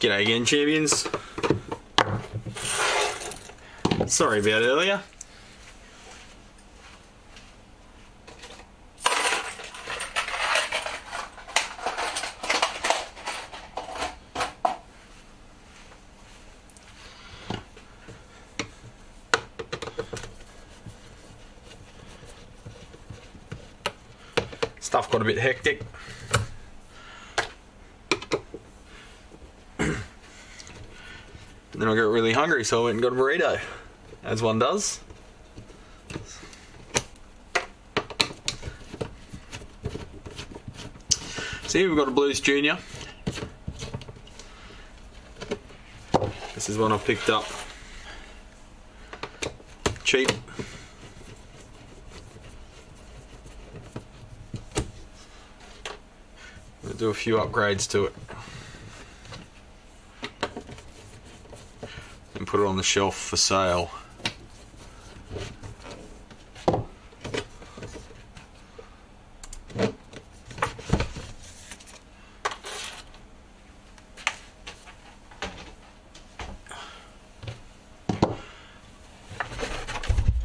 G'day again, champions. Sorry about earlier. Stuff got a bit hectic. And then I got really hungry, so I went and got a burrito, as one does. So here we've got a Blues Junior. This is one I picked up cheap. I'll do a few upgrades to it. And put it on the shelf for sale.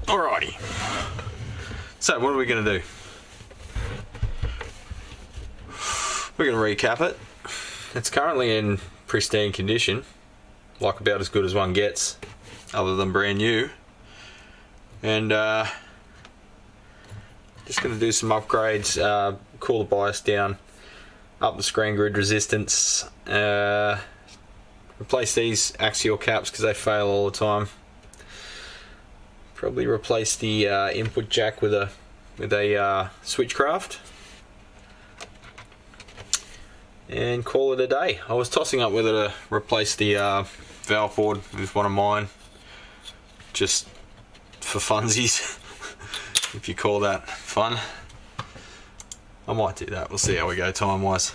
Alrighty. So what are we going to do? We're going to recap it. It's currently in pristine condition. Like about as good as one gets, other than brand new. And just going to do some upgrades, cool the bias down, up the screen grid resistance, replace these axial caps because they fail all the time. Probably replace the input jack with a switchcraft. And call it a day. I was tossing up whether to replace the valve board with one of mine, just for funsies, if you call that fun. I might do that. We'll see how we go time wise.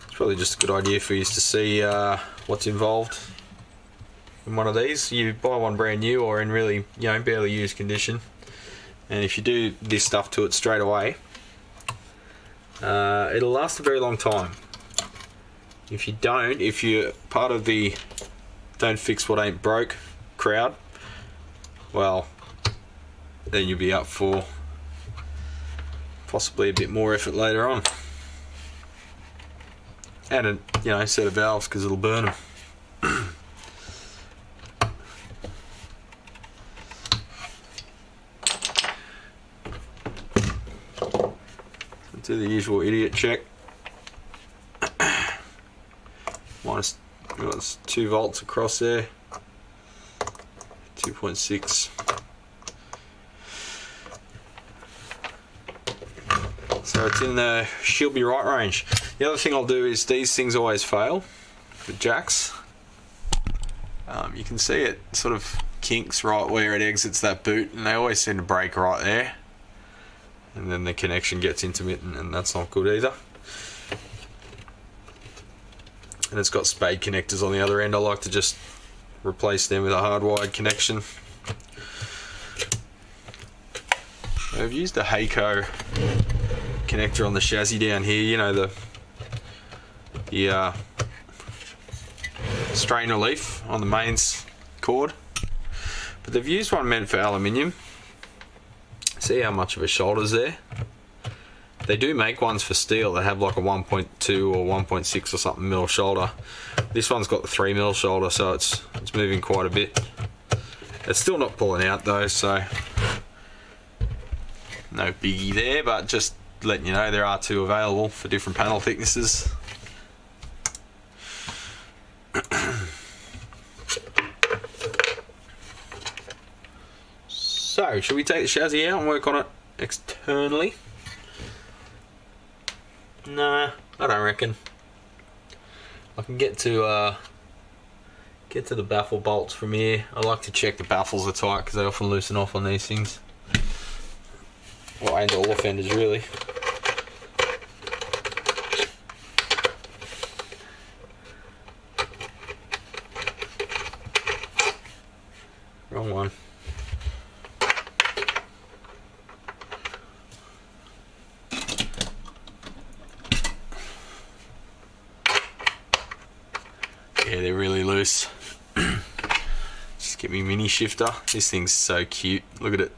It's probably just a good idea for you to see what's involved in one of these. You buy one brand new or in really, barely used condition, and if you do this stuff to it straight away, it'll last a very long time. If you don't, if you're part of the don't fix what ain't broke crowd, well, then you'll be up for possibly a bit more effort later on, and a set of valves, because it'll burn them. Do the usual idiot check. Minus 2 volts across there. 2.6. So it's in the she'll be right range. The other thing I'll do is these things always fail, the jacks. You can see it sort of kinks right where it exits that boot, and they always seem to break right there. And then the connection gets intermittent, and that's not good either. And it's got spade connectors on the other end. I like to just replace them with a hardwired connection. I've used the Hakko connector on the chassis down here, the strain relief on the mains cord. But they've used one meant for aluminium. See how much of a shoulder's there? They do make ones for steel that have like a 1.2 or 1.6 or something mil shoulder. This one's got the 3 mil shoulder, so it's moving quite a bit. It's still not pulling out though, so no biggie there, but just letting you know there are 2 available for different panel thicknesses. So, should we take the chassis out and work on it externally? Nah, I don't reckon. I can get to the baffle bolts from here. I like to check the baffles are tight because they often loosen off on these things. Well, and all fenders really. Wrong one. loose. Just get me mini shifter. This thing's so cute. Look at it.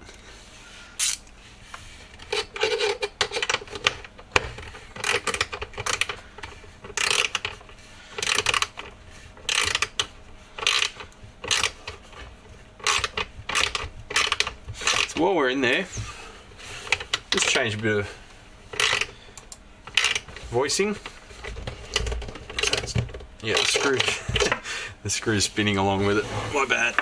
So while we're in there, just change a bit of voicing. Yeah, the screw's spinning along with it. My bad.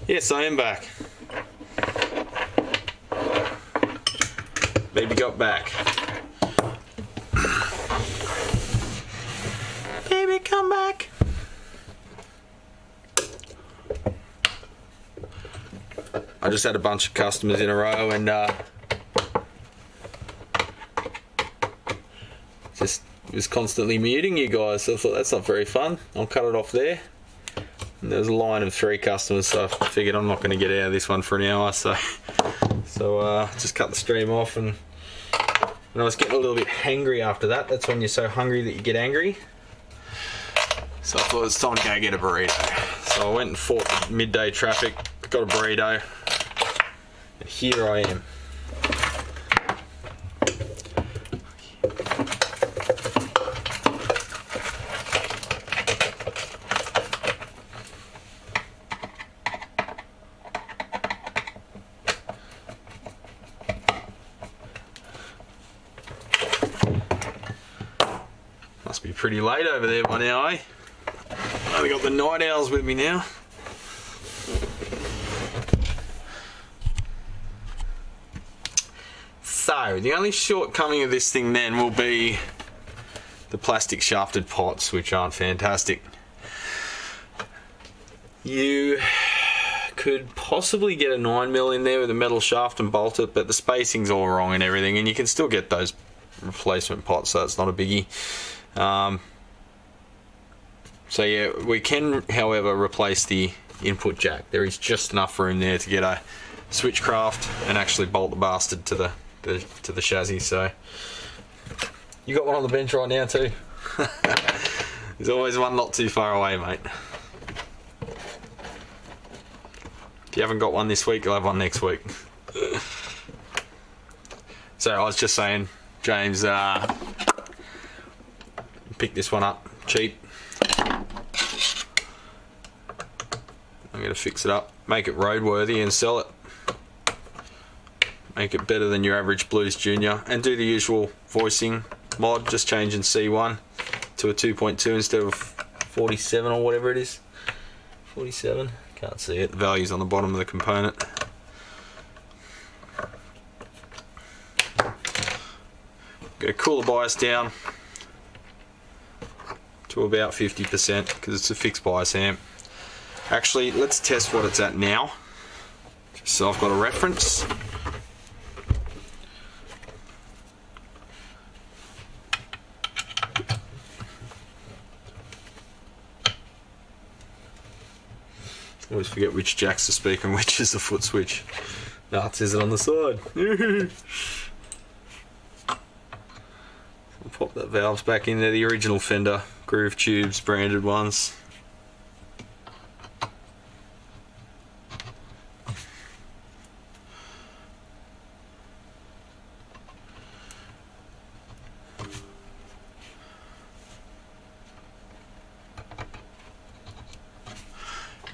Yes, I am back. Baby got back. Baby, come back. I just had a bunch of customers in a row and just was constantly muting you guys, so I thought that's not very fun. I'll cut it off there. And there was a line of 3 customers, so I figured I'm not going to get out of this one for an hour, so just cut the stream off. And I was getting a little bit hangry after that. That's when you're so hungry that you get angry. So I thought it's time to go get a burrito. So I went and fought the midday traffic, got a burrito, and here I am. Must be pretty late over there by now, eh? I've got the night owls with me now. So, the only shortcoming of this thing then will be the plastic shafted pots, which aren't fantastic. You could possibly get a 9mm in there with a metal shaft and bolt it, but the spacing's all wrong and everything, and you can still get those replacement pots, so it's not a biggie. So yeah, we can, however, replace the input jack. There is just enough room there to get a switchcraft and actually bolt the bastard to the chassis. So you got one on the bench right now too. There's always one not too far away, mate. If you haven't got one this week, you'll have one next week. So I was just saying, James, pick this one up cheap. I'm going to fix it up, make it roadworthy and sell it. Make it better than your average Blues Junior, and do the usual voicing mod, just changing C1 to a 2.2 instead of 47 or whatever it is. 47, can't see it, the value's on the bottom of the component. Got to cool the bias down to about 50% because it's a fixed bias amp. Actually, let's test what it's at now, just so I've got a reference. Always forget which jack's the speaker and which is the foot switch. No, it says it on the side. I'll pop that valves back in there, the original Fender groove tubes, branded ones.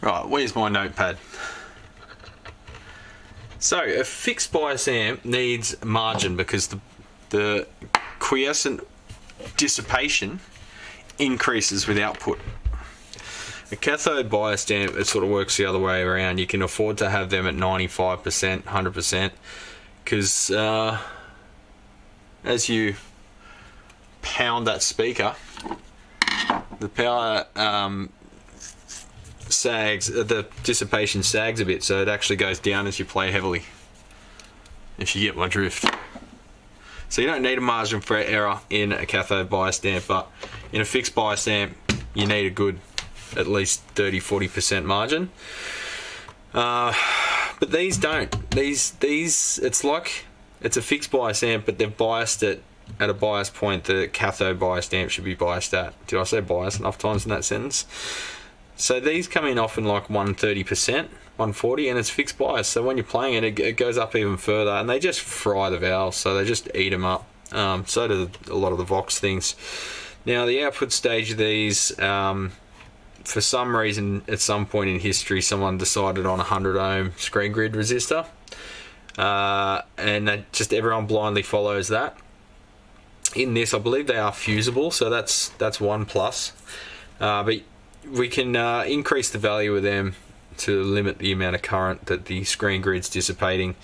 Right, where's my notepad? So, a fixed bias amp needs margin because the quiescent dissipation increases with output. A cathode biased amp, it sort of works the other way around. You can afford to have them at 95%, 100%, because as you pound that speaker, the power sags, the dissipation sags a bit, so it actually goes down as you play heavily, if you get my drift. So you don't need a margin for error in a cathode bias amp, but in a fixed bias amp you need a good at least 30-40% margin. But these don't. These it's like it's a fixed bias amp, but they've biased it at a bias point that a cathode biased amp should be biased at. Did I say bias enough times in that sentence? So these come in often like 130%, 140, and it's fixed bias. So when you're playing it, it goes up even further, and they just fry the valves. So they just eat them up. So do a lot of the Vox things. Now the output stage of these, for some reason, at some point in history, someone decided on a 100 ohm screen grid resistor, and just everyone blindly follows that. In this, I believe they are fusible, so that's one plus. But we can increase the value of them to limit the amount of current that the screen grid's dissipating,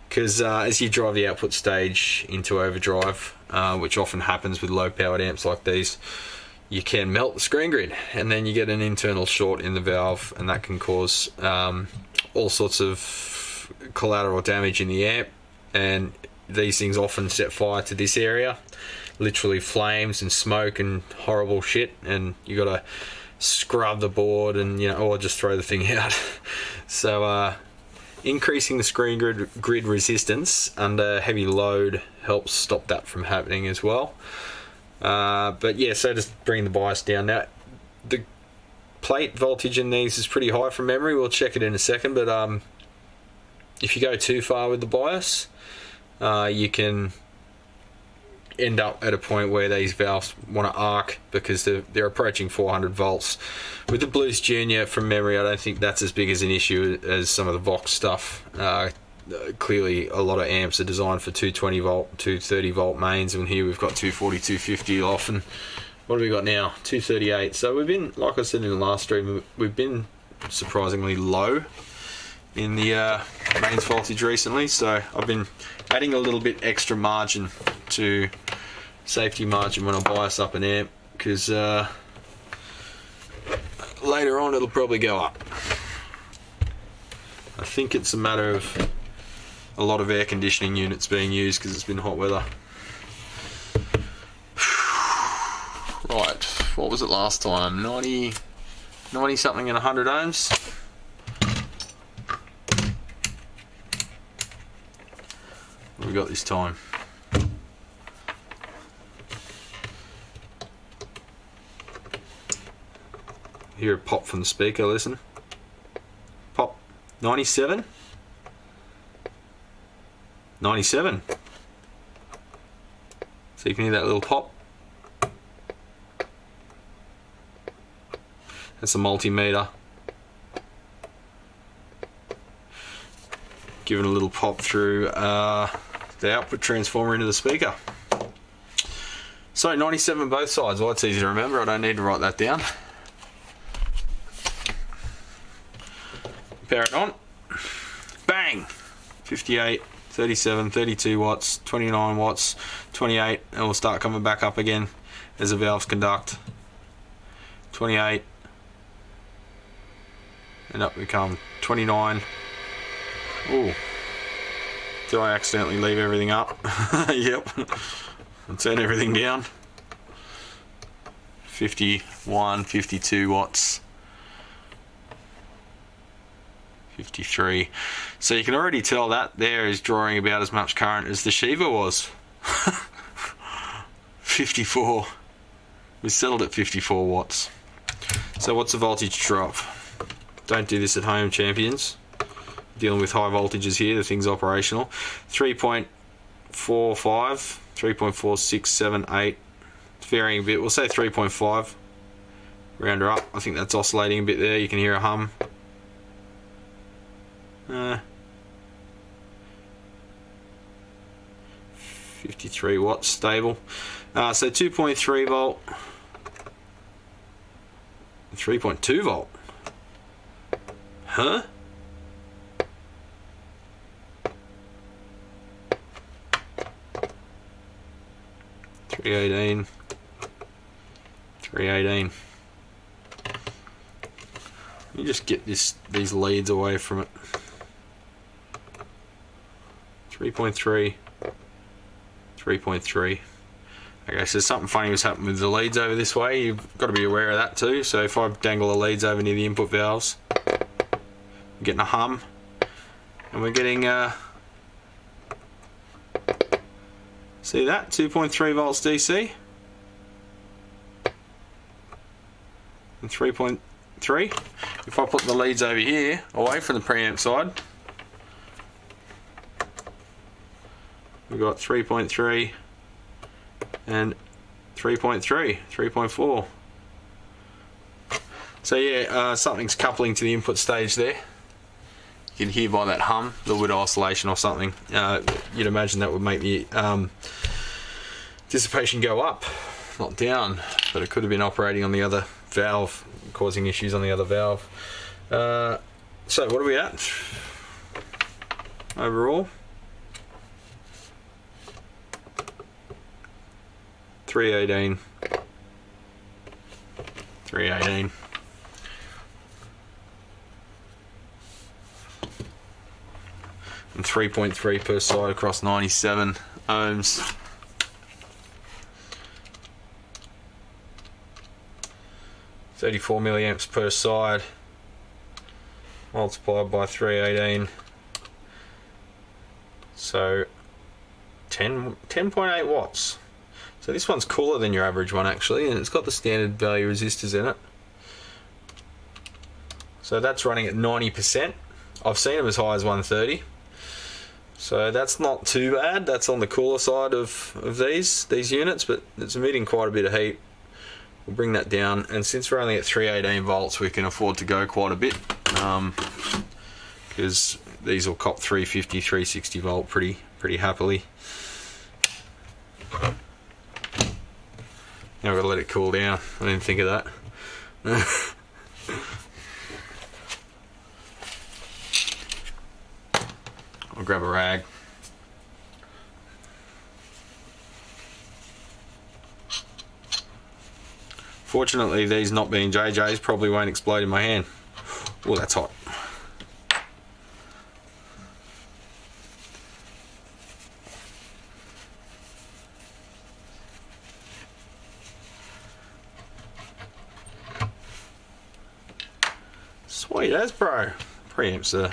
because as you drive the output stage into overdrive, which often happens with low powered amps like these, you can melt the screen grid, and then you get an internal short in the valve, and that can cause all sorts of collateral damage in the amp. And these things often set fire to this area, literally flames and smoke and horrible shit, and you gotta scrub the board and, you know, or just throw the thing out. So increasing the screen grid resistance under heavy load helps stop that from happening as well. But yeah, so just bring the bias down. Now the plate voltage in these is pretty high from memory. We'll check it in a second, but if you go too far with the bias, you can end up at a point where these valves want to arc because they're approaching 400 volts. With the Blues Junior, from memory, I don't think that's as big as an issue as some of the Vox stuff. Clearly a lot of amps are designed for 220 volt, 230 volt mains, and here we've got 240, 250 often. What have we got now? 238. So we've been, like I said in the last stream, we've been surprisingly low in the mains voltage recently, so I've been adding a little bit extra margin to safety margin when I bias up an amp, because later on it'll probably go up. I think it's a matter of a lot of air conditioning units being used because it's been hot weather. Right, what was it last time? 90 something and 100 ohms. What have we got this time? Hear a pop from the speaker, listen. Pop. 97? 97. So you can hear that little pop. That's a multimeter. Giving a little pop through the output transformer into the speaker. So 97 both sides. Well, it's easy to remember. I don't need to write that down. Power it on. Bang! 58, 37, 32 watts, 29 watts, 28, and we'll start coming back up again as the valves conduct. 28, and up we come. 29. Ooh. Did I accidentally leave everything up? Yep. I'll turn everything down. 51, 52 watts. 53. So you can already tell that there is drawing about as much current as the Shiva was. 54. We settled at 54 watts. So what's the voltage drop? Don't do this at home, champions. Dealing with high voltages here, the thing's operational. 3.45, 3.4678. It's varying a bit. We'll say 3.5. Round her up. I think that's oscillating a bit there. You can hear a hum. 53 watts stable. So 2.3 volt, 3.2 volt. Huh? $318. $318. Let me just get these leads away from it. 3.3, 3.3. Okay, so something funny was happening with the leads over this way. You've got to be aware of that too. So if I dangle the leads over near the input valves, I'm getting a hum, and we're getting see that 2.3 volts DC and 3.3. If I put the leads over here away from the preamp side, we've got 3.3 and 3.3, 3.4. So yeah, something's coupling to the input stage there. You can hear by that hum, a little bit of oscillation or something. You'd imagine that would make the dissipation go up, not down, but it could have been operating on the other valve, causing issues on the other valve. So what are we at overall? 318, 318. And 3.3 per side across 97 ohms. $34 milliamps per side multiplied by 318. So 10.8 watts. So this one's cooler than your average one actually, and it's got the standard value resistors in it. So that's running at 90%. I've seen them as high as 130. So that's not too bad. That's on the cooler side of these units, but it's emitting quite a bit of heat. We'll bring that down, and since we're only at 318 volts, we can afford to go quite a bit, because these will cop 350, 360 volt pretty happily. Now we've got to let it cool down. I didn't think of that. I'll grab a rag. Fortunately, these not being JJs probably won't explode in my hand. Oh, that's hot. Sweet as, bro. Preamps are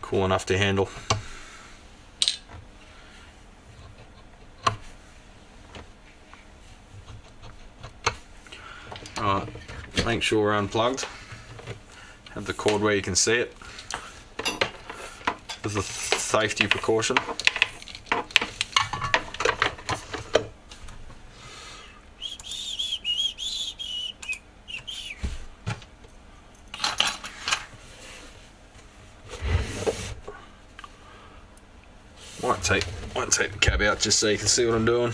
cool enough to handle. Alright, make sure we're unplugged. Have the cord where you can see it. As a safety precaution. Might take the cab out just so you can see what I'm doing.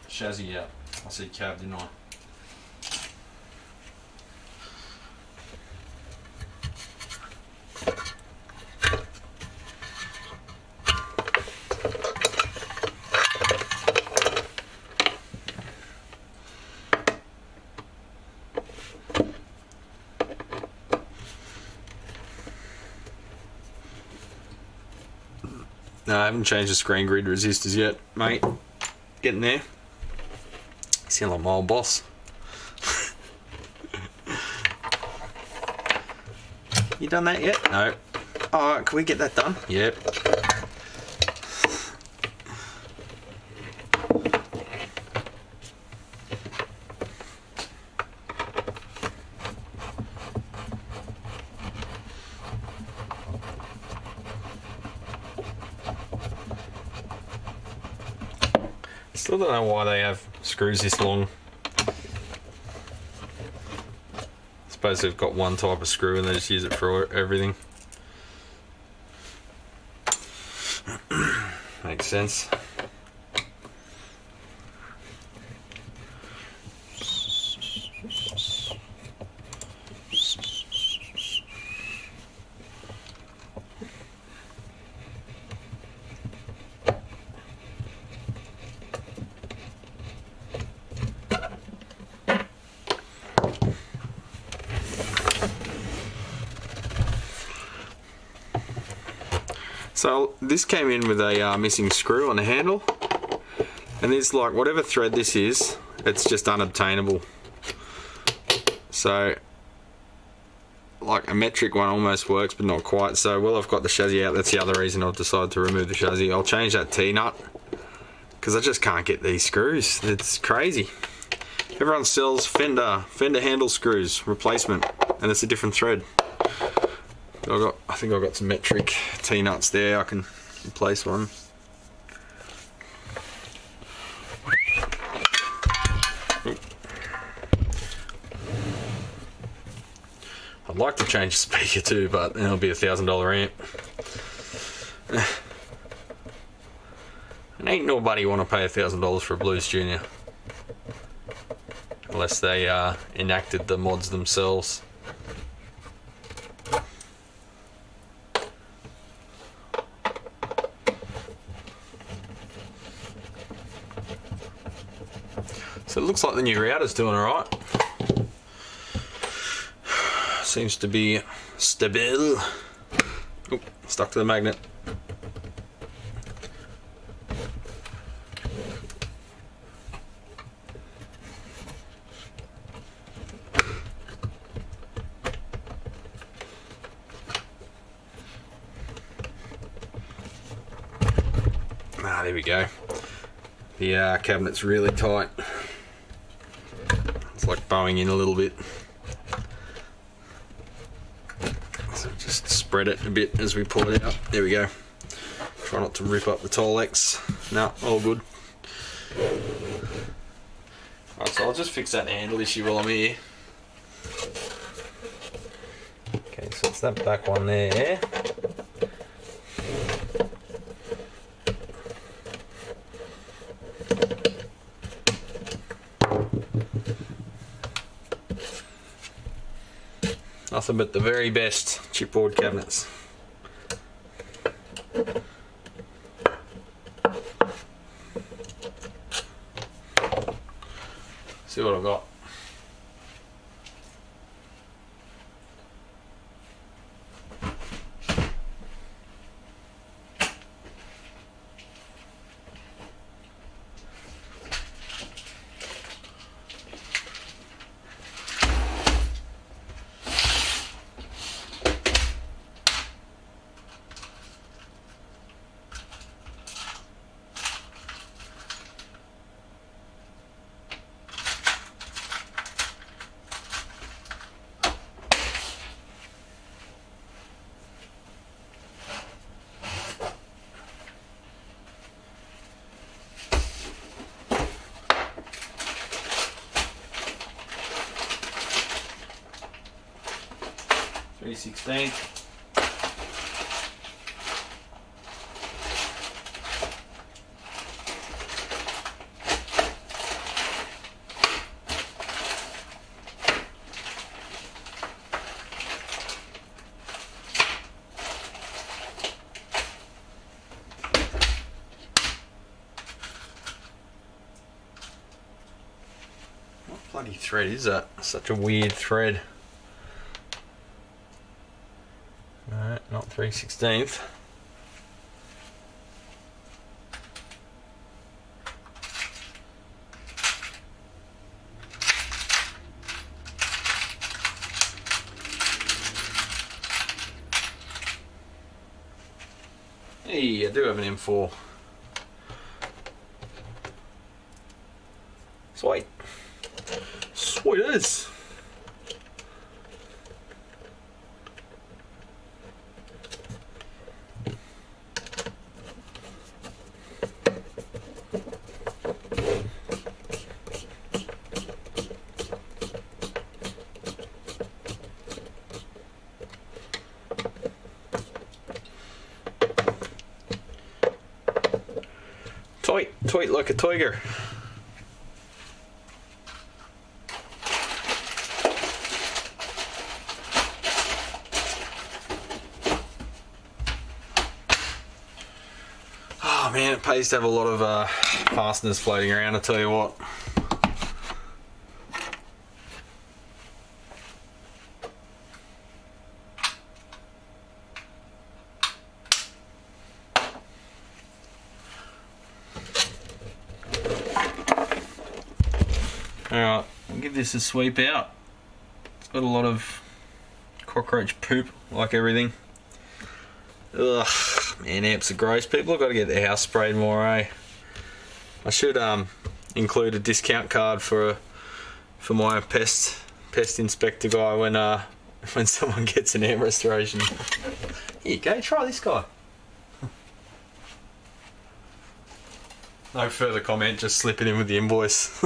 Chassis out. I said cab, didn't I? No, I haven't changed the screen grid resistors yet, mate. Getting there. You sound like my old boss. You done that yet? No. Oh, can we get that done? Yep. Still don't know why they have screws this long. I suppose they've got one type of screw and they just use it for everything. Makes sense. So this came in with a missing screw on the handle, and it's like whatever thread this is, it's just unobtainable. So like a metric one almost works, but not quite. So well, I've got the chassis out. That's the other reason I've decided to remove the chassis. I'll change that T-nut because I just can't get these screws. It's crazy. Everyone sells fender handle screws replacement, and it's a different thread. I think I've got some metric T-nuts there. I can replace one. I'd like to change the speaker too, but it'll be $1,000 amp. And ain't nobody want to pay $1,000 for a Blues Junior, unless they enacted the mods themselves. So it looks like the new router's doing alright. Seems to be stable. Oop, stuck to the magnet. Ah, there we go. The cabinet's really tight. It's like bowing in a little bit. So just spread it a bit as we pull it out. There we go. Try not to rip up the Tolex. No, all good. Alright, so I'll just fix that handle issue while I'm here. Okay, so it's that back one there. Nothing but the very best chipboard cabinets. See what I've got. .3/16. What bloody thread is that? Such a weird thread. Alright, not 3/16. Hey, I do have an M4. Sweet. Sweet as. Tight like a tiger. Oh man, it pays to have a lot of fasteners floating around, I tell you what. Alright, I'll give this a sweep out. It's got a lot of cockroach poop, like everything. Ugh, man, amps are gross. People have got to get their house sprayed more, eh? I should include a discount card for my pest inspector guy when someone gets an amp restoration. Here you go, try this guy. No further comment, just slip it in with the invoice.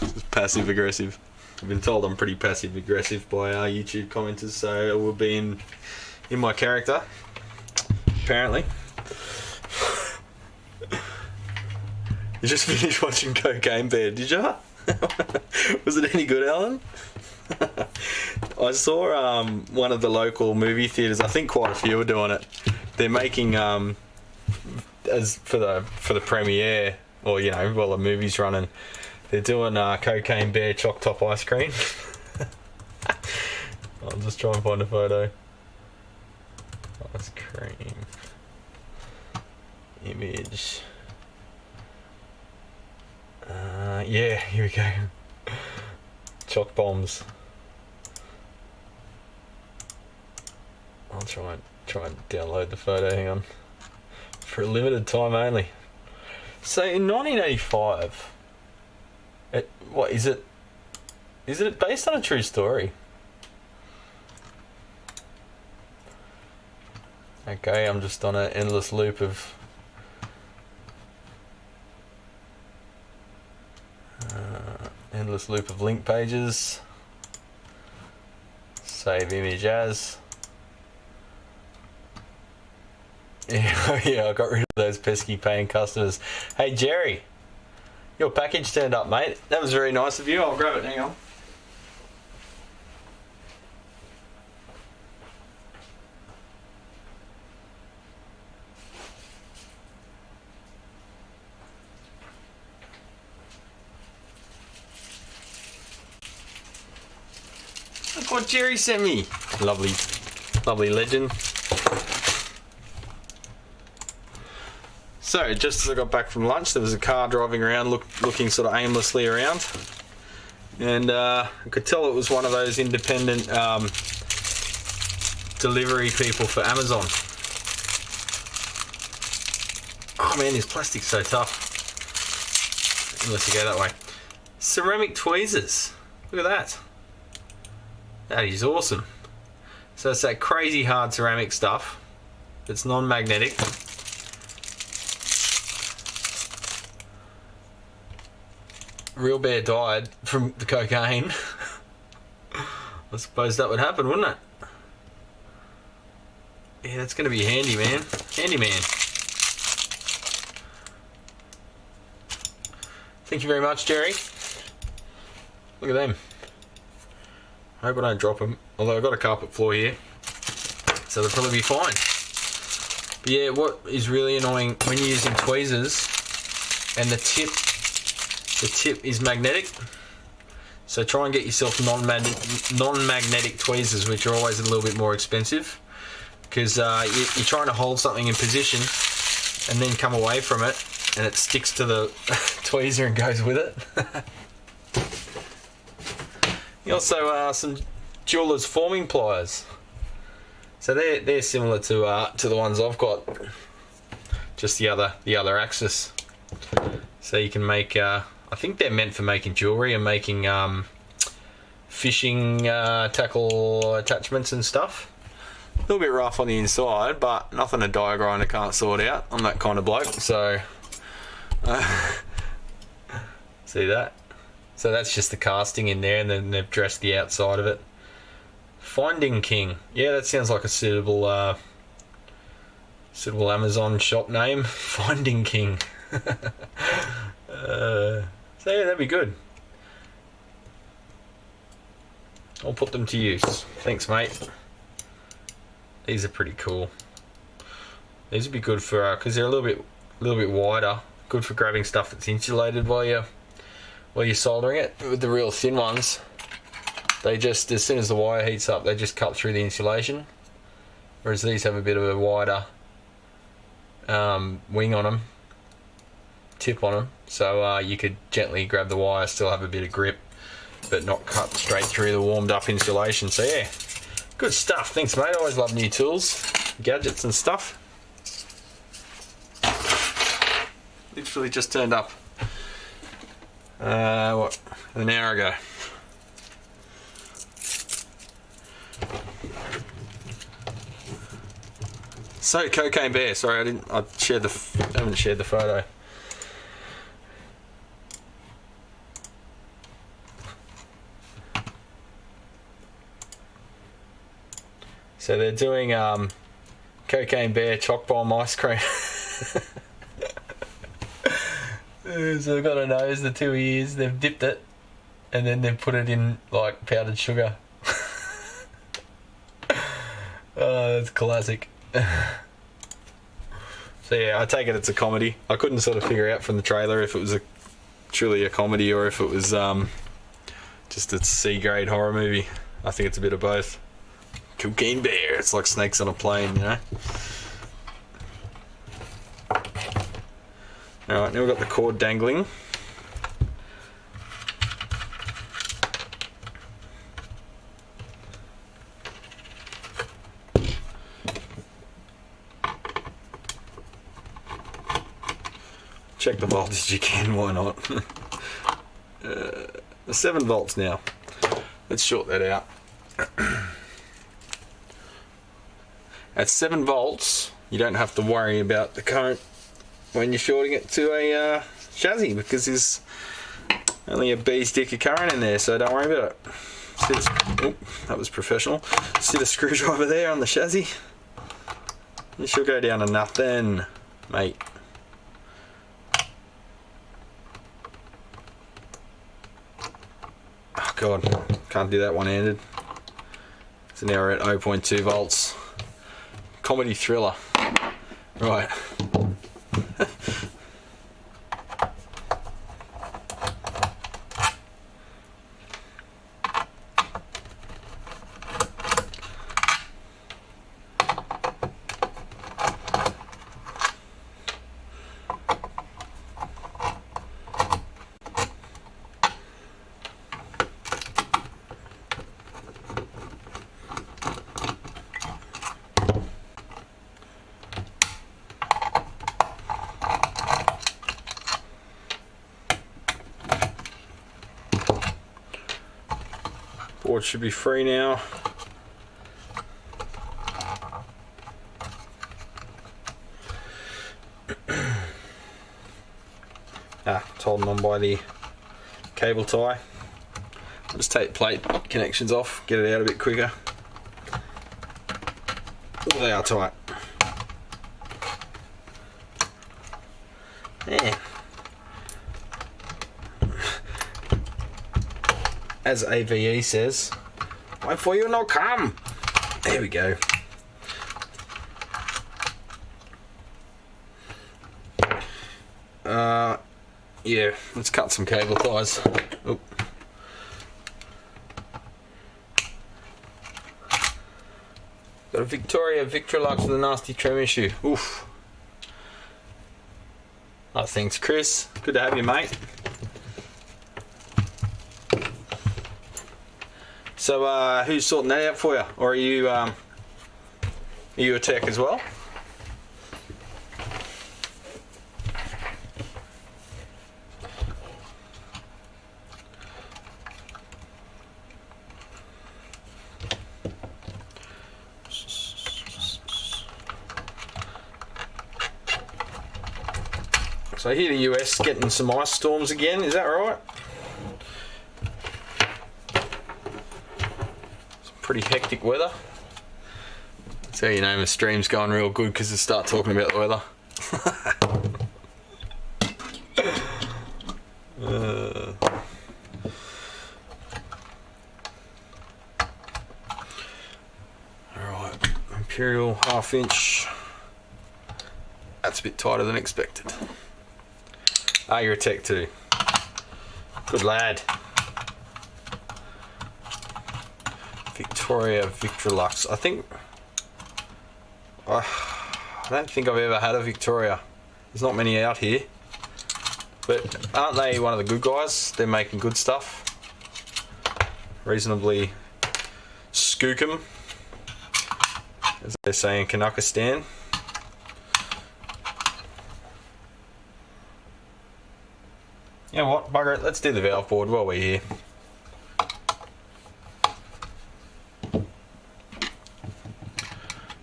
Just passive aggressive. I've been told I'm pretty passive aggressive by our YouTube commenters, so it will be in my character, apparently. You just finished watching Cocaine Bear, did you? Was it any good, Alan? I saw one of the local movie theatres. I think quite a few are doing it. They're making as for the premiere, or you know, while the movie's running, they're doing Cocaine Bear choc top ice cream. I'll just try and find a photo. Ice cream image. Yeah, here we go. Choc bombs. I'll try and download the photo. Hang on. For a limited time only. So in 1985, what is it? Is it based on a true story? Okay, I'm just on an endless loop of link pages. Save image as. Yeah, yeah, I got rid of those pesky paying customers. Hey Jerry, your package turned up, mate. That was very nice of you. I'll grab it. Hang on. Look what Jerry sent me. Lovely, lovely legend. So, just as I got back from lunch, there was a car driving around, looking sort of aimlessly around, and I could tell it was one of those independent delivery people for Amazon. Oh man, this plastic's so tough. Unless you go that way. Ceramic tweezers. Look at that. That is awesome. So it's that crazy hard ceramic stuff that's non-magnetic. Real bear died from the cocaine. I suppose that would happen, wouldn't it? Yeah, that's going to be handy, man. Handy man. Thank you very much, Jerry. Look at them. I hope I don't drop them. Although I've got a carpet floor here, so they'll probably be fine. But yeah, what is really annoying when you're using tweezers and the tip is magnetic, so try and get yourself non-magnetic tweezers, which are always a little bit more expensive, because you're trying to hold something in position and then come away from it and it sticks to the tweezer and goes with it. You also some jeweler's forming pliers, so they're similar to the ones I've got, just the other axis. So you can make I think they're meant for making jewellery and making fishing tackle attachments and stuff. A little bit rough on the inside, but nothing a die grinder can't sort out. I'm that kind of bloke, so see that? So that's just the casting in there, and then they've dressed the outside of it. Finding King. Yeah, that sounds like a suitable Amazon shop name. Finding King. So yeah, that'd be good. I'll put them to use. Thanks, mate. These are pretty cool. These would be good for because they're a little bit wider. Good for grabbing stuff that's insulated while you're soldering it. With the real thin ones, they just, as soon as the wire heats up, they just cut through the insulation. Whereas these have a bit of a wider wing on them, tip on them, so you could gently grab the wire, still have a bit of grip, but not cut straight through the warmed up insulation. So yeah, good stuff. Thanks, mate. I always love new tools, gadgets and stuff. Literally just turned up what, an hour ago. So Cocaine Bear, sorry, I haven't shared the photo. So they're doing Cocaine Bear Choc Bomb ice cream. So they've got a nose, the 2 ears, they've dipped it, and then they've put it in like powdered sugar. Oh, that's classic. So yeah, I take it it's a comedy. I couldn't sort of figure out from the trailer if it was truly a comedy or if it was just a C-grade horror movie. I think it's a bit of both. Cocaine Bear, it's like snakes on a plane, you know? Alright, now we've got the cord dangling. Check the voltage again, why not? 7 volts now. Let's short that out. At 7 volts, you don't have to worry about the current when you're shorting it to a chassis, because there's only a B stick of current in there, so don't worry about it. Oh, that was professional. See the screwdriver there on the chassis? You should go down to nothing, mate. Oh god, can't do that one-handed. So now we're at 0.2 volts. Comedy thriller. Right. Board should be free now. It's holding on by the cable tie. I'll just take plate connections off, get it out a bit quicker. Oh, they are tight. Yeah. As AVE says, wait for you not come. There we go. Yeah, let's cut some cable ties. Oop. Got a Victoria Victrolux with a nasty trim issue. Oof. Oh, thanks, Chris. Good to have you, mate. So, who's sorting that out for you? Or are you a tech as well? So I hear the US getting some ice storms again, is that right? Some pretty hectic weather. That's how you know my stream's going real good, because I start talking about the weather. Alright, Imperial 1/2 inch. That's a bit tighter than expected. Ah, you're a tech too. Good lad. Victoria Victrolux. I don't think I've ever had a Victoria. There's not many out here. But aren't they one of the good guys? They're making good stuff. Reasonably skookum, as they say in Kanakistan. You know what, bugger it, let's do the valve board while we're here.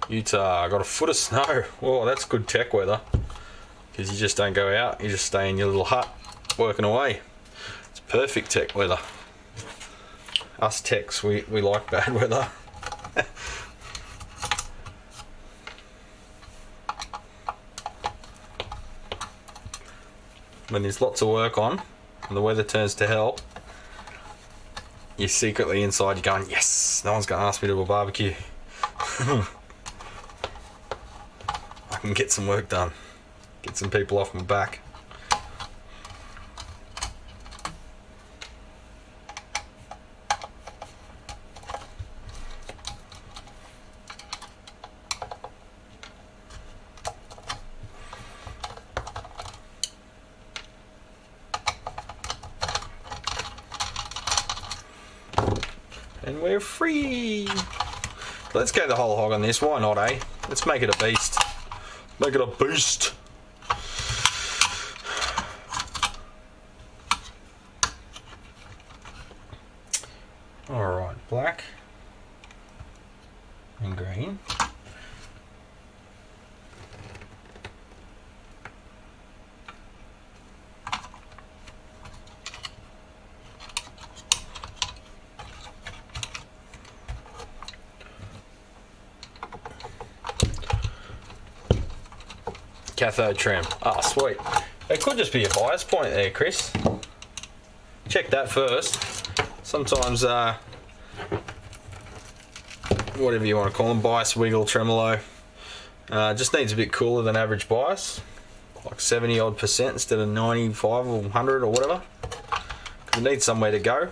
Utah, got a foot of snow. Oh, that's good tech weather. Because you just don't go out, you just stay in your little hut working away. It's perfect tech weather. Us techs, we like bad weather. When there's lots of work on and the weather turns to hell, you're secretly inside, you're going, yes, no one's going to ask me to do a barbecue. I can get some work done. Get some people off my back. And we're free. Let's go the whole hog on this. Why not, eh? Let's make it a beast. Make it a beast. Alright, black and green. Cathode trim. Ah, sweet. It could just be a bias point there, Chris. Check that first. Sometimes, whatever you want to call them, bias, wiggle, tremolo, just needs a bit cooler than average bias, like 70 odd % instead of 95 or 100 or whatever. It needs somewhere to go.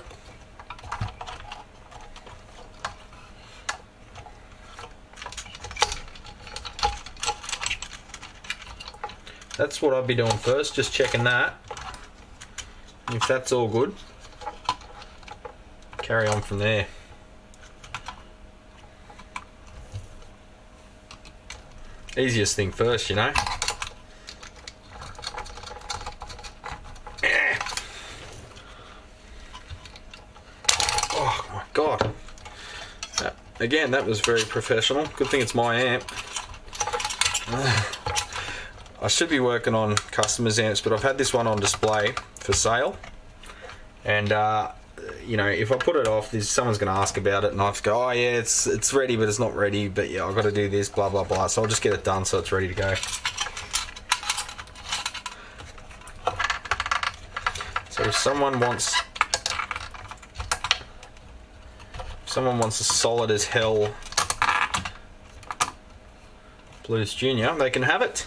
That's what I'd be doing first, just checking that. If that's all good, carry on from there. Easiest thing first, you know. Oh my god. Again, that was very professional. Good thing it's my amp. I should be working on customers' amps, but I've had this one on display for sale, and you know, if I put it off, someone's going to ask about it, and I have to go, oh yeah, it's ready, but it's not ready, but yeah, I've got to do this, blah blah blah. So I'll just get it done so it's ready to go. So if someone wants a solid as hell Blues Junior, they can have it.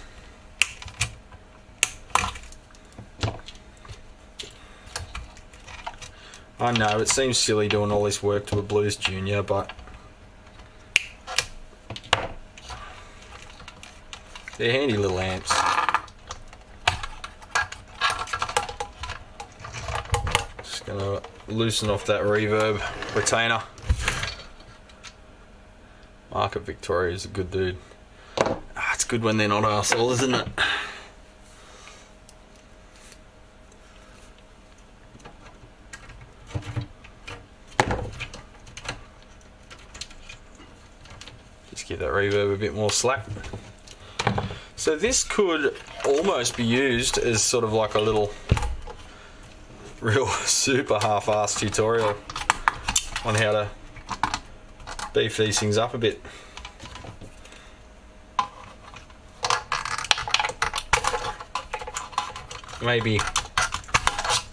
I know, it seems silly doing all this work to a Blues Junior, but they're handy little amps. Just gonna loosen off that reverb retainer. Market Victoria is a good dude. It's good when they're not arsehole, isn't it? Give that reverb a bit more slack. So this could almost be used as sort of like a little real super half-assed tutorial on how to beef these things up a bit. Maybe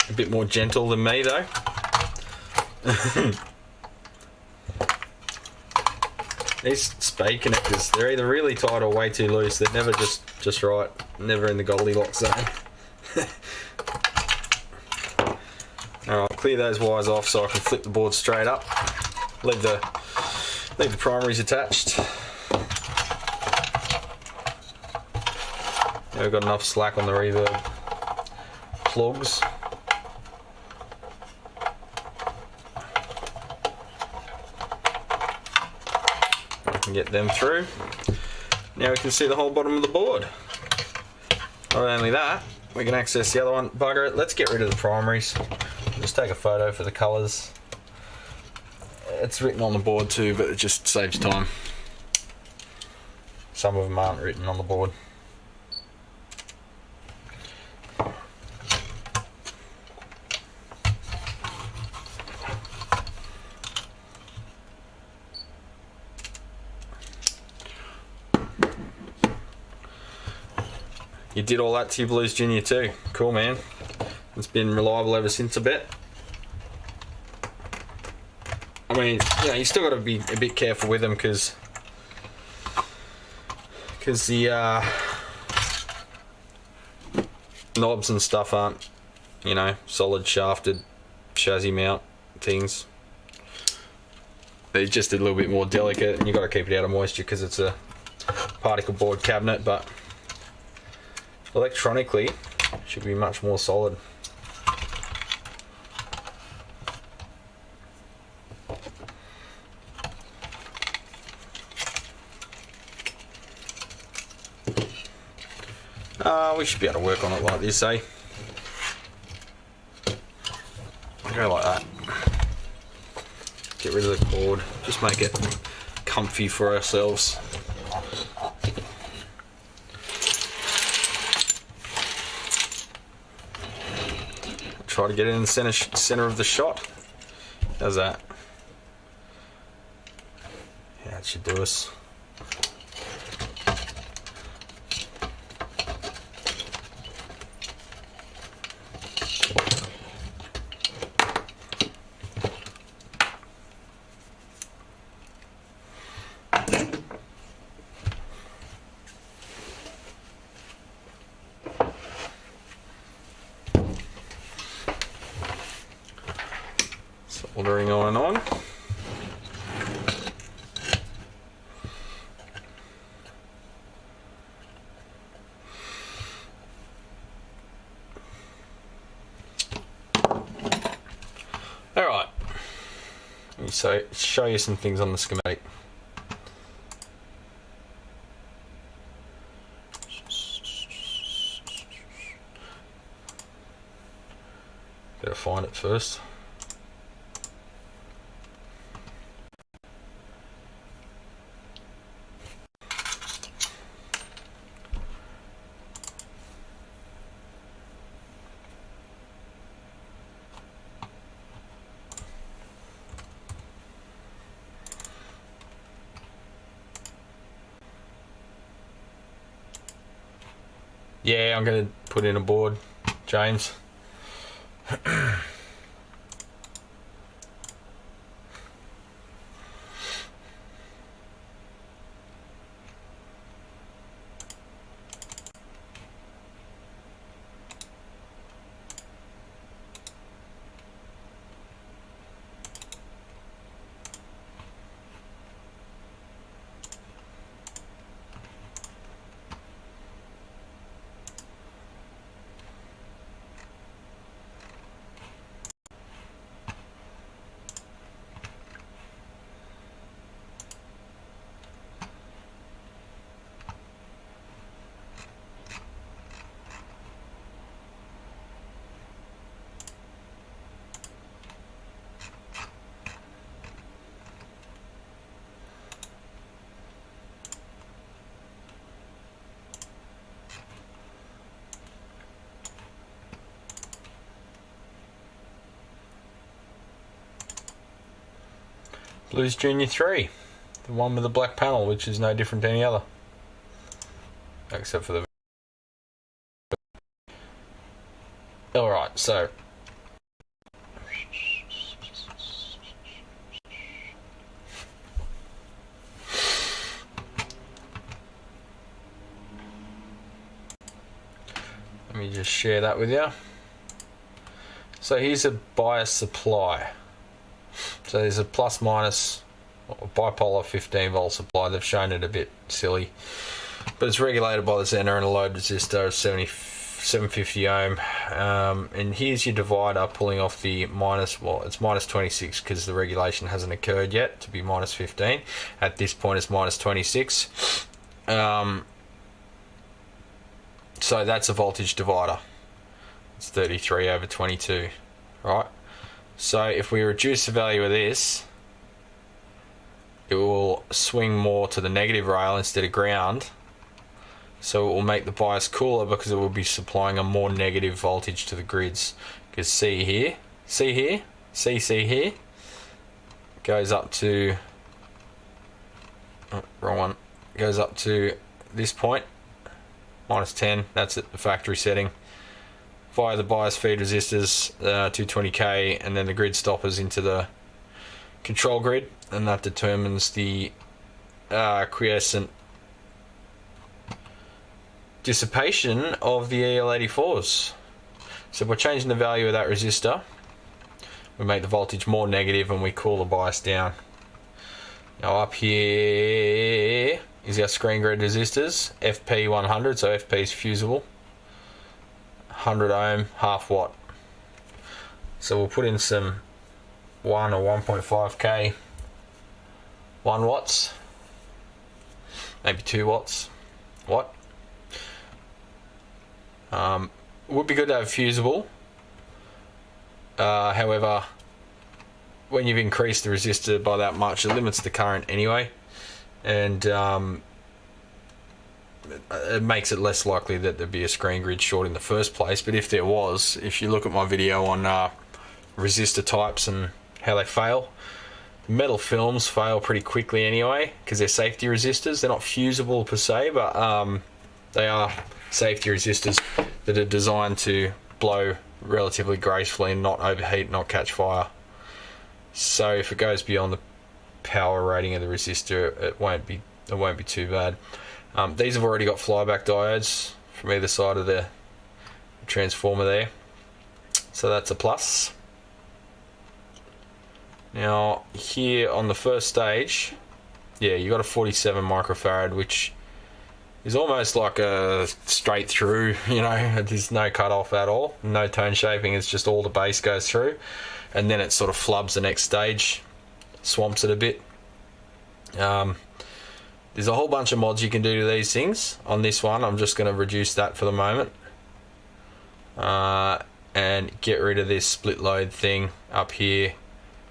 a bit more gentle than me though. These spade connectors, they're either really tight or way too loose. They're never just right, never in the Goldilocks zone. Alright, clear those wires off so I can flip the board straight up. Leave the primaries attached. Now we've got enough slack on the reverb. plugs. I can get them through. Now we can see the whole bottom of the board. Not only that, we can access the other one. Bugger it, let's get rid of the primaries. Just take a photo for the colours. It's written on the board too, but it just saves time. Some of them aren't written on the board. You did all that to your Blues Junior too. Cool, man. It's been reliable ever since, a bit. I mean, you know, you still got to be a bit careful with them because the knobs and stuff aren't, you know, solid shafted chassis mount things. They're just a little bit more delicate, and you got to keep it out of moisture because it's a particle board cabinet, but electronically should be much more solid. We should be able to work on it like this, eh? I'll go like that. Get rid of the cord, just make it comfy for ourselves. Try to get it in the center of the shot. How's that? Yeah, that should do us. Soldering on and on. Alright, so show you some things on the schematic. Better find it first. Yeah, I'm going to put in a board, James. Blues Junior 3, the one with the black panel, which is no different to any other, except for the... Alright, so... let me just share that with you. So here's a bias supply. So there's a plus minus bipolar 15 volt supply. They've shown it a bit silly, but it's regulated by the center and a load resistor of 75 750 ohm, and here's your divider pulling off the minus, well, it's minus 26 because the regulation hasn't occurred yet to be minus 15. At this point it's minus 26. So that's a voltage divider. It's 33 over 22, right? So if we reduce the value of this, it will swing more to the negative rail instead of ground. So it will make the bias cooler because it will be supplying a more negative voltage to the grids. Because see here, see here, goes up to, oh, wrong one, goes up to this point, minus 10, that's at the factory setting. Via the bias feed resistors, 220k, and then the grid stoppers into the control grid, and that determines the quiescent dissipation of the EL84s. So by changing the value of that resistor, we make the voltage more negative and we cool the bias down. Now up here is our screen grid resistors, FP100, so FP is fusible, 100 ohm, half watt. So we'll put in some 1 or 1.5k 1 watts, maybe 2 watts watt. Would be good to have fusible. However, when you've increased the resistor by that much, it limits the current anyway, and it makes it less likely that there'd be a screen grid short in the first place. But if there was, if you look at my video on resistor types and how they fail, metal films fail pretty quickly anyway because they're safety resistors. They're not fusible per se, but they are safety resistors that are designed to blow relatively gracefully and not overheat, not catch fire. So if it goes beyond the power rating of the resistor, it won't be too bad. These have already got flyback diodes from either side of the transformer there, so that's a plus. Now here on the first stage, yeah, you got a 47 microfarad, which is almost like a straight through, you know, there's no cut off at all, no tone shaping, it's just all the bass goes through, and then it sort of flubs the next stage, swamps it a bit. There's a whole bunch of mods you can do to these things. On this one, I'm just going to reduce that for the moment, and get rid of this split load thing up here.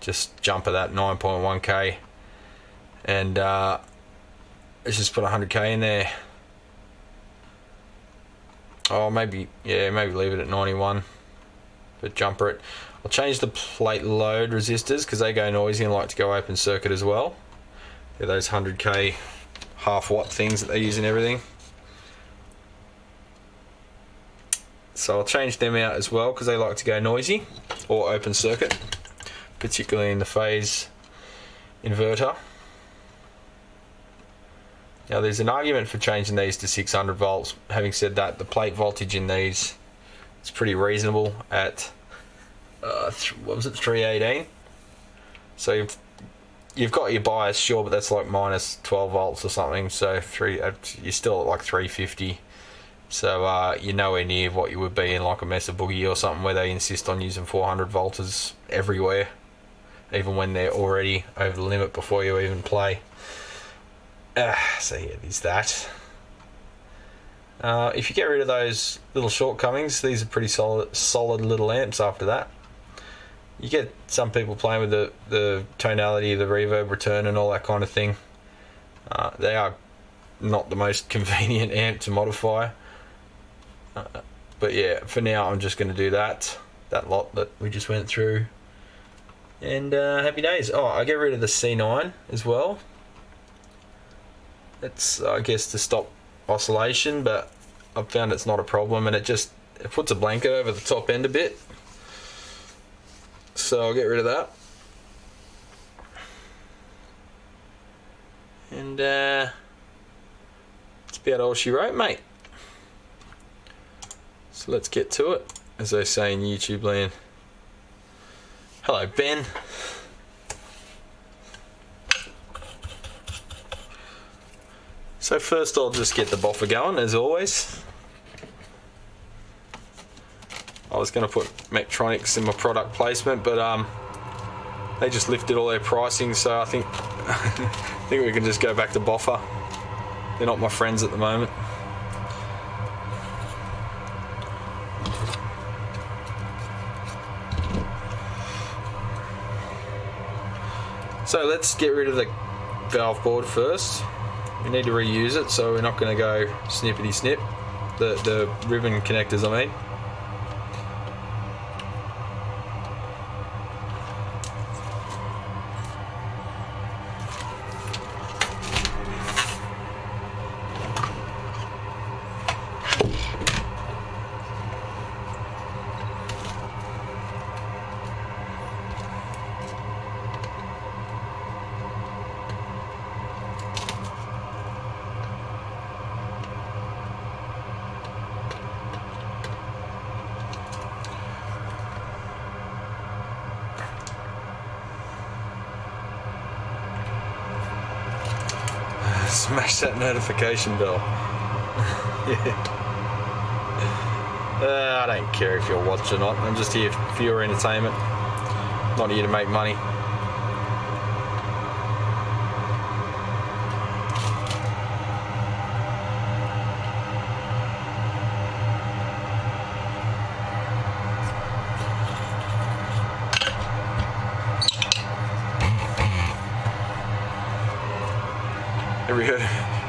Just jump at that 9.1k, and let's just put 100k in there. Oh, maybe leave it at 91, but jumper it. I'll change the plate load resistors because they go noisy and like to go open circuit as well. They're those 100k half watt things that they use in everything. So I'll change them out as well because they like to go noisy or open circuit, particularly in the phase inverter. Now there's an argument for changing these to 600 volts. Having said that, the plate voltage in these is pretty reasonable at what was it, 318. So you've got your bias, sure, but that's like minus 12 volts or something. So you're still at like 350. So you're nowhere near what you would be in like a Mesa Boogie or something where they insist on using 400 volts everywhere, even when they're already over the limit before you even play. So yeah, there's that. If you get rid of those little shortcomings, these are pretty solid little amps after that. You get some people playing with the tonality, the reverb return and all that kind of thing. They are not the most convenient amp to modify. But yeah, for now I'm just going to do that lot that we just went through. And happy days. Oh, I get rid of the C9 as well. It's, I guess, to stop oscillation, but I've found it's not a problem, and it puts a blanket over the top end a bit. So I'll get rid of that. And that's about all she wrote, mate. So let's get to it, as they say in YouTube land. Hello, Ben. So first I'll just get the BOFA going, as always. I was going to put Tektronix in my product placement, but they just lifted all their pricing, so I think I think we can just go back to BOFA. They're not my friends at the moment. So let's get rid of the valve board first. We need to reuse it, so we're not going to go snippety snip. The ribbon connectors, I mean. Smash that notification bell. I don't care if you're watching or not. I'm just here for your entertainment. Not here to make money.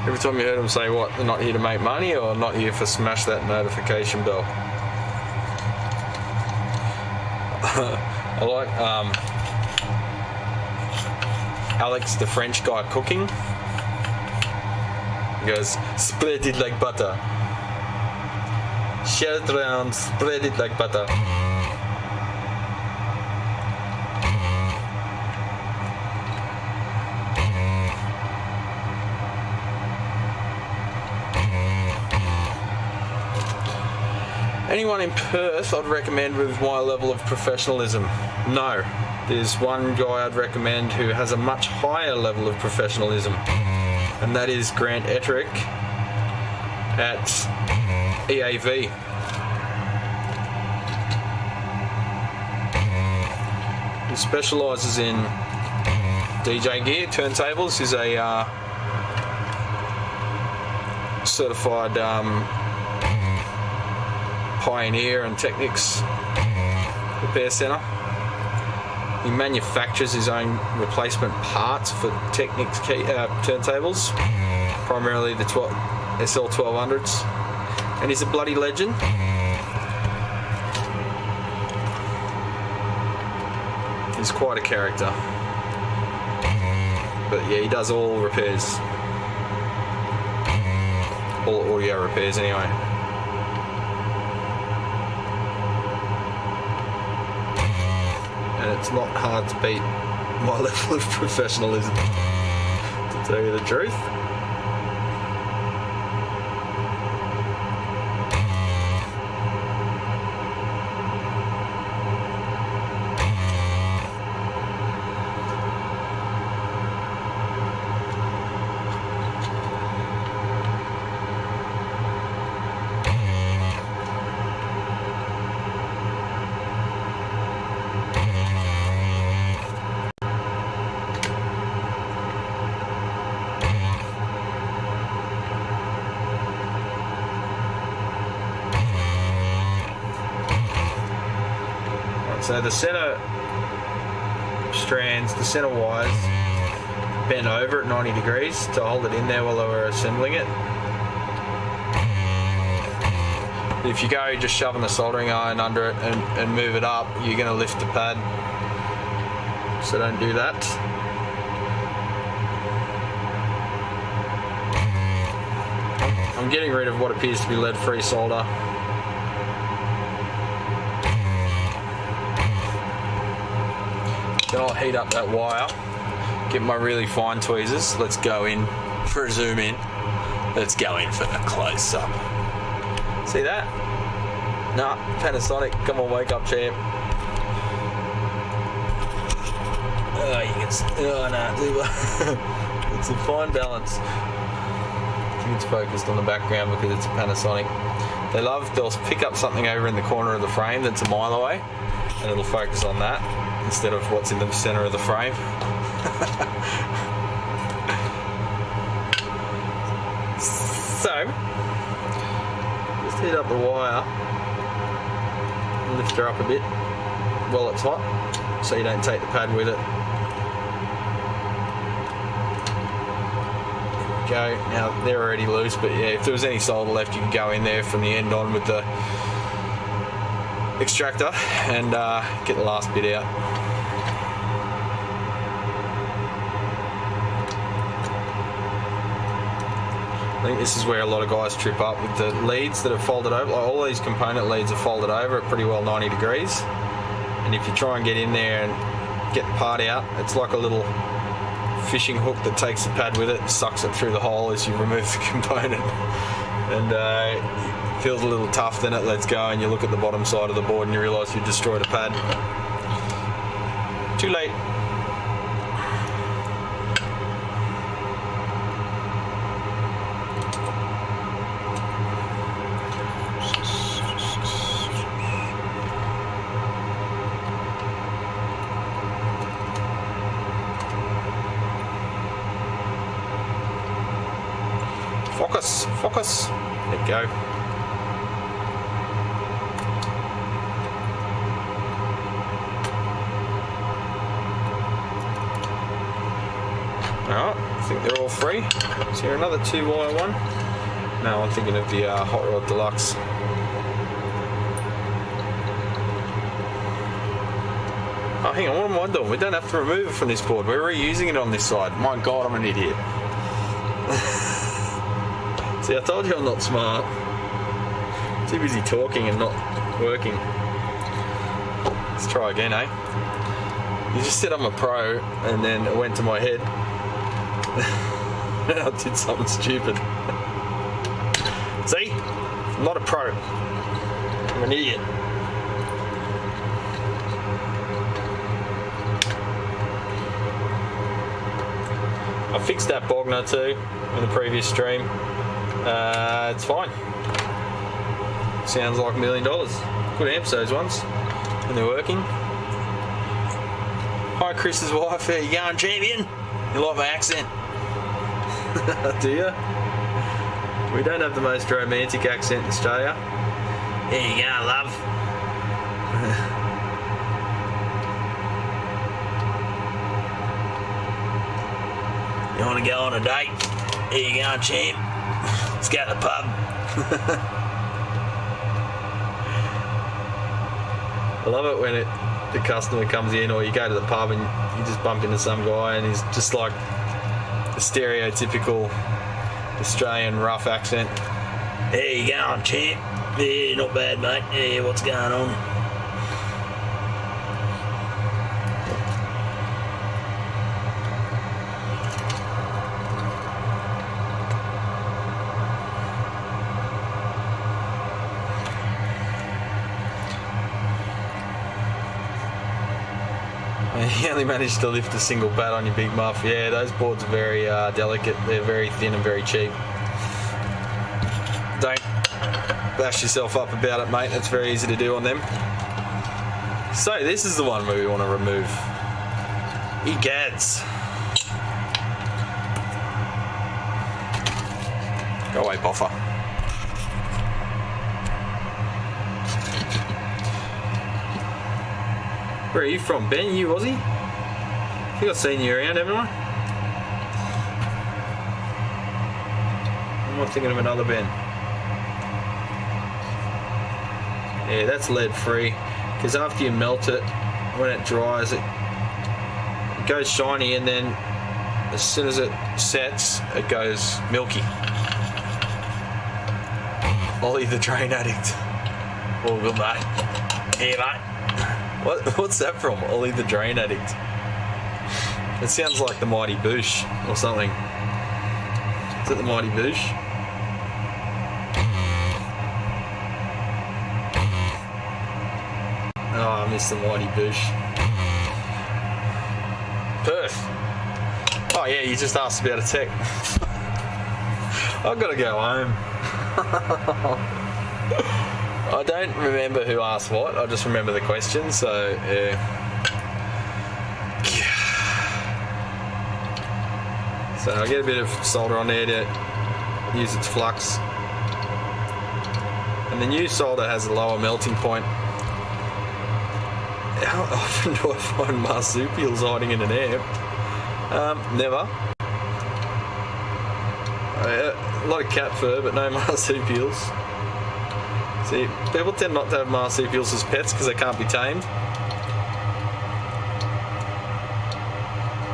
Every time you heard them say what, they're not here to make money or not here for smash that notification bell. I like Alex, the French guy, cooking. He goes, spread it like butter. Share it around, spread it like butter. Anyone in Perth I'd recommend with my level of professionalism? No. There's one guy I'd recommend who has a much higher level of professionalism, and that is Grant Ettrick at EAV. He specialises in DJ gear, turntables. He's a certified Pioneer and Technics repair centre. He manufactures his own replacement parts for Technics turntables, primarily the SL1200s, and he's a bloody legend. He's quite a character, but yeah, he does all repairs, all audio repairs anyway. And it's not hard to beat my level of professionalism, to tell you the truth. So the center strands, the center wires bent over at 90 degrees to hold it in there while they were assembling it. If you go just shoving the soldering iron under it and move it up, you're going to lift the pad. So don't do that. I'm getting rid of what appears to be lead-free solder. Then I'll heat up that wire, get my really fine tweezers. Let's go in for a zoom in. Let's go in for the close up. See that? Nah, Panasonic, come on, wake up, champ. Oh, you can. Oh, no, it's a fine balance. think it's focused on the background because it's a Panasonic. They'll pick up something over in the corner of the frame that's a mile away, and it'll focus on that instead of what's in the center of the frame. So, just heat up the wire and lift her up a bit while it's hot, so you don't take the pad with it. There we go. Now they're already loose, but yeah, if there was any solder left, you could go in there from the end on with the extractor and get the last bit out. I think this is where a lot of guys trip up with the leads that are folded over. Like all these component leads are folded over at pretty well 90 degrees. And if you try and get in there and get the part out, it's like a little fishing hook that takes the pad with it and sucks it through the hole as you remove the component. And it feels a little tough, then it lets go and you look at the bottom side of the board and you realise you've destroyed a pad. Too late. Focus. There we go. Alright, I think they're all free. Is here another 2-wire one? No, I'm thinking of the Hot Rod Deluxe. Oh, hang on, what am I doing? We don't have to remove it from this board. We're reusing it on this side. My God, I'm an idiot. See, I told you I'm not smart. Too busy talking and not working. Let's try again, eh? You just said I'm a pro, and then it went to my head. And I did something stupid. See? I'm not a pro. I'm an idiot. I fixed that Bogner too in the previous stream. It's fine. Sounds like $1 million. Good amps, those ones. And they're working. Hi, Chris's wife. How you going, champion? You like my accent? Do you? We don't have the most romantic accent in Australia. There you go, love. You want to go on a date? There you go, champ. Let's go to the pub. I love it when the customer comes in, or you go to the pub and you just bump into some guy and he's just like the stereotypical Australian rough accent. There you go, champ. Yeah, not bad, mate. Yeah, what's going on? You only managed to lift a single pad on your big muff. Yeah, those boards are very delicate. They're very thin and very cheap. Don't bash yourself up about it, mate. It's very easy to do on them. So this is the one where we want to remove. Egads. Go away, BOFA. Where are you from, Ben? You Aussie? I think I've seen you around, haven't I? Am I thinking of another Ben? Yeah, that's lead free. Because after you melt it, when it dries, it goes shiny, and then as soon as it sets, it goes milky. Ollie the drain addict. All good, mate. Yeah, mate. What's that from? Ollie the Drain Addict. It sounds like the Mighty Boosh or something. Is it the Mighty Boosh? Oh, I missed the Mighty Boosh. Perth. Oh yeah, you just asked about a tech. I've got to go home. I don't remember who asked what. I just remember the question. So yeah. So I get a bit of solder on there to use its flux. And the new solder has a lower melting point. How often do I find marsupials hiding in an amp? Never. A lot of cat fur, but no marsupials. See, people tend not to have marsupials as pets because they can't be tamed.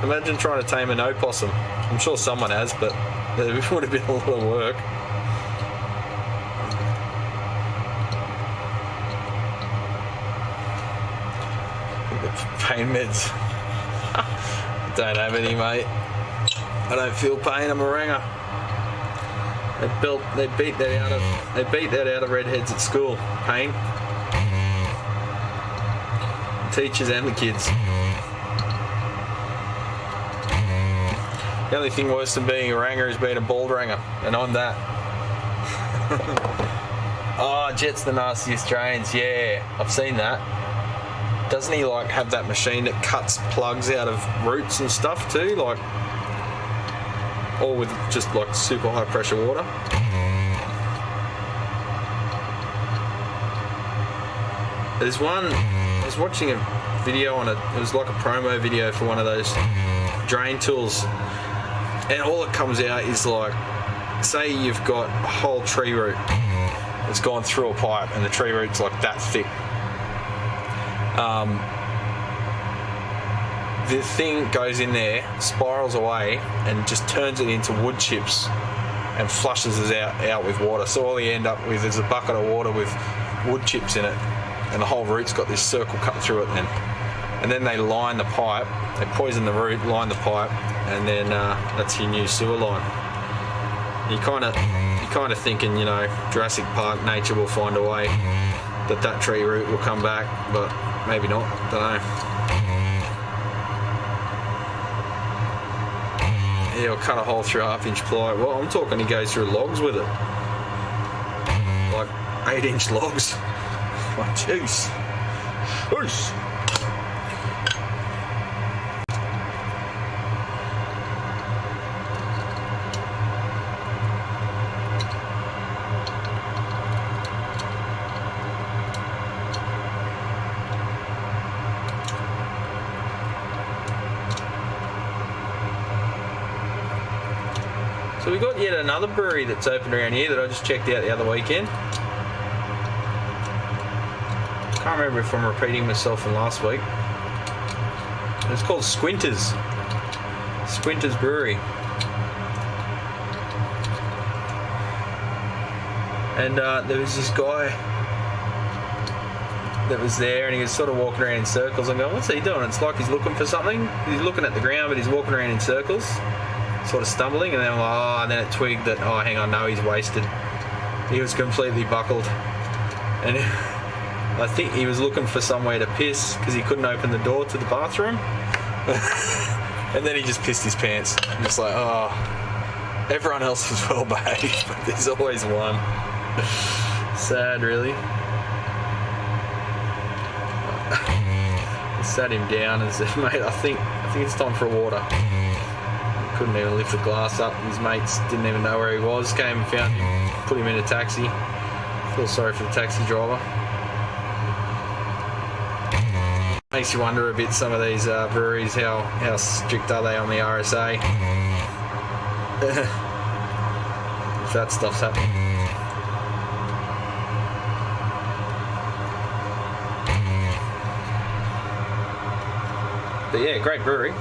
Imagine trying to tame an opossum. I'm sure someone has, but it would have been a lot of work. Pain meds. Don't have any, mate. I don't feel pain. I'm a ringer. They beat that out of redheads at school. Pain. Teachers and the kids. The only thing worse than being a ranger is being a bald ranger, and I'm that. Oh, Jet's the Nasty Australians. Yeah, I've seen that. Doesn't he like have that machine that cuts plugs out of roots and stuff too, like, all with just like super high pressure water? There's one, I was watching a video on it. It was like a promo video for one of those drain tools, and all that comes out is like, say you've got a whole tree root that's gone through a pipe, and the tree root's like that thick. The thing goes in there, spirals away, and just turns it into wood chips and flushes it out with water. So all you end up with is a bucket of water with wood chips in it, and the whole root's got this circle cut through it then. And then they line the pipe, they poison the root, line the pipe, and then that's your new sewer line. You're kind of thinking, you know, Jurassic Park, nature will find a way that tree root will come back, but maybe not, don't know. Yeah, I'll cut a hole through 1/2 inch ply. Well, I'm talking he goes through logs with it. Like 8-inch logs. Oh, jeez. Jeez. So we got yet another brewery that's open around here that I just checked out the other weekend. Can't remember if I'm repeating myself from last week. It's called Squinters. Squinters Brewery. And there was this guy that was there, and he was sort of walking around in circles. I'm going, what's he doing? It's like he's looking for something. He's looking at the ground, but he's walking around in circles, sort of stumbling. And then I'm like, oh, and then it twigged that, oh, hang on, no, he's wasted. He was completely buckled. And I think he was looking for somewhere to piss because he couldn't open the door to the bathroom. And then he just pissed his pants. I'm just like, oh, everyone else was well behaved, but there's always one. Sad, really. I sat him down and said, mate, I think it's time for a water. He couldn't even lift the glass up. His mates didn't even know where he was. Came and found him, put him in a taxi. Feel sorry for the taxi driver. Makes you wonder a bit, some of these breweries, how strict are they on the RSA? If that stuff's happening. But yeah, great brewery.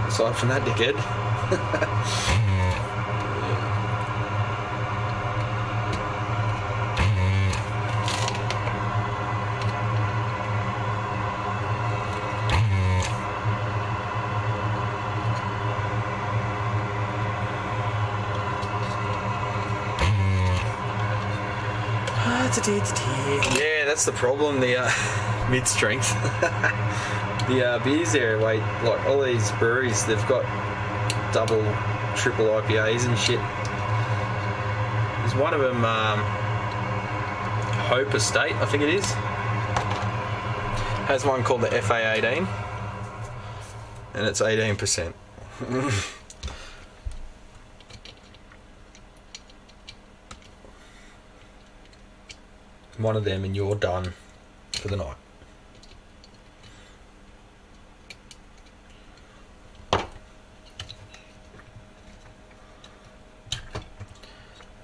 Aside from that dickhead. Yeah, that's the problem, the mid-strength. The beers there, wait, like all these breweries, they've got double, triple IPAs and shit. one of them, Hope Estate, I think it is. Has one called the FA18, and it's 18%. One of them and you're done for the night.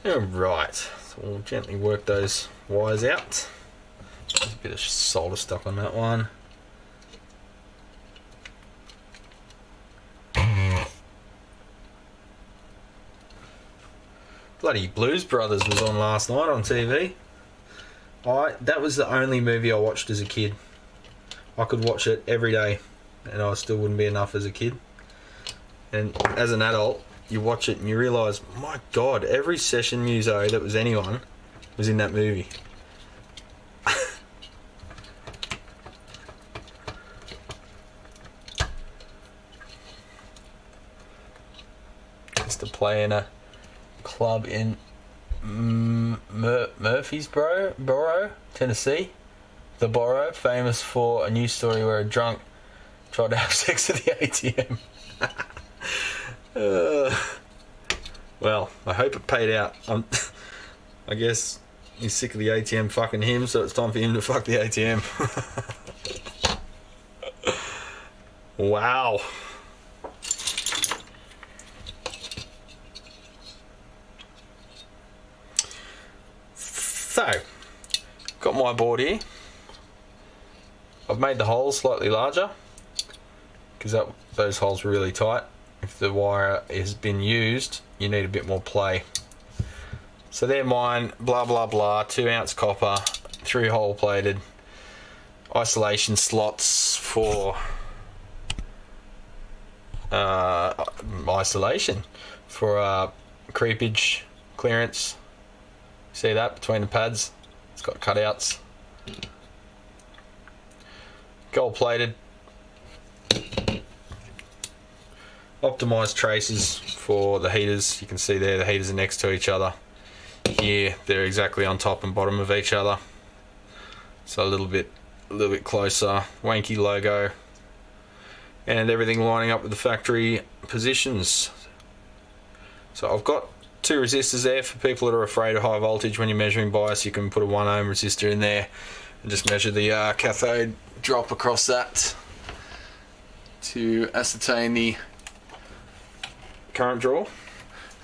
Alright, so we'll gently work those wires out. There's a bit of solder stuck on that one. Bloody Blues Brothers was on last night on TV. That was the only movie I watched as a kid. I could watch it every day and I still wouldn't be enough as a kid. And as an adult, you watch it and you realise, my God, every session muso that was anyone was in that movie. Used to play in a club in Murfreesboro, Tennessee. The Borough, famous for a news story where a drunk tried to have sex at the ATM. Well, I hope it paid out. I guess he's sick of the ATM fucking him, so it's time for him to fuck the ATM. Wow. So, got my board here. I've made the holes slightly larger because those holes were really tight. If the wire has been used, you need a bit more play. So they're mine, blah blah blah, 2 ounce copper, 3 hole plated, isolation slots for isolation for creepage clearance. See that between the pads? It's got cutouts. Gold plated. Optimized traces for the heaters. You can see there the heaters are next to each other. Here they're exactly on top and bottom of each other. So a little bit closer. Wanky logo. And everything lining up with the factory positions. So I've got 2 resistors there for people that are afraid of high voltage. When you're measuring bias, you can put a 1 ohm resistor in there and just measure the cathode drop across that to ascertain the current draw.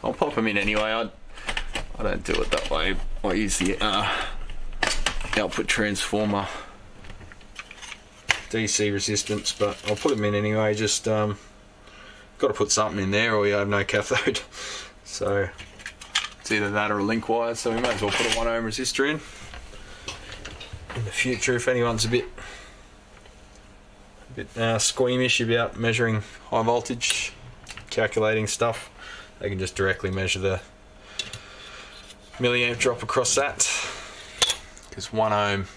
I'll pop them in anyway. I don't do it that way. I use the output transformer DC resistance, but I'll put them in anyway. Just got to put something in there or you have no cathode. So it's either that or a link wire, so we might as well put a 1 ohm resistor in the future if anyone's a bit squeamish about measuring high voltage, calculating stuff. They can just directly measure the milliamp drop across that, because 1 ohm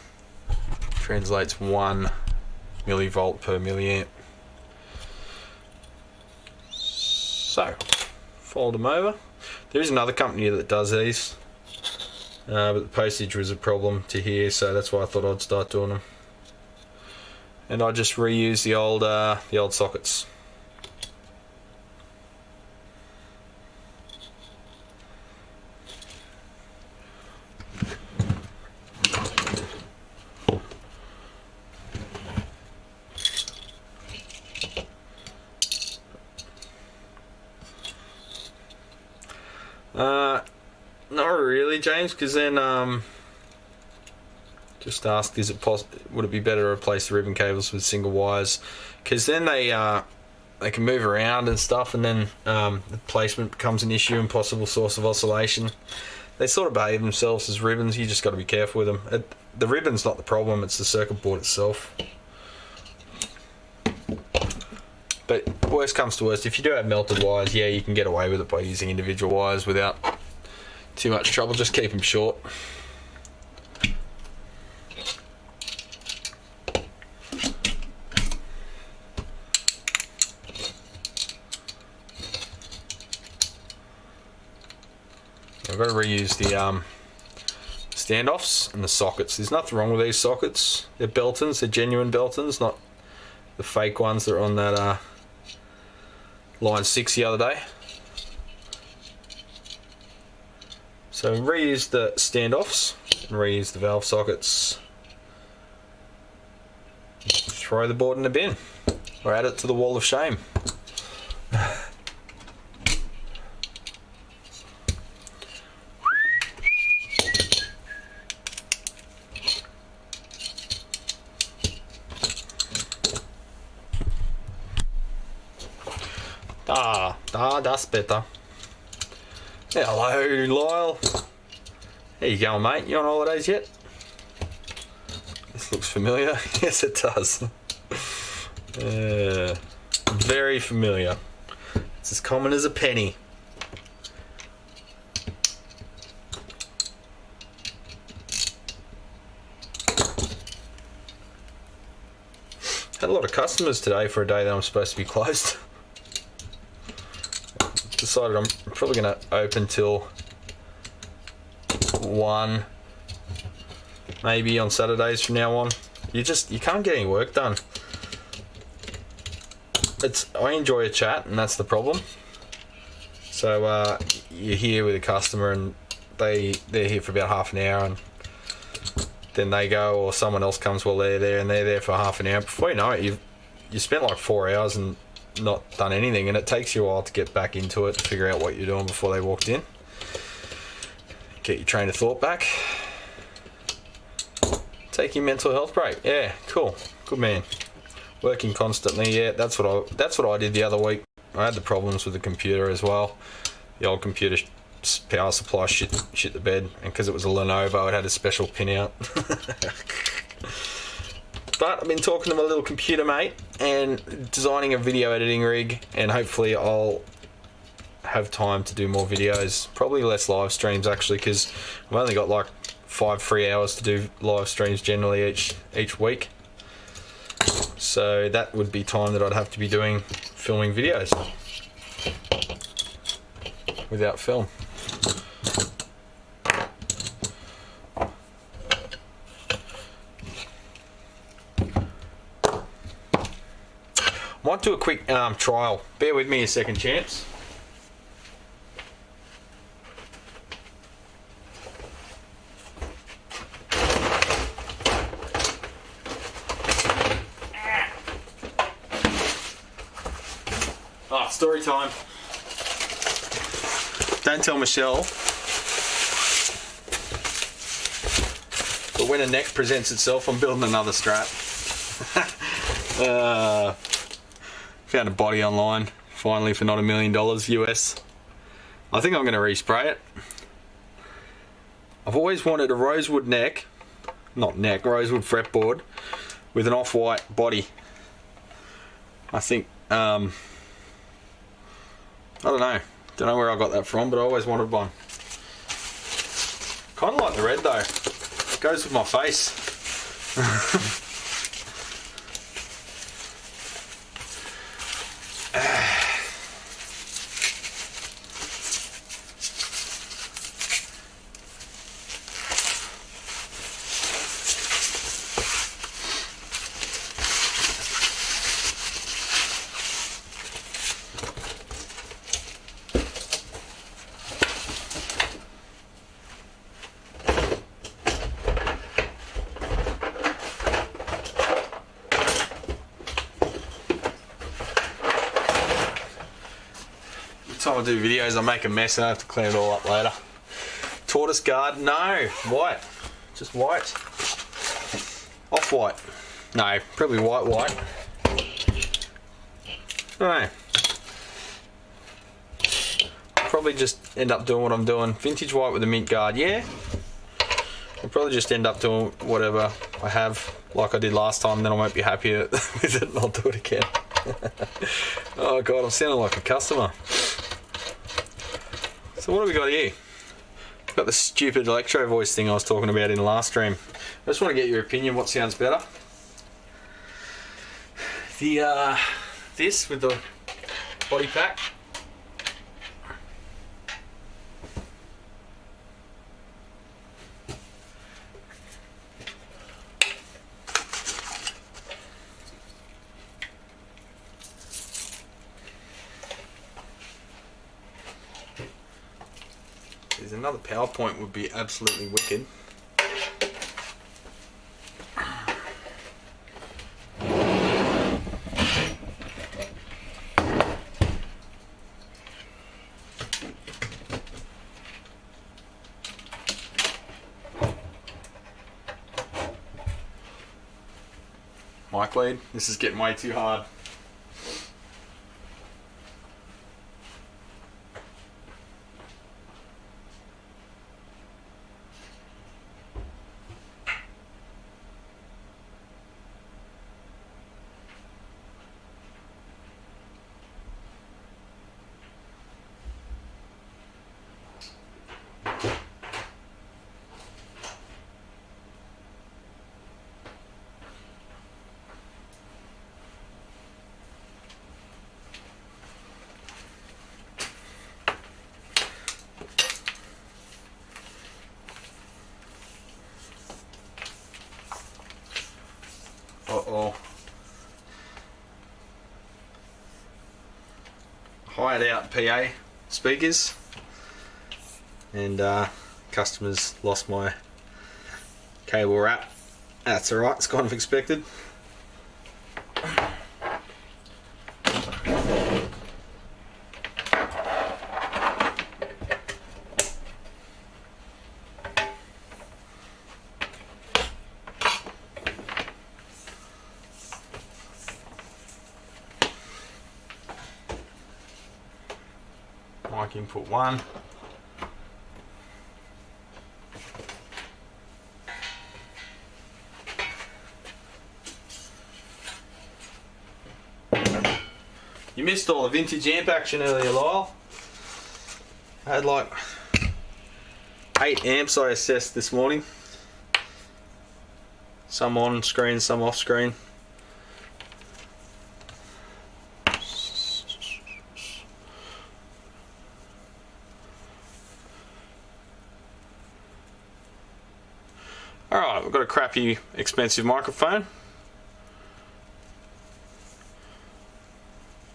translates 1 millivolt per milliamp. So fold them over. There is another company that does these, but the postage was a problem to here, so that's why I thought I'd start doing them. And I just reuse the old sockets. Not really, James, because then just asked, is it would it be better to replace the ribbon cables with single wires? Because then they can move around and stuff, and then the placement becomes an issue and possible source of oscillation. They sort of behave themselves as ribbons. You just got to be careful with them. The ribbon's not the problem; it's the circuit board itself. But worst comes to worst, if you do have melted wires, yeah, you can get away with it by using individual wires without too much trouble. Just keep them short. I've got to reuse the standoffs and the sockets. There's nothing wrong with these sockets. They're Beltons, they're genuine Beltons, not the fake ones that are on that line 6 the other day. So reuse the standoffs and reuse the valve sockets. Throw the board in the bin or add it to the wall of shame. That's better. Hello, Lyle. How you going, mate? You on holidays yet? This looks familiar. Yes, it does. Very familiar. It's as common as a penny. Had a lot of customers today for a day that I'm supposed to be closed. Decided I'm probably going to open till 1, maybe on Saturdays from now on. You can't get any work done. I enjoy a chat, and that's the problem. So you're here with a customer and they're here for about half an hour, and then they go, or someone else comes while they're there, and they're there for half an hour. Before you know it, you spent like 4 hours and not done anything, and it takes you a while to get back into it, to figure out what you're doing before they walked in. Get your train of thought back. Take your mental health break. Yeah, cool, good man. Working constantly. Yeah, that's what I did the other week. I had the problems with the computer as well. The old computer power supply shit the bed, and because it was a Lenovo, it had a special pin out. But I've been talking to my little computer mate and designing a video editing rig, and hopefully I'll have time to do more videos. Probably less live streams actually, because I've only got like 5 free hours to do live streams generally each week. So that would be time that I'd have to be filming videos without film. Might do a quick trial. Bear with me a second, champs. Story time. Don't tell Michelle. But when a neck presents itself, I'm building another strap. Found a body online, finally, for not $1 million US. I think I'm going to respray it. I've always wanted a rosewood rosewood fretboard with an off-white body. I think, I don't know where I got that from, but I always wanted one. Kind of like the red though. Goes with my face. Time I do videos, I make a mess and I have to clean it all up later. Tortoise guard? No, white. Just white. Off-white. No, probably white. No. Probably just end up doing what I'm doing. Vintage white with a mint guard, yeah. I'll probably just end up doing whatever I have, like I did last time, then I won't be happy with it and I'll do it again. Oh god, I'm sounding like a customer. So what have we got here? We've got the stupid electro voice thing I was talking about in the last stream. I just want to get your opinion, what sounds better? This with the body pack, another PowerPoint would be absolutely wicked. Mic lead, this is getting way too hard. Uh-oh. Hired out PA speakers, and customers lost my cable wrap. That's alright, it's kind of expected. Mic input 1. You missed all the vintage amp action earlier, Lyle. I had like 8 amps I assessed this morning. Some on screen, some off screen. Alright, we've got a crappy expensive microphone.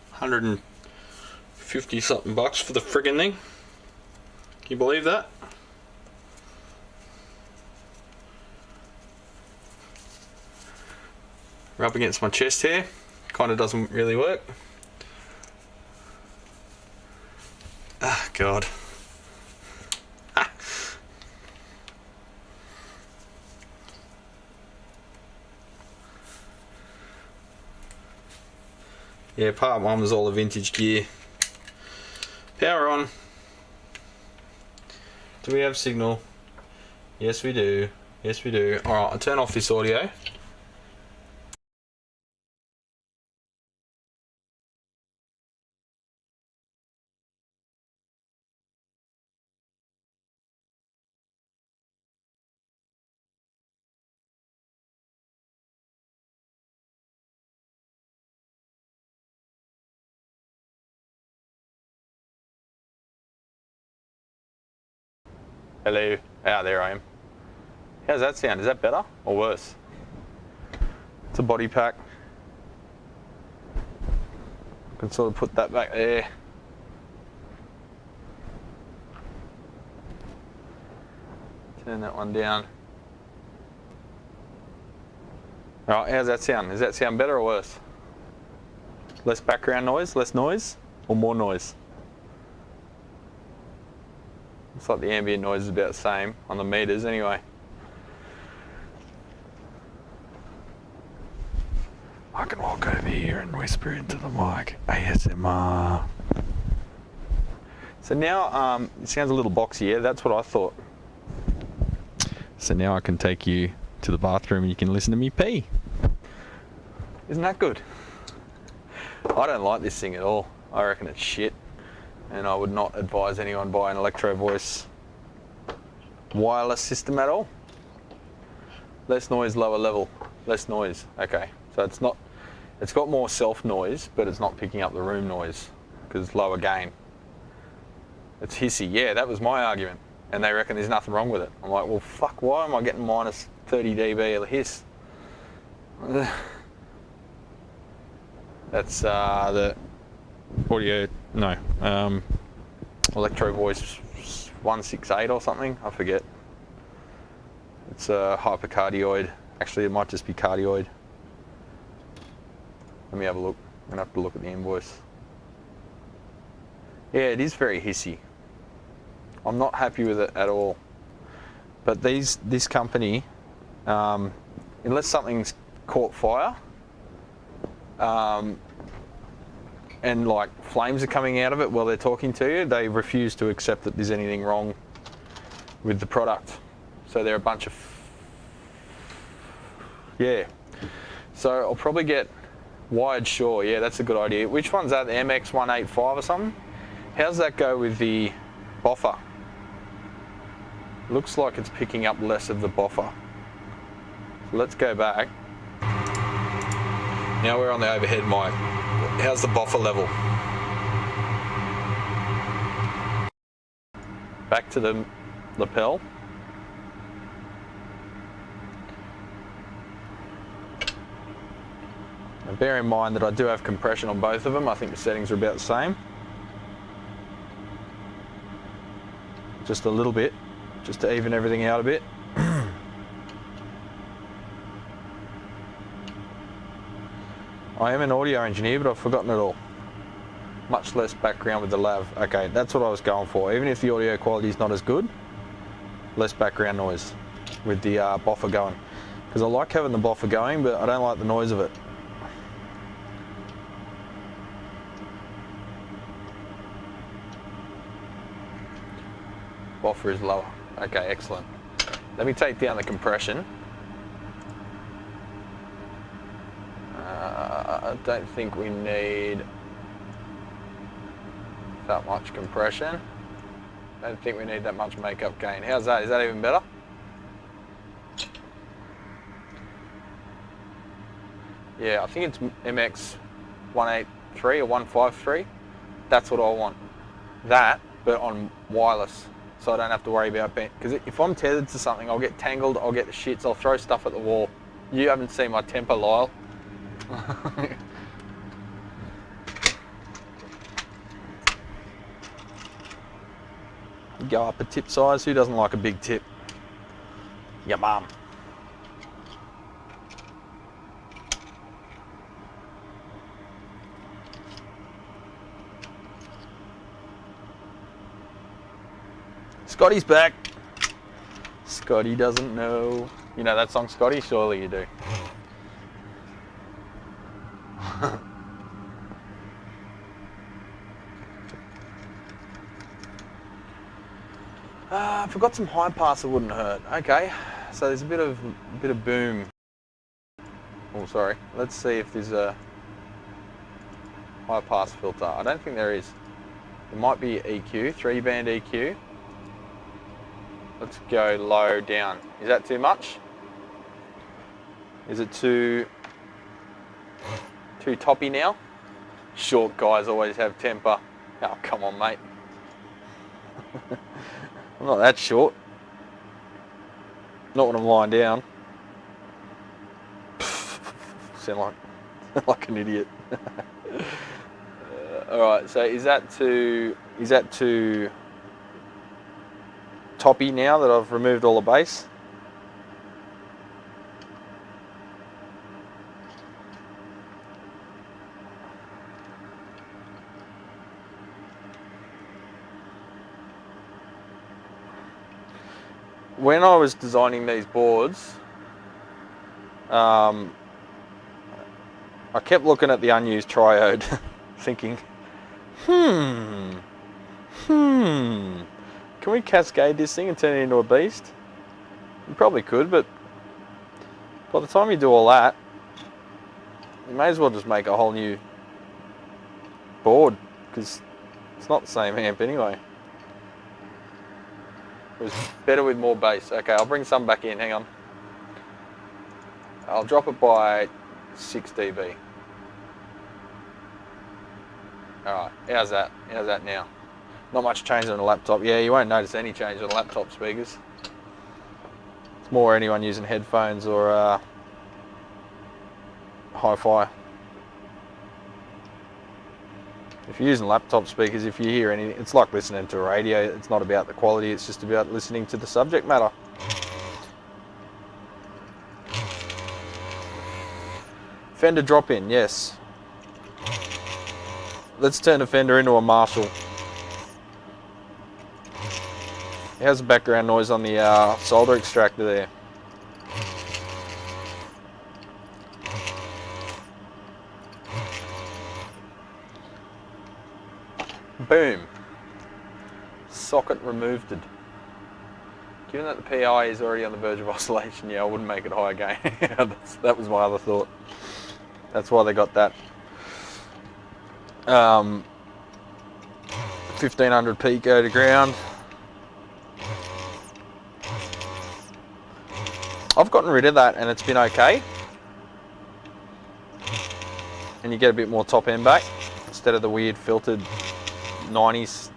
150 something bucks for the friggin' thing. Can you believe that? Rub against my chest hair. Kinda doesn't really work. Ah, God. Yeah, part 1 was all the vintage gear. Power on. Do we have signal? Yes we do. Yes we do. Alright, I'll turn off this audio. Hello. Ah, there I am. How's that sound? Is that better or worse? It's a body pack. I can sort of put that back there. Turn that one down. Alright, how's that sound? Does that sound better or worse? Less background noise, less noise, or more noise? Looks like the ambient noise is about the same on the meters anyway. I can walk over here and whisper into the mic. ASMR. So now it sounds a little boxy, yeah? That's what I thought. So now I can take you to the bathroom and you can listen to me pee. Isn't that good? I don't like this thing at all. I reckon it's shit. And I would not advise anyone buy an Electro Voice wireless system at all. Less noise, lower level. Less noise. Okay, so it's not. It's got more self noise, but it's not picking up the room noise because it's lower gain. It's hissy. Yeah, that was my argument, and they reckon there's nothing wrong with it. I'm like, well, fuck. Why am I getting minus 30 dB of hiss? That's the audio. No, Electro Voice SX168 or something, I forget. It's a hypercardioid. Actually, it might just be cardioid. Let me have a look. I'm gonna have to look at the invoice. Yeah, it is very hissy. I'm not happy with it at all. But this company, unless something's caught fire, and like flames are coming out of it while they're talking to you, they refuse to accept that there's anything wrong with the product. So they're a bunch of, yeah. So I'll probably get wired Shaw. Yeah, that's a good idea. Which one's that? The MX185 or something? How's that go with the BOFA? Looks like it's picking up less of the BOFA. So let's go back. Now we're on the overhead mic. How's the BOFA level? Back to the lapel. And bear in mind that I do have compression on both of them. I think the settings are about the same. Just a little bit, just to even everything out a bit. I am an audio engineer, but I've forgotten it all. Much less background with the lav. Okay, that's what I was going for. Even if the audio quality is not as good, less background noise with the BOFA going. Because I like having the BOFA going, but I don't like the noise of it. BOFA is lower. Okay, excellent. Let me take down the compression. I don't think we need that much compression. I don't think we need that much makeup gain. How's that? Is that even better? Yeah, I think it's MX183 or 153. That's what I want. That, but on wireless. So I don't have to worry about being, because if I'm tethered to something, I'll get tangled, I'll get the shits, I'll throw stuff at the wall. You haven't seen my temper, Lyle. Go up a tip size, who doesn't like a big tip? Your mum. Scotty's back. Scotty doesn't know. You know that song, Scotty? Surely you do. I forgot some high pass that wouldn't hurt. Okay, so there's a bit of boom. Oh, sorry. Let's see if there's a high pass filter. I don't think there is. There might be EQ, 3-band EQ. Let's go low down. Is that too much? Is it too toppy now? Short guys always have temper. Oh, come on, mate. I'm not that short. Not when I'm lying down. Sound like an idiot. All right. So is that too toppy now that I've removed all the bass? When I was designing these boards, I kept looking at the unused triode, thinking, can we cascade this thing and turn it into a beast? You probably could, but by the time you do all that, you may as well just make a whole new board, because it's not the same amp anyway. It was better with more bass. Okay, I'll bring some back in, hang on. I'll drop it by 6 dB. Alright, how's that? How's that now? Not much change on the laptop. Yeah, you won't notice any change on the laptop speakers. It's more anyone using headphones or hi-fi. If you're using laptop speakers, if you hear anything, it's like listening to a radio. It's not about the quality, it's just about listening to the subject matter. Fender drop-in, yes. Let's turn the Fender into a Marshall. It has a background noise on the solder extractor there. Boom. Socket removed. Given that the PI is already on the verge of oscillation, yeah, I wouldn't make it high again. That was my other thought. That's why they got that 1500p go to ground. I've gotten rid of that and it's been okay. And you get a bit more top end back instead of the weird filtered 90s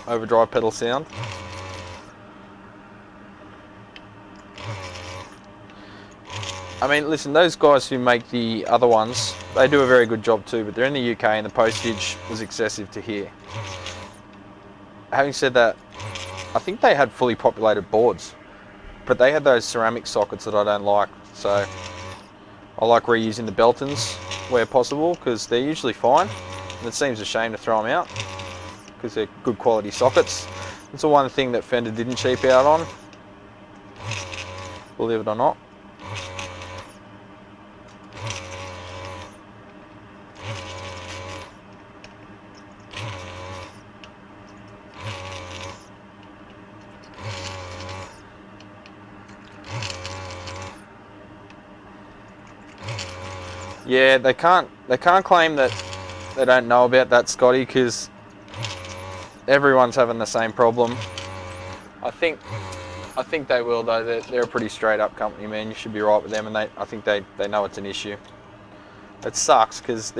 overdrive pedal sound. I mean, listen, those guys who make the other ones, they do a very good job too, but they're in the UK and the postage was excessive to here. Having said that, I think they had fully populated boards, but they had those ceramic sockets that I don't like, so I like reusing the Beltons where possible because they're usually fine, and it seems a shame to throw them out because they're good quality sockets. It's the one thing that Fender didn't cheap out on, believe it or not. Yeah, they can't claim that they don't know about that, Scotty, because everyone's having the same problem. I think they will though. They're a pretty straight up company, man. You should be right with them, and I think they know it's an issue. It sucks because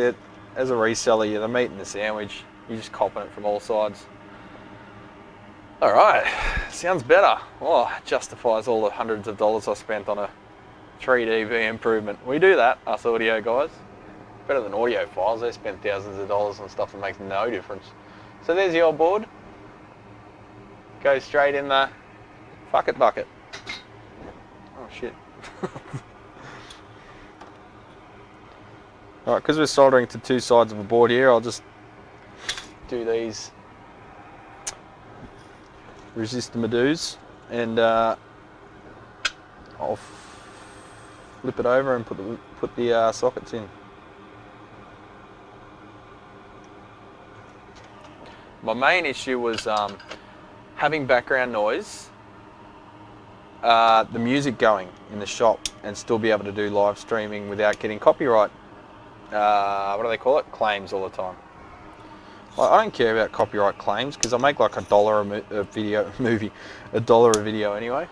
as a reseller, you're the meat in the sandwich. You're just copping it from all sides. All right, sounds better. Oh, it justifies all the hundreds of dollars I spent on a 3D V improvement. We do that, us audio guys. Better than audio files. They spend thousands of dollars on stuff that makes no difference. So there's your board. Goes straight in the fuck it bucket. Oh shit. Alright, because we're soldering to two sides of a board here, I'll just do these resistors and I'll flip it over and put the sockets in. My main issue was having background noise, the music going in the shop, and still be able to do live streaming without getting copyright, what do they call it? Claims all the time. I don't care about copyright claims because I make like $1 a video movie, $1 a video anyway.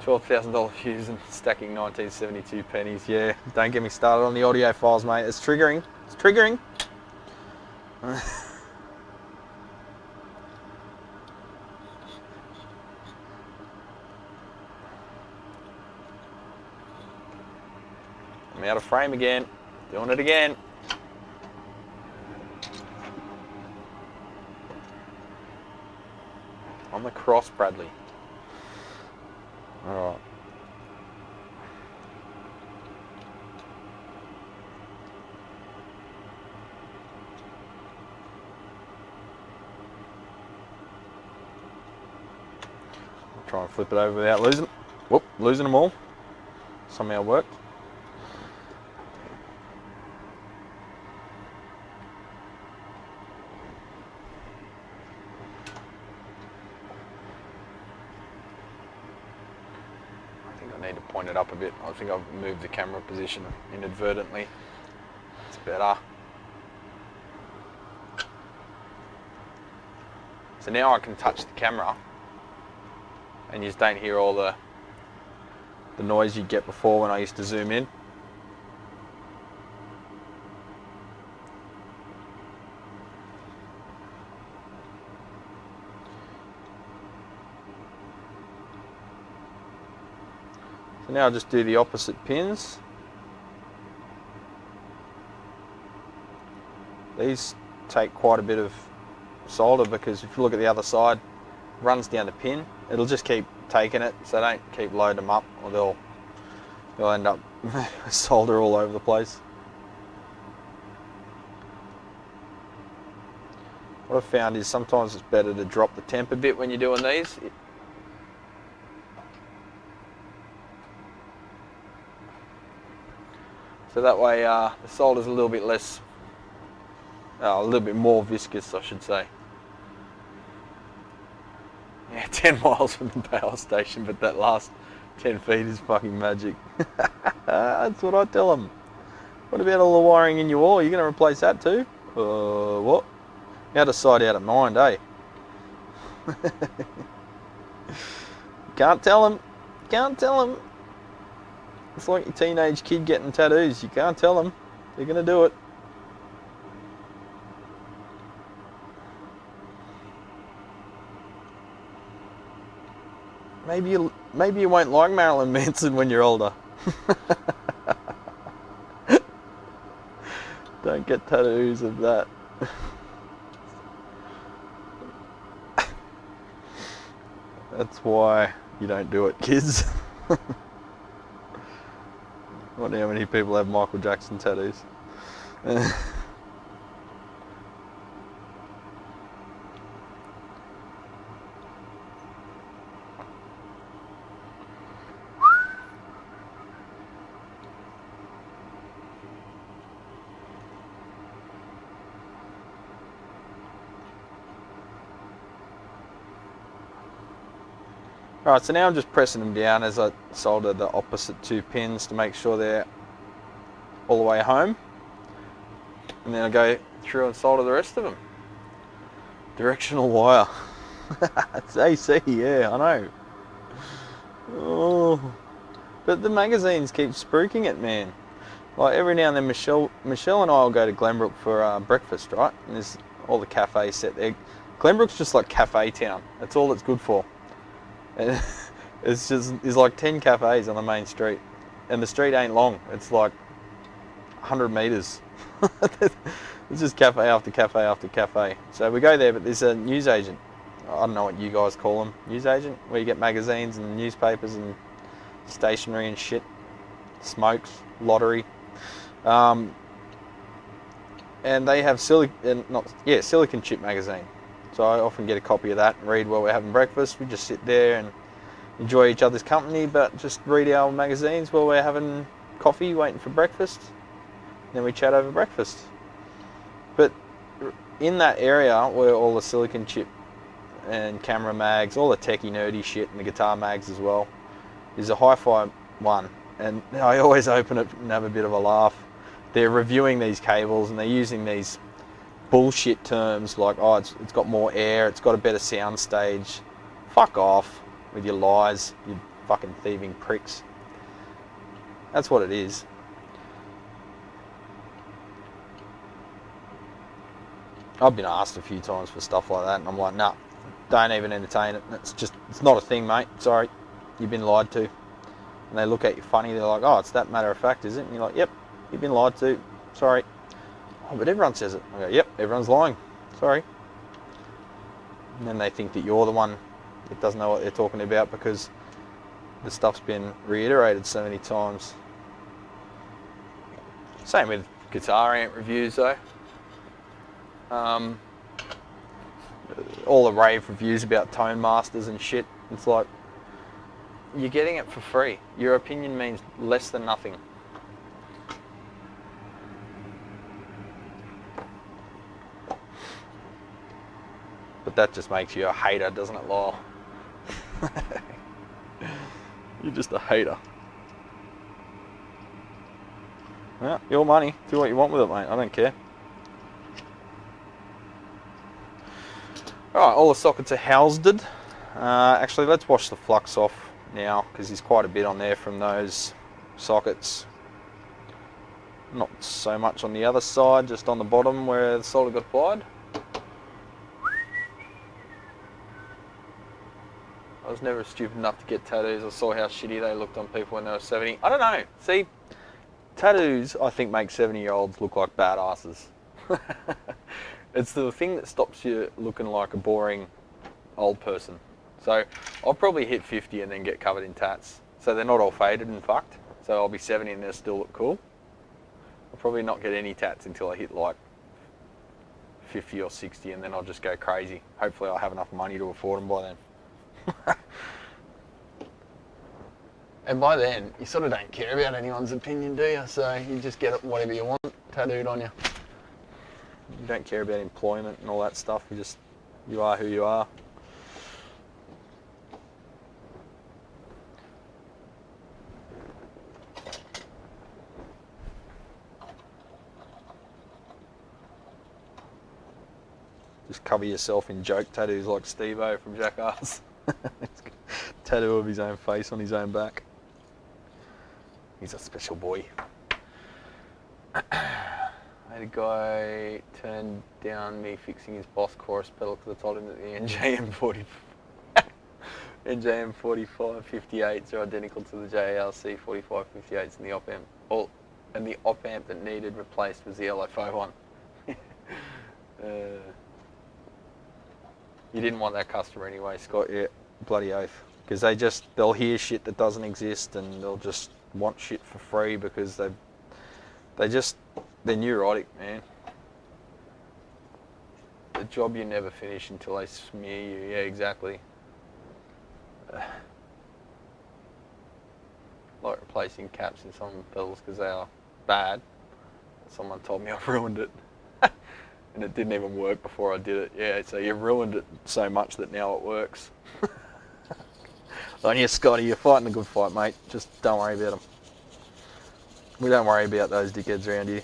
$12,000 views and stacking 1972 pennies. Yeah, don't get me started on the audio files, mate. It's triggering. It's triggering. I'm out of frame again. Doing it again. On the cross, Bradley. All right. I'll try and flip it over without losing them all. Somehow worked. Need to point it up a bit. I think I've moved the camera position inadvertently. It's better. So now I can touch the camera and you just don't hear all the noise you get before when I used to zoom in. So now I'll just do the opposite pins. These take quite a bit of solder because if you look at the other side, it runs down the pin. It'll just keep taking it, so don't keep loading them up or they'll end up solder all over the place. What I've found is sometimes it's better to drop the temp a bit when you're doing these. So that way the solder's a little bit less, a little bit more viscous, I should say. Yeah, 10 miles from the power station, but that last 10 feet is fucking magic. That's what I tell them. What about all the wiring in your wall? You're going to replace that too? What? Out of sight, out of mind, eh? Can't tell them. Can't tell them. It's like your teenage kid getting tattoos. You can't tell them. They're going to do it. Maybe you won't like Marilyn Manson when you're older. Don't get tattoos of that. That's why you don't do it, kids. I wonder how many people have Michael Jackson tattoos. Alright, so now I'm just pressing them down as I solder the opposite two pins to make sure they're all the way home. And then I'll go through and solder the rest of them. Directional wire. It's AC, yeah, I know. Oh, but the magazines keep spooking it, man. Like every now and then Michelle and I will go to Glenbrook for breakfast, right? And there's all the cafes set there. Glenbrook's just like cafe town. That's all it's good for. And there's like 10 cafes on the main street, and the street ain't long. It's like 100 meters. It's just cafe after cafe after cafe. So we go there, but there's a newsagent. I don't know what you guys call them. Newsagent, where you get magazines and newspapers and stationery and shit. Smokes, lottery. And they have silicon chip magazine. So I often get a copy of that and read while we're having breakfast. We just sit there and enjoy each other's company, but just read our magazines while we're having coffee, waiting for breakfast. Then we chat over breakfast. But in that area where all the silicon chip and camera mags, all the techie nerdy shit and the guitar mags as well, is a hi-fi one. And I always open it and have a bit of a laugh. They're reviewing these cables and they're using these bullshit terms like, oh, it's got more air, it's got a better sound stage. Fuck off with your lies, you fucking thieving pricks. That's what it is. I've been asked a few times for stuff like that and I'm like, nah, don't even entertain it. It's not a thing, mate. Sorry, you've been lied to. And they look at you funny, they're like, oh, it's that matter of fact, is it? And you're like, yep, you've been lied to. Sorry. Oh, but everyone says it. I go, yep, everyone's lying. Sorry. And then they think that you're the one that doesn't know what they're talking about because the stuff's been reiterated so many times. Same with guitar amp reviews though. All the rave reviews about tone masters and shit. It's like, you're getting it for free. Your opinion means less than nothing. But that just makes you a hater, doesn't it, Lyle? You're just a hater. Yeah, your money. Do what you want with it, mate. I don't care. Alright, all the sockets are housed. Actually, let's wash the flux off now, because there's quite a bit on there from those sockets. Not so much on the other side, just on the bottom where the solder got applied. I was never stupid enough to get tattoos. I saw how shitty they looked on people when they were 70. I don't know. See, tattoos, I think, make 70-year-olds look like badasses. It's the thing that stops you looking like a boring old person. So I'll probably hit 50 and then get covered in tats. So they're not all faded and fucked. So I'll be 70 and they'll still look cool. I'll probably not get any tats until I hit like 50 or 60, and then I'll just go crazy. Hopefully I'll have enough money to afford them by then. And by then, you sort of don't care about anyone's opinion, do you? So you just get whatever you want tattooed on you. You don't care about employment and all that stuff. You are who you are. Just cover yourself in joke tattoos like Steve-O from Jackass. Tattoo of his own face on his own back. He's a special boy. I had a guy turn down me fixing his Boss chorus pedal because I told him that the NJM4558s are identical to the JLC 4558s in the op amp. And the op amp that needed replaced was the LF01. You didn't want that customer anyway, Scott. Yeah, bloody oath. Because they'll hear shit that doesn't exist, and they'll just want shit for free because they're neurotic, man. The job you never finish until they smear you. Yeah, exactly. Like replacing caps in some pedals because they are bad. Someone told me I've ruined it. And it didn't even work before I did it. Yeah, so you've ruined it so much that now it works. On you, Scotty, you're fighting a good fight, mate. Just don't worry about them. We don't worry about those dickheads around here.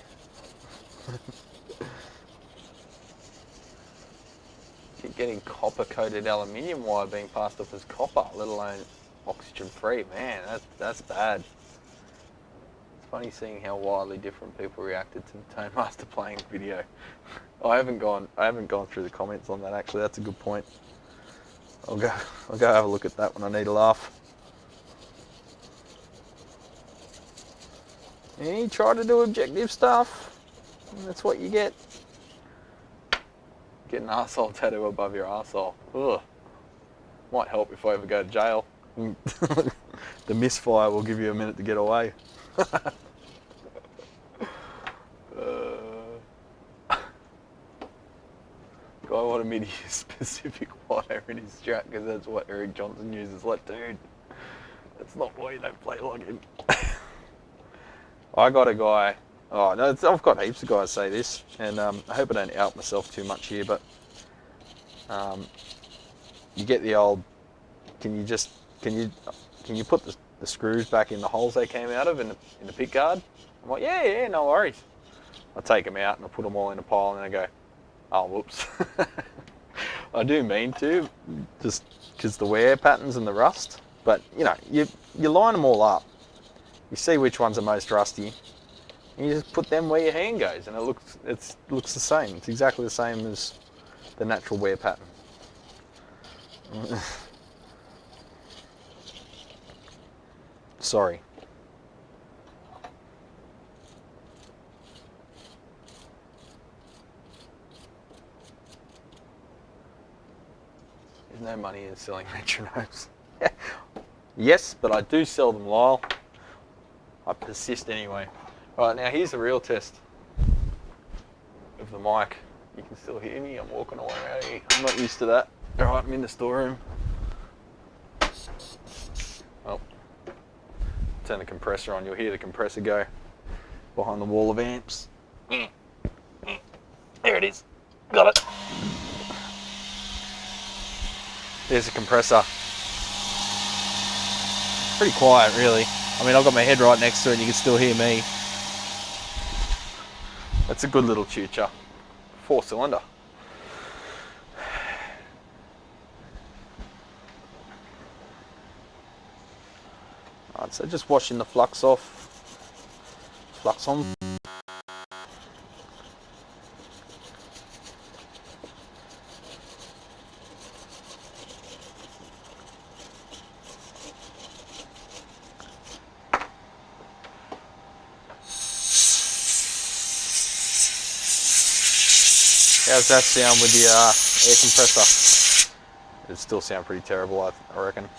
Keep getting copper-coated aluminium wire being passed off as copper, let alone oxygen-free. Man, that's bad. It's funny seeing how wildly different people reacted to the Tone Master playing video. I haven't gone through the comments on that actually. That's a good point. I'll go have a look at that when I need a laugh. And you try to do objective stuff, and that's what you get. Get an arsehole tattoo above your arsehole. Ugh. Might help if I ever go to jail. The misfire will give you a minute to get away. Guy wanted me to use specific wire in his strap because that's what Eric Johnson uses. Like, dude, that's not why you don't play login. I got a guy, oh no, I've got heaps of guys say this, and I hope I don't out myself too much here, but you get the old, can you put the screws back in the holes they came out of in the pick guard? I'm like, yeah, no worries. I take them out and I put them all in a pile, and I go, oh, whoops. I do mean to, just because the wear patterns and the rust. But, you know, you line them all up. You see which ones are most rusty. And you just put them where your hand goes, and it looks the same. It's exactly the same as the natural wear pattern. Sorry. There's no money in selling metronomes. Yes, but I do sell them, Lyle. I persist anyway. Alright, now here's the real test of the mic. You can still hear me, I'm walking all around here. I'm not used to that. Alright, I'm in the storeroom. Oh, turn the compressor on, you'll hear the compressor go behind the wall of amps. There it is, got it. There's the compressor. Pretty quiet, really. I mean, I've got my head right next to it and you can still hear me. That's a good little choocher. 4-cylinder. Alright, so just washing the flux off. Flux on. How's that sound with the air compressor? It'd still sound pretty terrible, I reckon.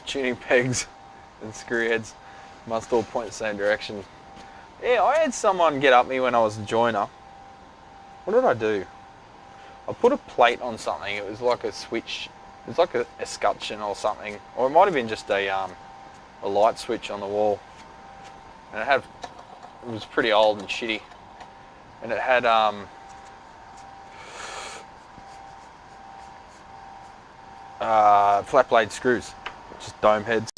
Tuning pegs and screw heads must all point the same direction. Yeah, I had someone get up me when I was a joiner. What did I do? I put a plate on something. It was like a switch. It was like a escutcheon or something, or it might have been just a light switch on the wall. And it was pretty old and shitty, and it had flat blade screws, just dome heads.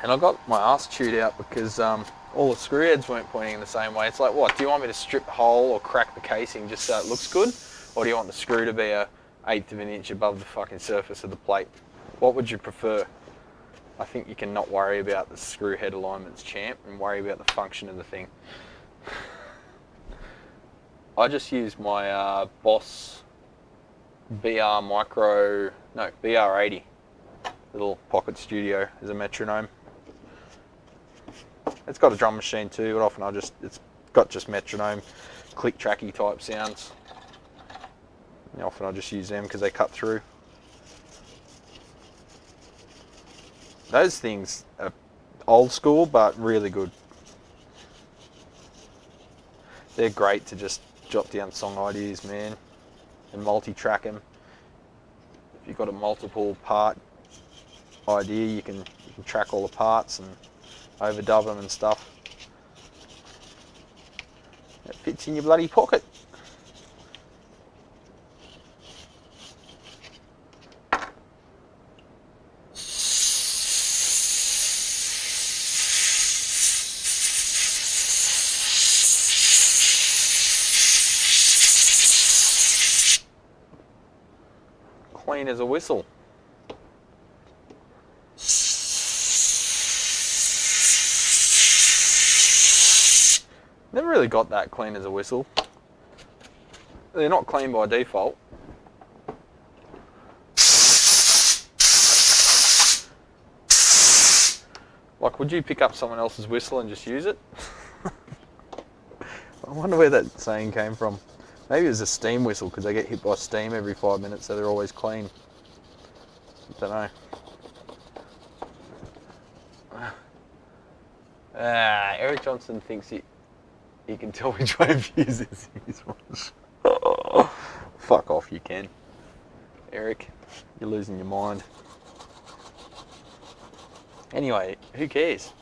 And I got my ass chewed out because all the screw heads weren't pointing in the same way. It's like, what, do you want me to strip the hole or crack the casing just so it looks good? Or do you want the screw to be a 1/8 of an inch above the fucking surface of the plate? What would you prefer? I think you can not worry about the screw head alignments, champ, and worry about the function of the thing. I just use my Boss BR80 little pocket studio as a metronome. It's got a drum machine too, but often it's got just metronome, click tracky type sounds. And often I just use them because they cut through. Those things are old school, but really good. They're great to just jot down song ideas, man, and multi-track them. If you've got a multiple part idea, you can track all the parts and overdub them and stuff. It fits in your bloody pocket. Clean as a whistle. Never really got that clean as a whistle. They're not clean by default. Like, would you pick up someone else's whistle and just use it? I wonder where that saying came from. Maybe it was a steam whistle because they get hit by steam every 5 minutes, so they're always clean. I don't know. Eric Johnson thinks he can tell which way fuses his watch. Fuck off, you can. Eric, you're losing your mind. Anyway, who cares?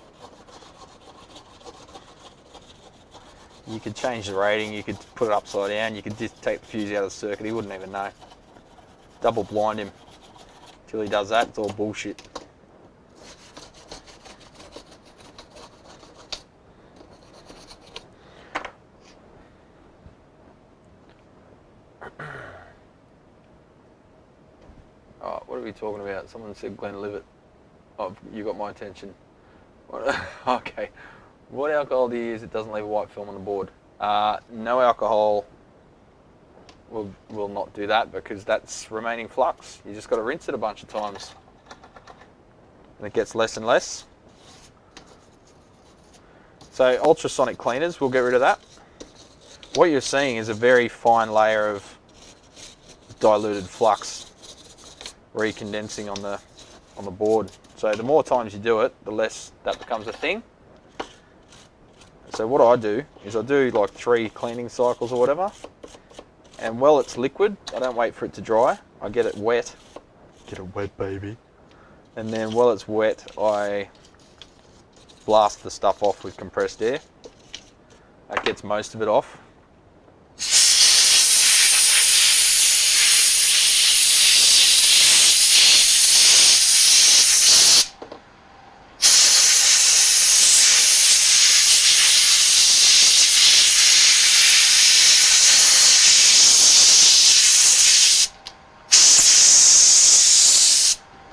You could change the rating, you could put it upside down, you could just take the fuse out of the circuit, he wouldn't even know. Double blind him. Till he does that, it's all bullshit. Oh, what are we talking about? Someone said Glenn Livett. Oh, you got my attention. Okay. What alcohol do you use that doesn't leave a white film on the board? No alcohol will not do that because that's remaining flux. You just got to rinse it a bunch of times. And it gets less and less. So ultrasonic cleaners will get rid of that. What you're seeing is a very fine layer of diluted flux recondensing on the board. So the more times you do it, the less that becomes a thing. So what I do is I do like 3 cleaning cycles or whatever, and while it's liquid, I don't wait for it to dry. I get it wet. Get it wet, baby. And then while it's wet, I blast the stuff off with compressed air. That gets most of it off.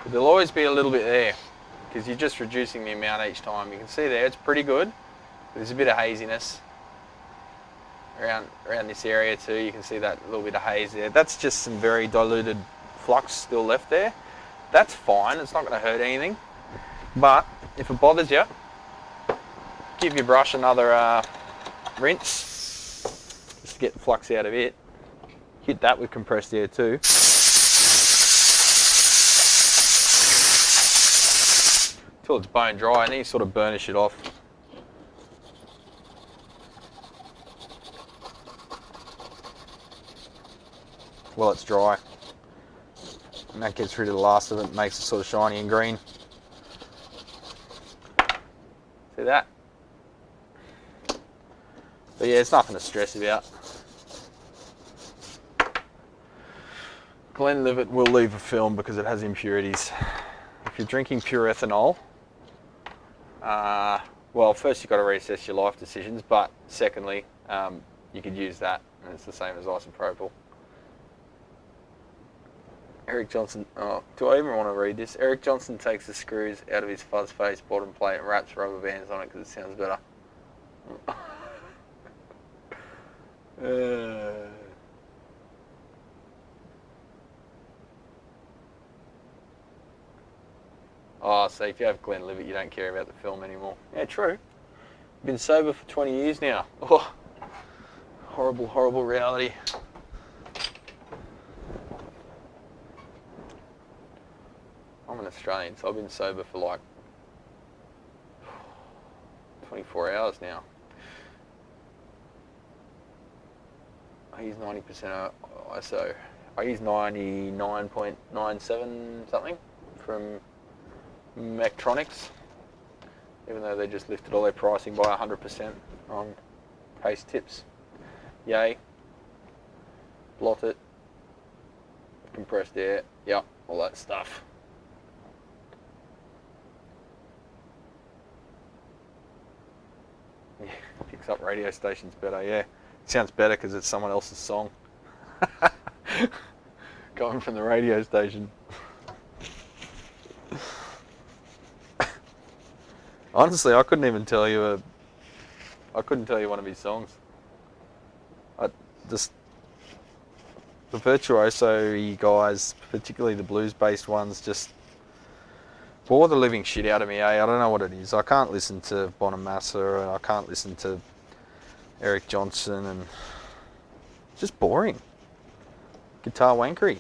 But there'll always be a little bit there because you're just reducing the amount each time. You can see there it's pretty good. There's a bit of haziness around this area too. You can see that little bit of haze there. That's just some very diluted flux still left there. That's fine, it's not going to hurt anything. But if it bothers you, give give your brush another rinse, just to get the flux out of it. Hit that with compressed air too. Till it's bone dry, and then you sort of burnish it off. While it's dry. And that gets rid of the last of it, makes it sort of shiny and green. See that? But yeah, it's nothing to stress about. Glenlivet will leave a film because it has impurities. If you're drinking pure ethanol, well, first you've got to reassess your life decisions, but secondly, you could use that, and it's the same as isopropyl. Eric Johnson, oh, do I even want to read this? Eric Johnson takes the screws out of his fuzz face bottom plate and wraps rubber bands on it because it sounds better. Oh, so if you have Glenlivet, you don't care about the film anymore. Yeah, true. Been sober for 20 years now. Oh, horrible, horrible reality. I'm an Australian, so I've been sober for like 24 hours now. I use 90% ISO. I use 99.97 something from Tektronix, even though they just lifted all their pricing by 100% on paste tips. Yay. Blot it. Compressed air. Yep, all that stuff. Yeah, picks up radio stations better, yeah. It sounds better because it's someone else's song. Going from the radio station. Honestly, I couldn't even tell you I couldn't tell you one of his songs. The virtuoso guys, particularly the blues-based ones, just bore the living shit out of me, eh? I don't know what it is. I can't listen to Bonamassa, and I can't listen to Eric Johnson, and it's just boring. Guitar wankery.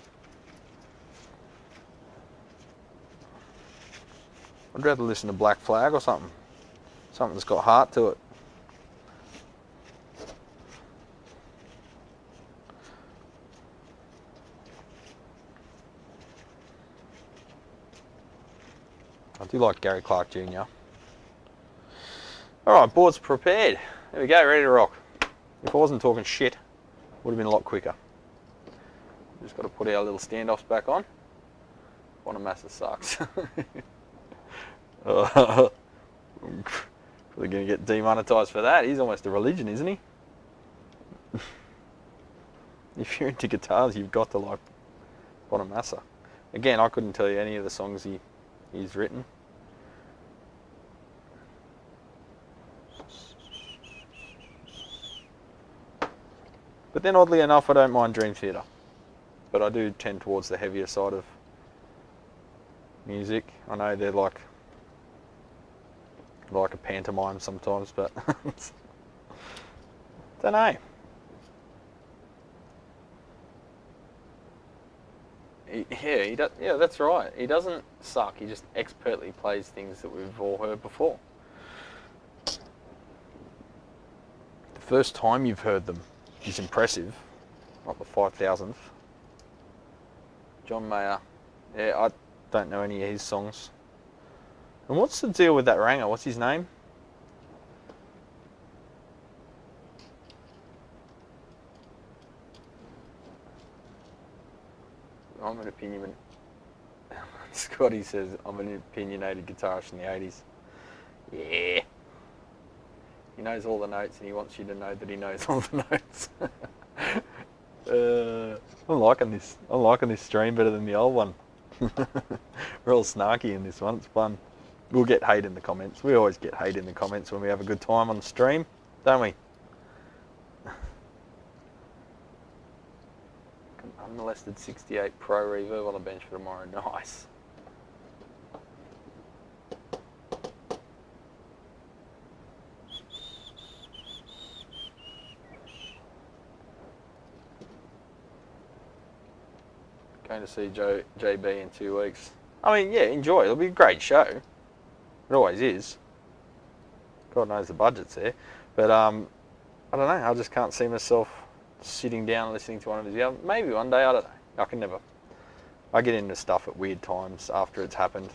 I'd rather listen to Black Flag or something. Something that's got heart to it. I do like Gary Clark Jr. Alright, board's prepared. There we go, ready to rock. If I wasn't talking shit, it would have been a lot quicker. Just got to put our little standoffs back on. Bonamassa sucks. Probably going to get demonetized for that. He's almost a religion, isn't he? If you're into guitars, you've got to like Bonamassa. Again, I couldn't tell you any of the songs he's written. But then oddly enough, I don't mind Dream Theater. But I do tend towards the heavier side of music. I know they're like a pantomime sometimes, but don't know. Yeah, that's right. He doesn't suck. He just expertly plays things that we've all heard before. The first time you've heard them is impressive, not the 5,000th. John Mayer. Yeah, I don't know any of his songs. And what's the deal with that ranger? What's his name? I'm an opinion. Scotty says I'm an opinionated guitarist in the 80s. Yeah. He knows all the notes and he wants you to know that he knows all the notes. I'm liking this. I'm liking this stream better than the old one. We're all snarky in this one. It's fun. We'll get hate in the comments. We always get hate in the comments when we have a good time on the stream, don't we? Unmolested 68 Pro reverb on the bench for tomorrow. Nice. Going to see JB in 2 weeks. I mean, yeah, enjoy. It'll be a great show. It always is. God knows the budget's there. But I don't know. I just can't see myself sitting down and listening to one of his albums. Maybe one day. I don't know. I can never. I get into stuff at weird times after it's happened.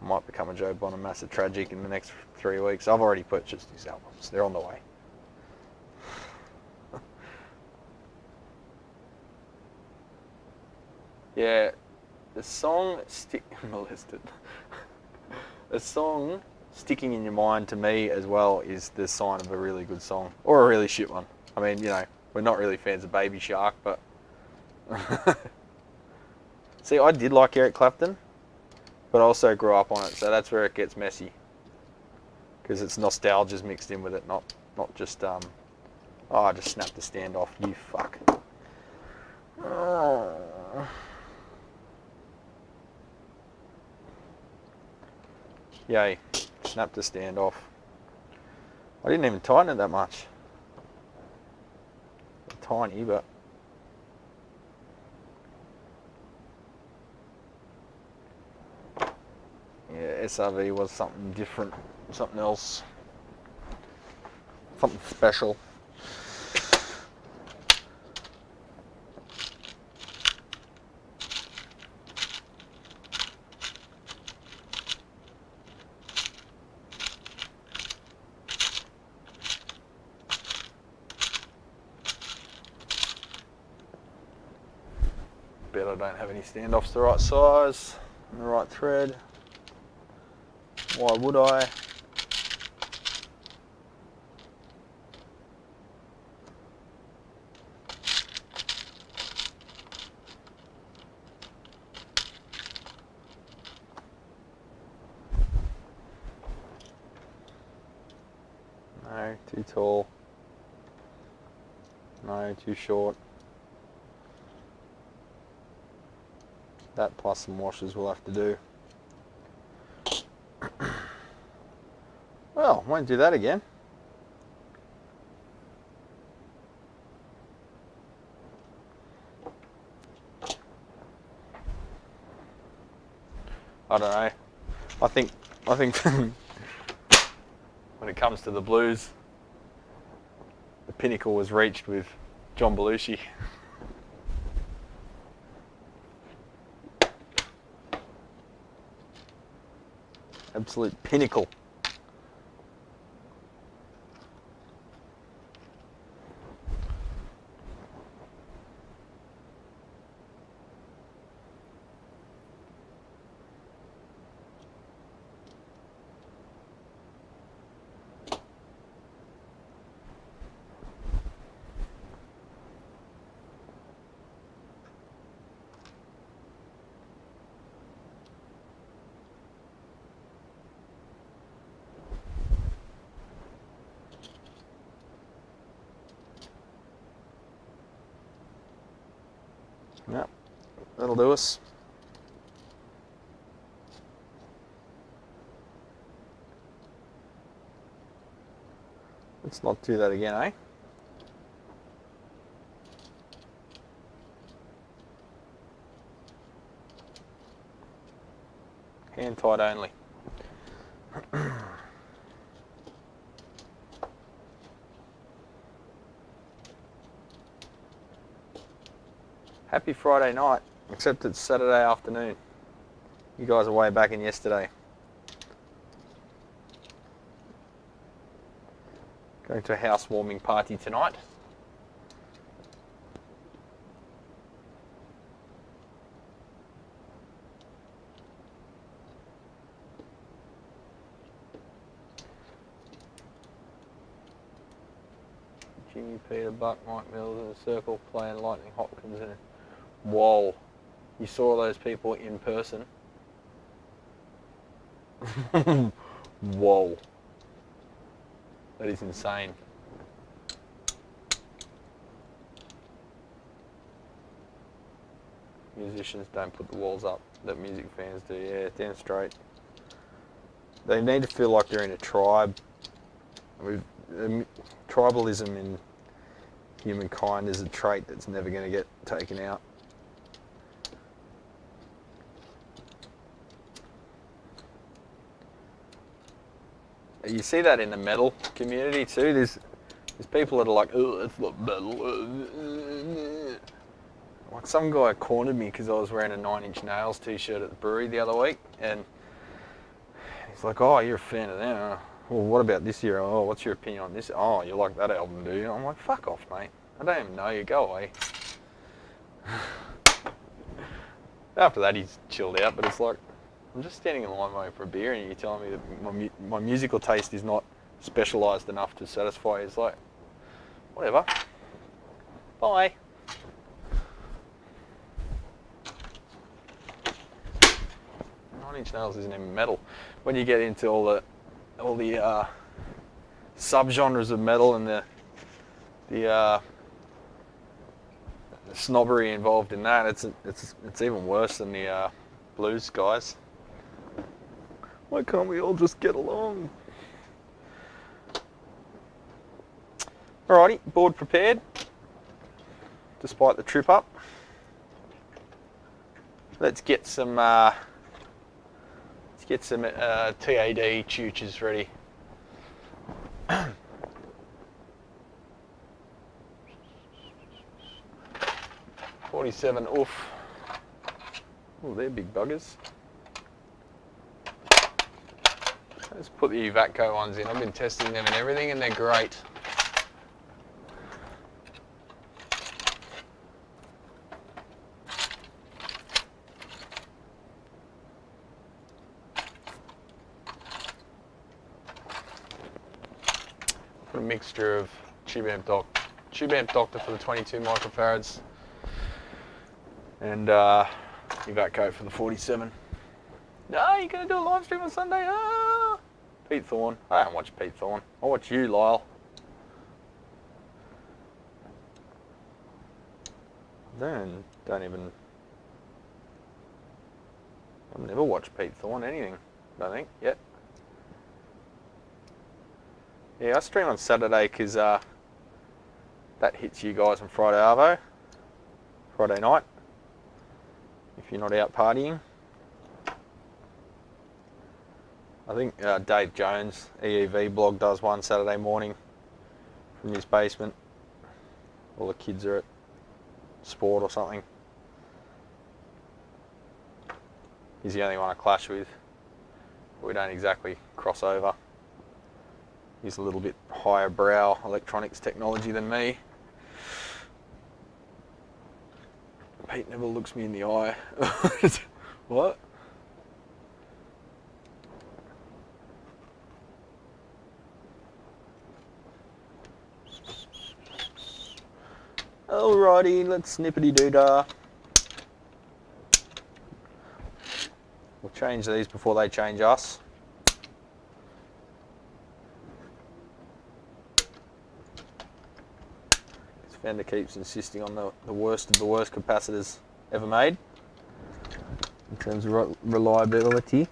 I might become a Joe Bonamassa tragic in the next 3 weeks. I've already purchased his albums. They're on the way. Yeah, the song molested. The song sticking in your mind to me as well is the sign of a really good song or a really shit one. I mean, you know, we're not really fans of Baby Shark, but see, I did like Eric Clapton, but I also grew up on it, so that's where it gets messy because it's nostalgia's mixed in with it, not just oh, I just snapped the stand off. You fuck. Yay, snapped the stand off. I didn't even tighten it that much. Tiny, but yeah, SRV was something different, something else, something special. Bet I don't have any standoffs the right size and the right thread. Why would I? No, too tall. No, too short. That plus some washers we'll have to do. Well, won't do that again. I don't know. I think when it comes to the blues, the pinnacle was reached with John Belushi. Absolute pinnacle. Yep, that'll do us. Let's not do that again, eh? Hand tight only. Happy Friday night, except it's Saturday afternoon. You guys are way back in yesterday. Going to a housewarming party tonight. Jimmy, Peter, Buck, Mike Mills in a circle playing Lightning Hopkins in it. Whoa, you saw those people in person? Whoa, that is insane. Musicians don't put the walls up that music fans do. Yeah, damn straight. They need to feel like they're in a tribe. Tribalism in humankind is a trait that's never going to get taken out. You see that in the metal community too. There's people that are like, oh, it's not metal. Like some guy cornered me because I was wearing a 9 Inch Nails t-shirt at the brewery the other week, and he's like, oh, you're a fan of them. Well, what about this year? Oh, what's your opinion on this? Oh, you like that album, do you? I'm like, fuck off, mate. I don't even know you. Go away. After that, he's chilled out, but it's like, I'm just standing in line waiting for a beer, and you're telling me that my musical taste is not specialised enough to satisfy. It's like, whatever. Bye. 9 Inch Nails isn't even metal. When you get into all the subgenres of metal and the snobbery involved in that, it's even worse than the blues guys. Why can't we all just get along? Alrighty, board prepared. Despite the trip up, let's get some TAD chooches ready. 47 oof. Oh, they're big buggers. Let's put the Vatco ones in. I've been testing them and everything, and they're great. Put a mixture of tube amp doctor for the 22 microfarads, and Vatco for the 47. No, you're going to do a live stream on Sunday? Ah! Pete Thorne. I don't watch Pete Thorne. I watch you, Lyle. Don't even... I've never watched Pete Thorne anything, I don't think, yet. Yeah, I stream on Saturday because that hits you guys on Friday Arvo. Friday night. If you're not out partying. I think Dave Jones, EEV blog, does one Saturday morning from his basement. All the kids are at sport or something. He's the only one I clash with. We don't exactly cross over. He's a little bit higher brow electronics technology than me. Pete never looks me in the eye. What? Alrighty, let's snippety-doo-dah. We'll change these before they change us. This Fender keeps insisting on the worst of the worst capacitors ever made in terms of reliability.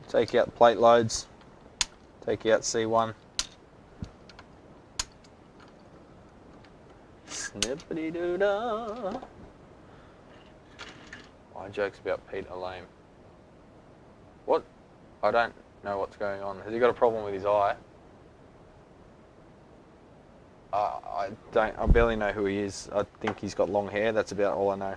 Take out the plate loads. Take out C1. Snippity-doo-dah. My jokes about Pete are lame. What? I don't know what's going on. Has he got a problem with his eye? I barely know who he is. I think he's got long hair. That's about all I know.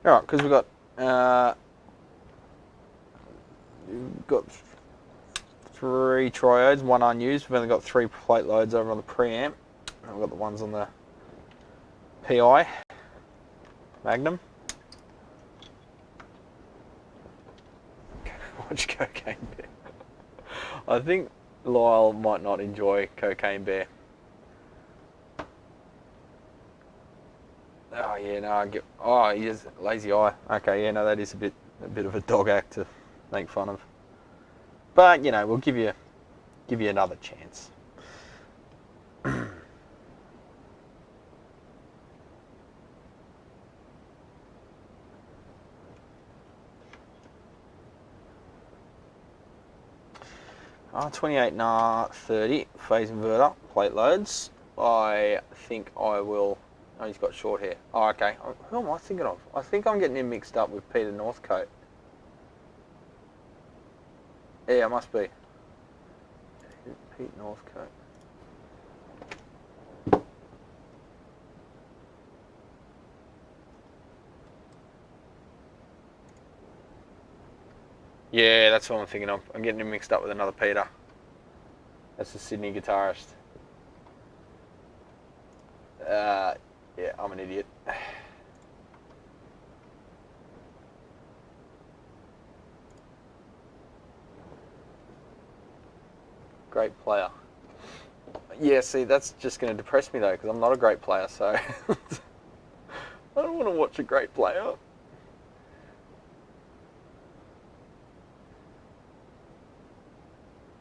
Alright, because we've got 3 triodes, 1 unused. We've only got 3 plate loads over on the preamp. And we've got the ones on the PI Magnum. Watch Cocaine Bear. I think Lyle might not enjoy Cocaine Bear. Oh yeah, no, I get. Oh, he has a lazy eye. Okay, yeah, no, that is a bit of a dog act to make fun of. But you know, we'll give you another chance. R28NR30 phase inverter, plate loads. I think I will. Oh, he's got short hair. Oh, okay. Who am I thinking of? I think I'm getting him mixed up with Peter Northcote. Yeah, it must be. Pete Northcote. Yeah, that's what I'm thinking of. I'm getting him mixed up with another Peter. That's the Sydney guitarist. Yeah, I'm an idiot. Great player. Yeah, see, that's just going to depress me though, because I'm not a great player, so I don't want to watch a great player.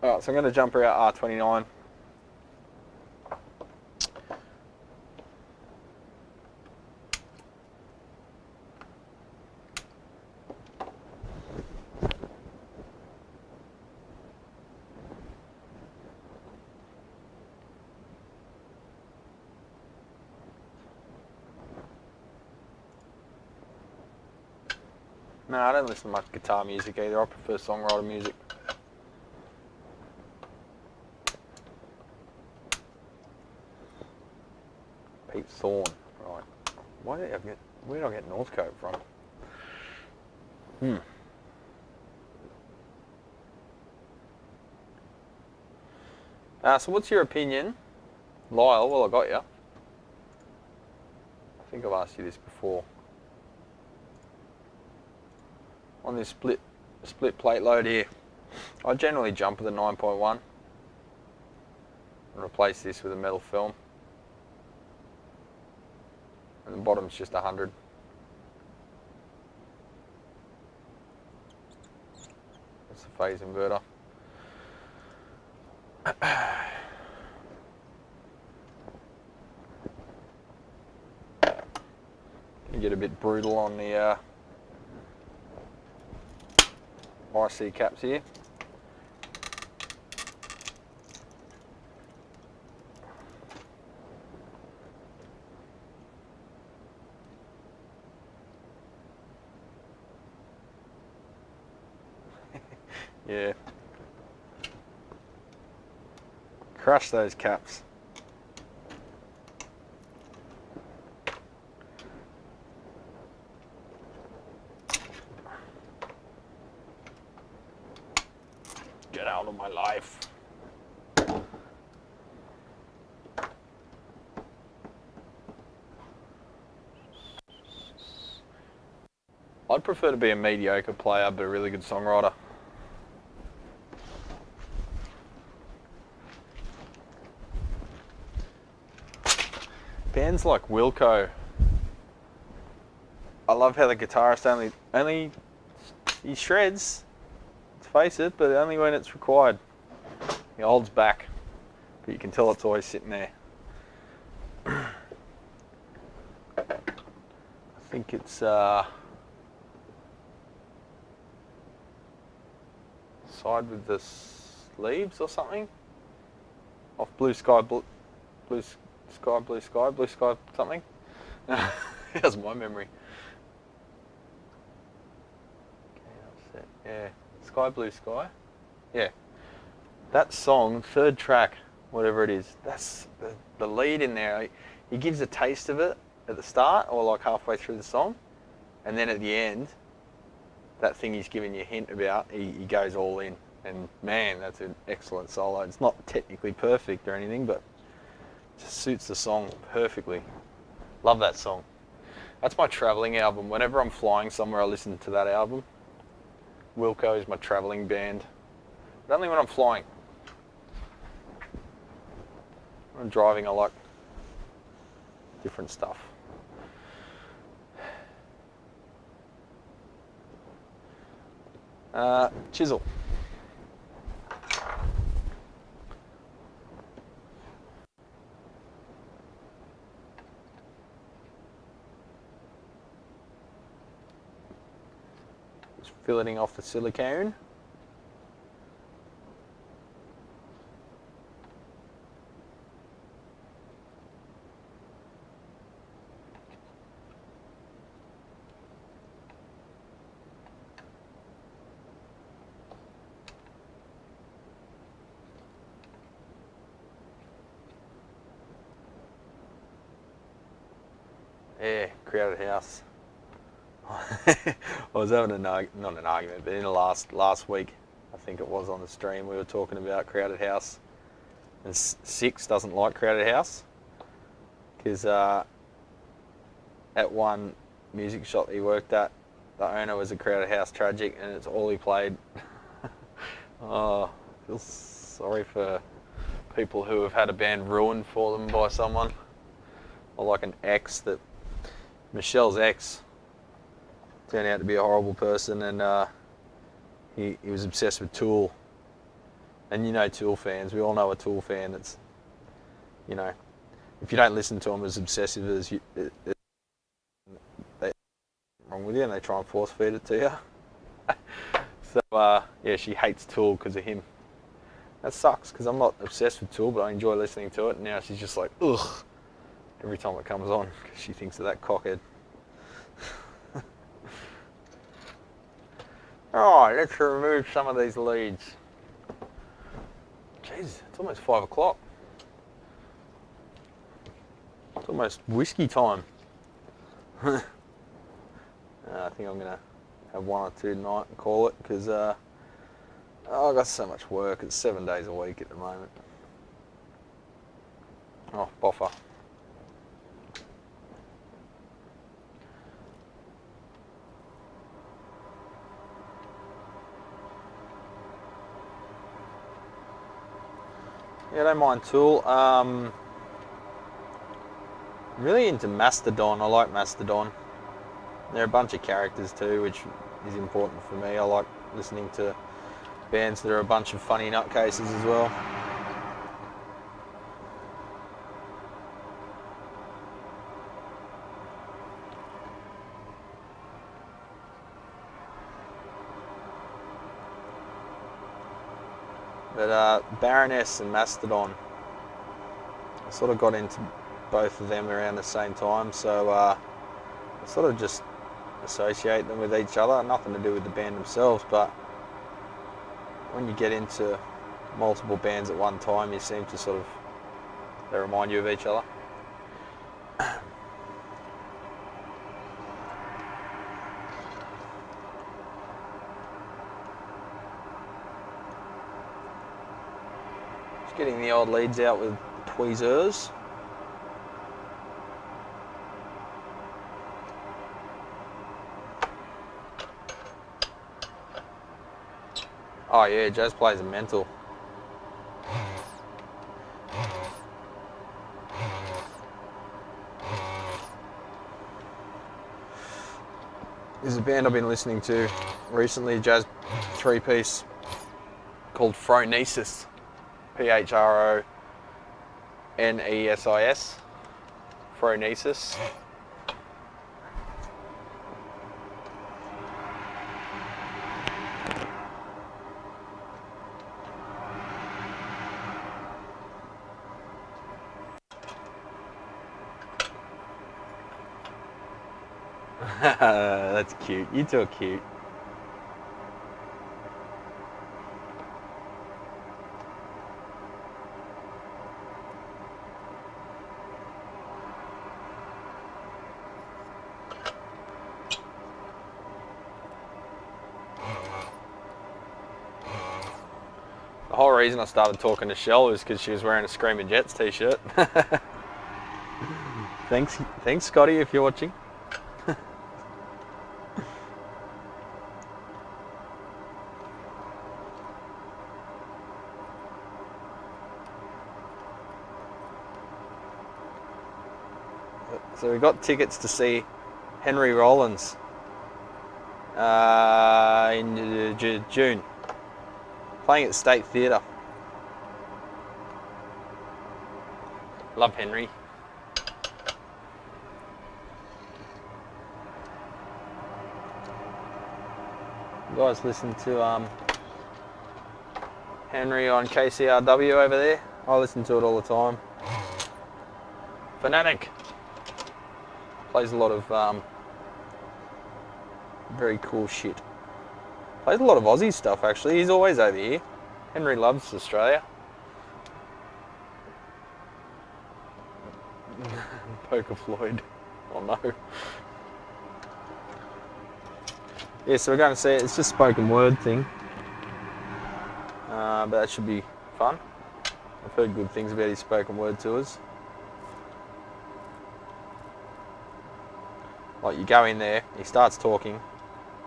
Alright, so I'm going to jump out R29. No, I don't listen to much guitar music either. I prefer songwriter music. Pete Thorne, right. Where did I get Northcote from? So what's your opinion? Lyle, well I got you. I think I've asked you this before. On this split plate load here, I generally jump with a 9.1 and replace this with a metal film. And the bottom's just 100. That's the phase inverter. You get a bit brutal on the IC caps here. Yeah. Crush those caps. Get out of my life. I'd prefer to be a mediocre player but a really good songwriter. Bands like Wilco. I love how the guitarist only he shreds, let's face it, but only when it's required. He holds back, but you can tell it's always sitting there. I think it's side with the sleeves or something. Off Blue Sky something. How's my memory? Okay, yeah, Sky Blue Sky. Yeah, that song, third track, whatever it is, that's the lead in there. He gives a taste of it at the start or like halfway through the song, and then at the end, that thing he's giving you a hint about, he goes all in. And man, that's an excellent solo. It's not technically perfect or anything, but it just suits the song perfectly. Love that song. That's my travelling album. Whenever I'm flying somewhere, I listen to that album. Wilco is my travelling band, but only when I'm flying. When I'm driving, I like different stuff. Chisel. Just filleting off the silicone. Yeah, Crowded House. I was having not an argument, but in the last week, I think it was on the stream, we were talking about Crowded House. And Six doesn't like Crowded House because at one music shop he worked at, the owner was a Crowded House tragic, and it's all he played. Oh, I feel sorry for people who have had a band ruined for them by someone. Or like an ex that Michelle's ex turned out to be a horrible person, and he was obsessed with Tool. And you know Tool fans, we all know a Tool fan that's, you know, if you don't listen to them as obsessive as you, they're wrong with you, and they try and force feed it to you. So yeah, she hates Tool because of him. That sucks because I'm not obsessed with Tool, but I enjoy listening to it. And now she's just like, ugh, every time it comes on because she thinks of that cockhead. Alright, let's remove some of these leads. Jeez, it's almost 5 o'clock. It's almost whiskey time. I think I'm going to have one or two tonight and call it because I've got so much work. It's 7 days a week at the moment. Oh, BOFA. Yeah, I don't mind Tool. I'm really into Mastodon. I like Mastodon. They're a bunch of characters too, which is important for me. I like listening to bands that are a bunch of funny nutcases as well. But Baroness and Mastodon, I sort of got into both of them around the same time, so I sort of just associate them with each other. Nothing to do with the band themselves, but when you get into multiple bands at one time, you seem to sort of, they remind you of each other. Just getting the old leads out with tweezers. Oh yeah, jazz plays are mental. There's a band I've been listening to recently, jazz 3-piece called Phronesis. Phronesis. Phronesis. That's cute. You two are cute. The whole reason I started talking to Shell is because she was wearing a Screaming Jets t-shirt. Thanks Scotty, if you're watching. So we got tickets to see Henry Rollins in June, playing at the State Theatre. Love Henry. You guys listen to Henry on KCRW over there? I listen to it all the time. Fanatic. Plays a lot of very cool shit. Plays a lot of Aussie stuff actually. He's always over here. Henry loves Australia. Poker Floyd. Oh no. Yeah, so we're going to see it. It's just spoken word thing. But that should be fun. I've heard good things about his spoken word tours. Like you go in there, he starts talking,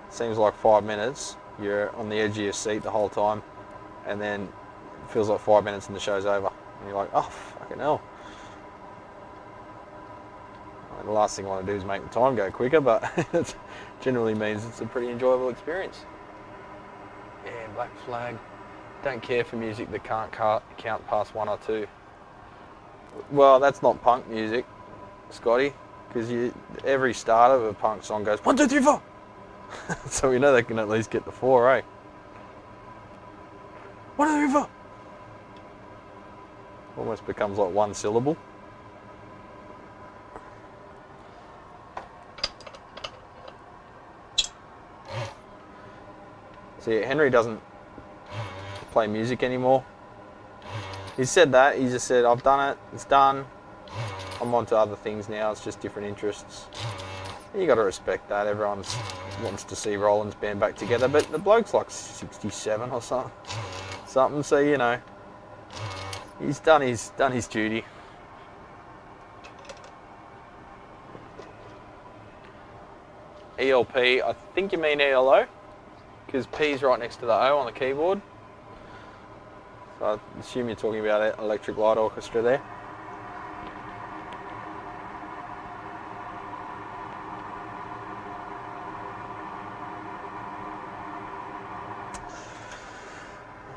seems like 5 minutes, you're on the edge of your seat the whole time, and then it feels like 5 minutes and the show's over. And you're like, oh, fucking hell. And the last thing I want to do is make the time go quicker, but it generally means it's a pretty enjoyable experience. Yeah, Black Flag. Don't care for music that can't count past 1 or 2. Well, that's not punk music, Scotty. Because every start of a punk song goes 1, 2, 3, 4. So we know they can at least get the 4, eh? 1, 2, 3, 4. Almost becomes like 1 syllable. So yeah, Henry doesn't play music anymore. He said that. He just said, I've done it. It's done. I'm on to other things now, it's just different interests. You got to respect that. Everyone wants to see Roland's band back together, but the bloke's like 67 or something. So you know, he's done his duty. ELP, I think you mean ELO, because P's right next to the O on the keyboard. So I assume you're talking about Electric Light Orchestra there.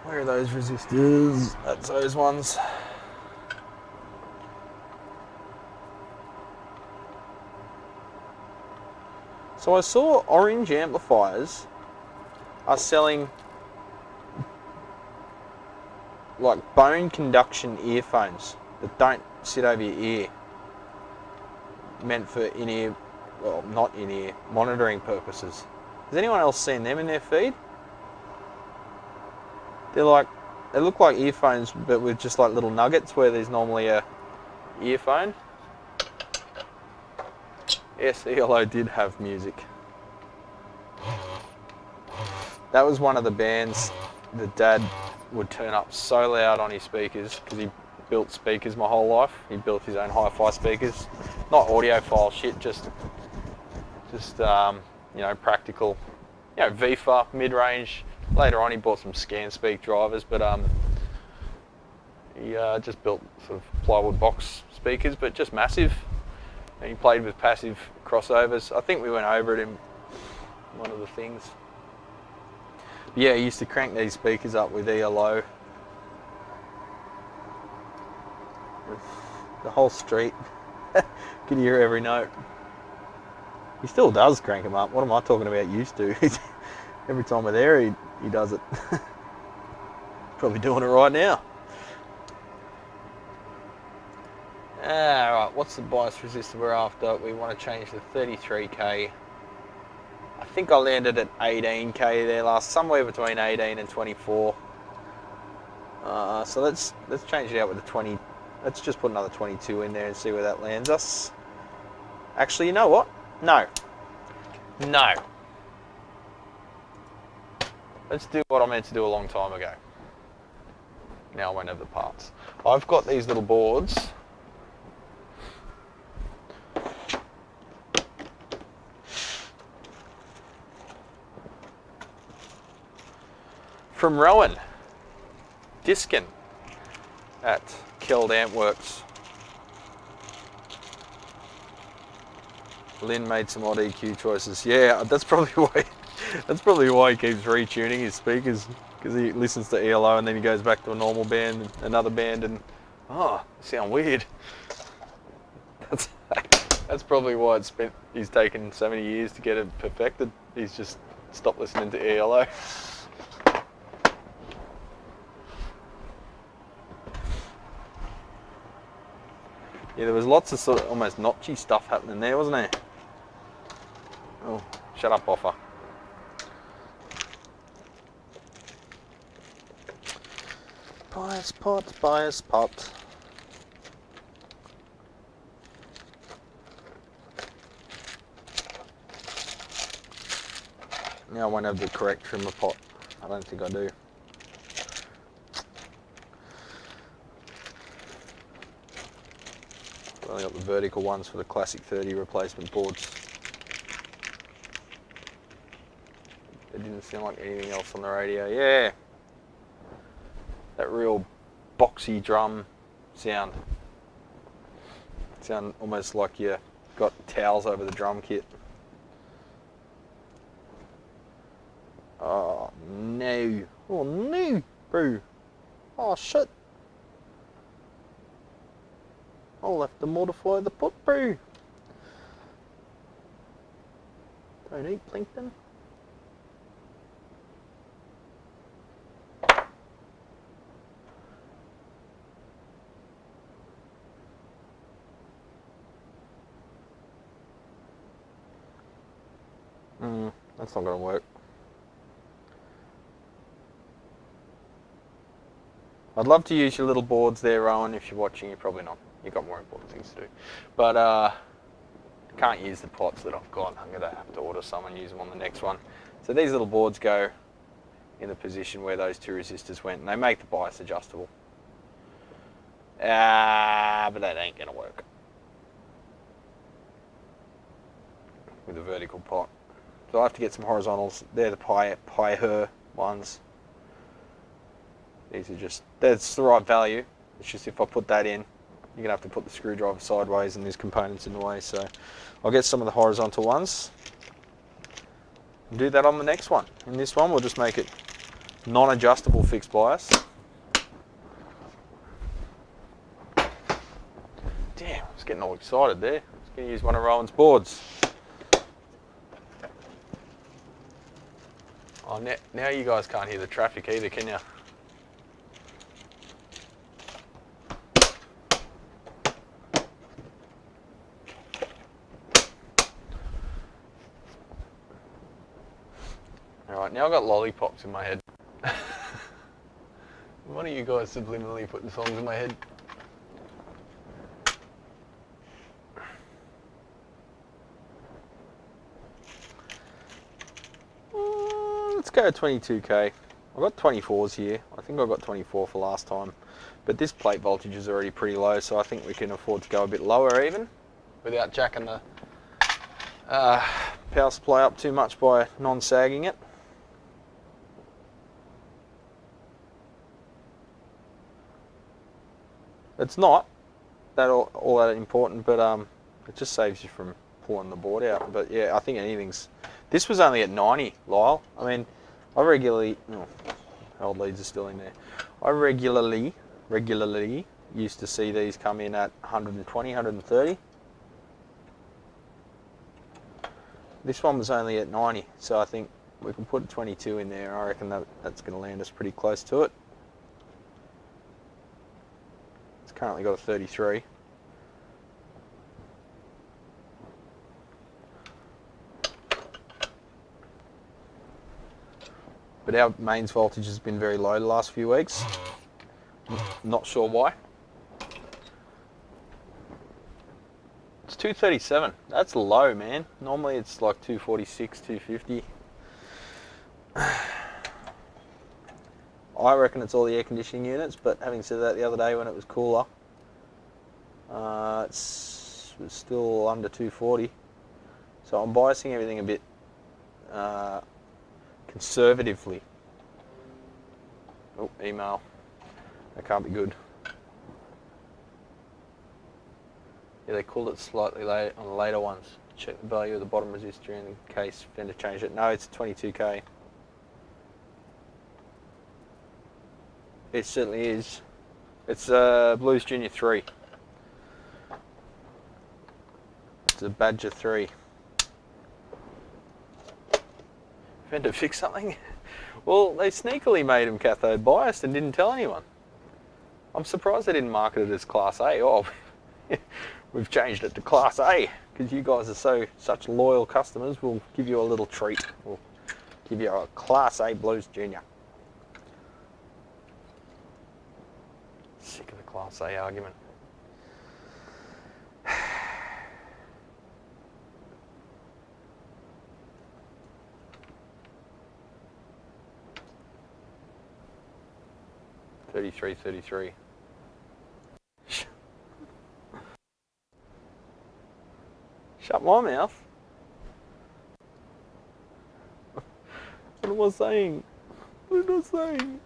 Where are those resistors? That's those ones. So I saw Orange amplifiers are selling like bone conduction earphones that don't sit over your ear, meant for in-ear, well, not in-ear, monitoring purposes. Has anyone else seen them in their feed? They look like earphones, but with just like little nuggets where there's normally a earphone. Yes, ELO did have music. That was one of the bands that Dad would turn up so loud on his speakers, because he built speakers my whole life. He built his own hi-fi speakers, not audiophile shit, just you know, practical, you know, BOFA, mid-range. Later on he bought some ScanSpeak drivers, but he just built sort of plywood box speakers, but just massive. And he played with passive crossovers. I think we went over it in one of the things. But yeah, he used to crank these speakers up with ELO. The whole street could hear every note. He still does crank them up. What am I talking about used to? Every time we're there, he does it. Probably doing it right now. Alright, what's the bias resistor we're after? We want to change the 33k. I think I landed at 18k there last, somewhere between 18 and 24. So let's change it out with the 20. Let's just put another 22 in there and see where that lands us. Actually, you know what? No. Let's do what I meant to do a long time ago. Now I won't have the parts. I've got these little boards. From Rowan Diskin at Keld Ampworks. Lynn made some odd EQ choices. Yeah, that's probably why he keeps retuning his speakers, because he listens to ELO and then he goes back to a normal band, another band, and oh, they sound weird. That's probably why he's taken so many years to get it perfected. He's just stopped listening to ELO. Yeah, there was lots of sort of almost notchy stuff happening there, wasn't there? Oh, shut up, BOFA. Bias pot. Now I won't have the correct trimmer pot. I don't think I do. I've only got the vertical ones for the classic 30 replacement boards. It didn't sound like anything else on the radio. Yeah, that real boxy drum sound. Sound almost like you got towels over the drum kit. Oh no! Oh no, bro! Oh shit! I'll have to modify the pot, bro. Don't eat plankton. That's not going to work. I'd love to use your little boards there, Rowan. If you're watching, you're probably not. You've got more important things to do. But I can't use the pots that I've got. I'm going to have to order some and use them on the next one. So these little boards go in the position where those two resistors went, and they make the bias adjustable. But that ain't going to work with a vertical pot. So I have to get some horizontals. They're the Pi-Her ones. These are just, that's the right value. It's just if I put that in, you're going to have to put the screwdriver sideways and there's components in the way. So I'll get some of the horizontal ones and do that on the next one. In this one, we'll just make it non-adjustable fixed bias. Damn, I was getting all excited there. I was going to use one of Rowan's boards. Oh, now you guys can't hear the traffic either, can you? Alright, now I've got lollipops in my head. One of you guys subliminally putting songs in my head. Let's go 22k. I've got 24s here. I think I got 24 for last time. But this plate voltage is already pretty low, so I think we can afford to go a bit lower even, without jacking the power supply up too much by non-sagging it. It's not that all that important, but it just saves you from pulling the board out. But yeah, I think anything's... This was only at 90, Lyle. I mean, I regularly... Oh, old leads are still in there. I regularly used to see these come in at 120, 130. This one was only at 90, so I think we can put a 22 in there. I reckon that's going to land us pretty close to it. It's currently got a 33. But our mains voltage has been very low the last few weeks. Not sure why. It's 237. That's low, man. Normally it's like 246, 250. I reckon it's all the air conditioning units, but having said that, the other day when it was cooler, it was still under 240. So I'm biasing everything a bit conservatively. Oh, email. That can't be good. Yeah, they called it slightly late on the later ones. Check the value of the bottom resistor in case Fender changed it. No, it's 22k. It certainly is. It's Blues Junior 3. It's a Badger 3. Fender fix something? Well, they sneakily made them cathode biased and didn't tell anyone. I'm surprised they didn't market it as Class A. Oh, we've changed it to Class A because you guys are such loyal customers. We'll give you a little treat. We'll give you a Class A Blues Junior. Sick of the Class A argument. 33, 33. Shut my mouth. What am I saying? What am I saying?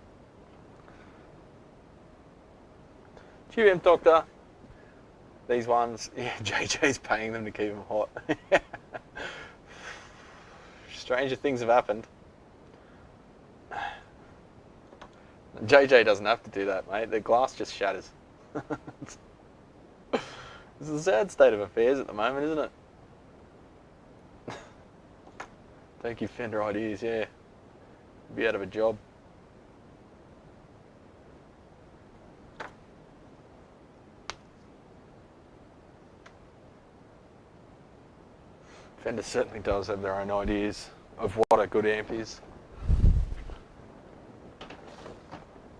QM Doctor. These ones, yeah, JJ's paying them to keep them hot. Stranger things have happened. JJ doesn't have to do that, mate. The glass just shatters. It's a sad state of affairs at the moment, isn't it? Thank you, Fender Ideas, yeah. Be out of a job. Fender certainly does have their own ideas of what a good amp is.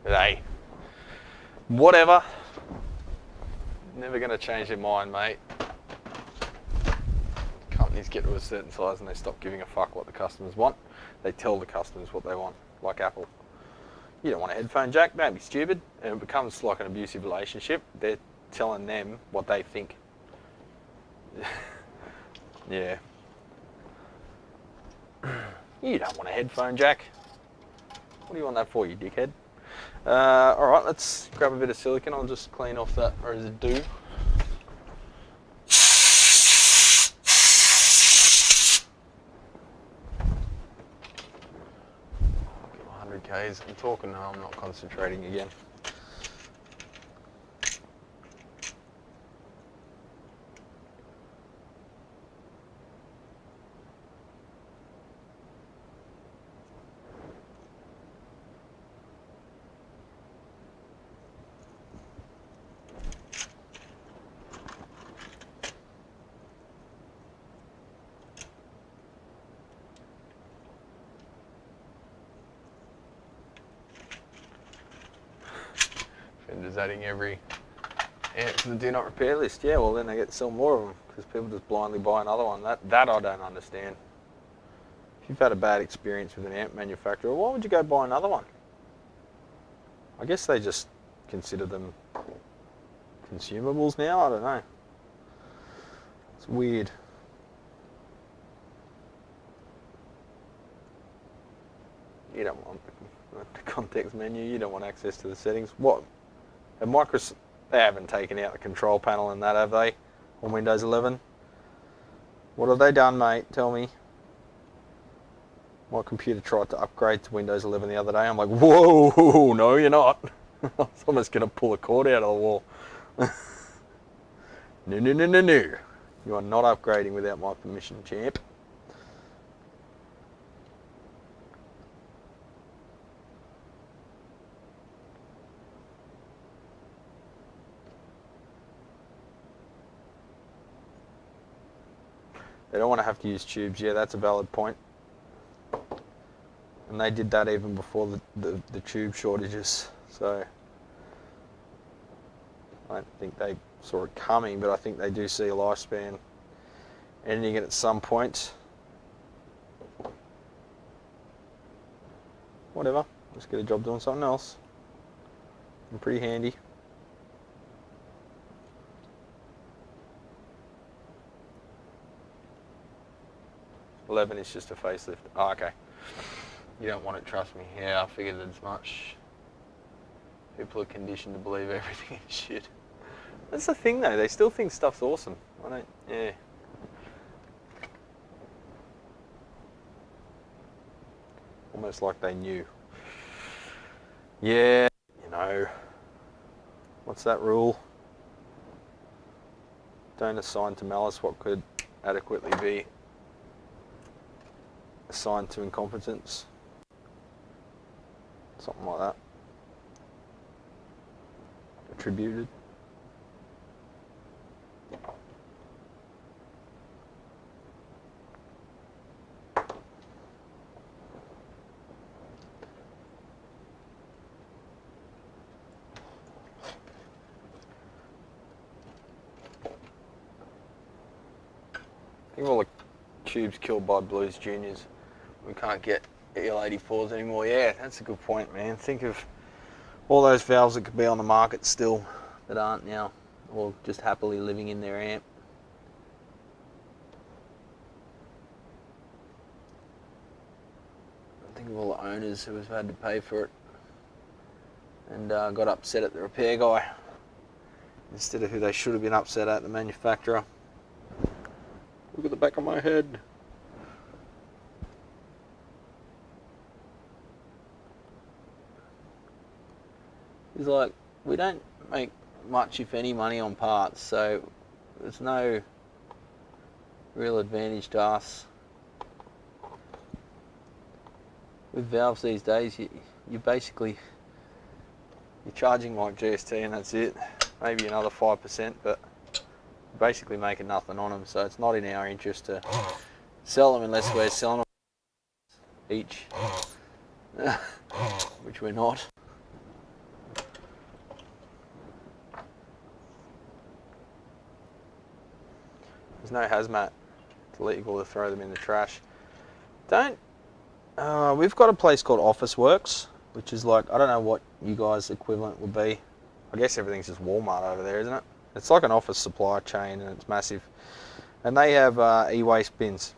But hey, whatever. Never going to change their mind, mate. Companies get to a certain size and they stop giving a fuck what the customers want. They tell the customers what they want, like Apple. You don't want a headphone jack? Don't be stupid. And it becomes like an abusive relationship. They're telling them what they think. Yeah. You don't want a headphone jack. What do you want that for, you dickhead? Alright, let's grab a bit of silicone. I'll just clean off that residue. 100Ks. I'm talking now, I'm not concentrating again. Fender's adding every amp to the do not repair list. Yeah, well then they get to sell more of them because people just blindly buy another one. That I don't understand. If you've had a bad experience with an amp manufacturer, why would you go buy another one? I guess they just consider them consumables now. I don't know. It's weird. You don't want the context menu. You don't want access to the settings. What? Have Microsoft, they haven't taken out the control panel and that, have they? On Windows 11? What have they done, mate? Tell me. My computer tried to upgrade to Windows 11 the other day. I'm like, whoa, no, you're not. I was almost going to pull a cord out of the wall. No. You are not upgrading without my permission, champ. They don't want to have to use tubes. Yeah, that's a valid point. And they did that even before the tube shortages. So I don't think they saw it coming, but I think they do see a lifespan ending it at some point. Whatever. Let's get a job doing something else. I'm pretty handy. $11 is just a facelift. Oh, okay. You don't want it, trust me. Yeah, I figured as much. People are conditioned to believe everything is shit. That's the thing though, they still think stuff's awesome. I don't, yeah. Almost like they knew. Yeah, you know. What's that rule? Don't assign to malice what could adequately be assigned to incompetence. Something like that. Attributed. I think all the tubes killed by Blues Juniors. We can't get EL84s anymore. Yeah, that's a good point, man. Think of all those valves that could be on the market still that aren't now, or just happily living in their amp. Think of all the owners who have had to pay for it and got upset at the repair guy instead of who they should have been upset at, the manufacturer. Look at the back of my head. He's like, we don't make much if any money on parts, so there's no real advantage to us. With valves these days, you're charging like GST and that's it. Maybe another 5%, but you're basically making nothing on them. So it's not in our interest to sell them unless we're selling them each, which we're not. There's no hazmat. It's illegal to throw them in the trash. We've got a place called Office Works, which is like, I don't know what you guys' equivalent would be. I guess everything's just Walmart over there, isn't it? It's like an office supply chain and it's massive. And they have e-waste bins.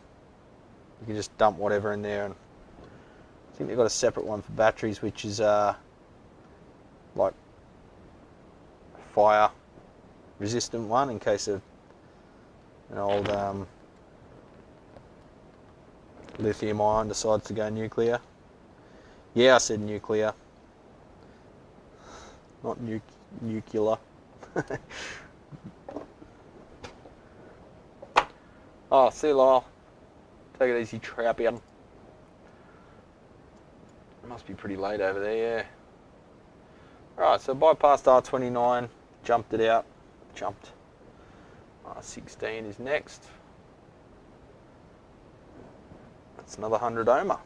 You can just dump whatever in there. And I think they've got a separate one for batteries, which is like fire resistant one in case of an old lithium ion decides to go nuclear. Yeah, I said nuclear, not nuclear. Oh, see you, Lyle. Take it easy, Trappian. It must be pretty late over there, yeah. Alright, so bypassed R29, jumped it out, R16 is next. That's another 100 ohmer.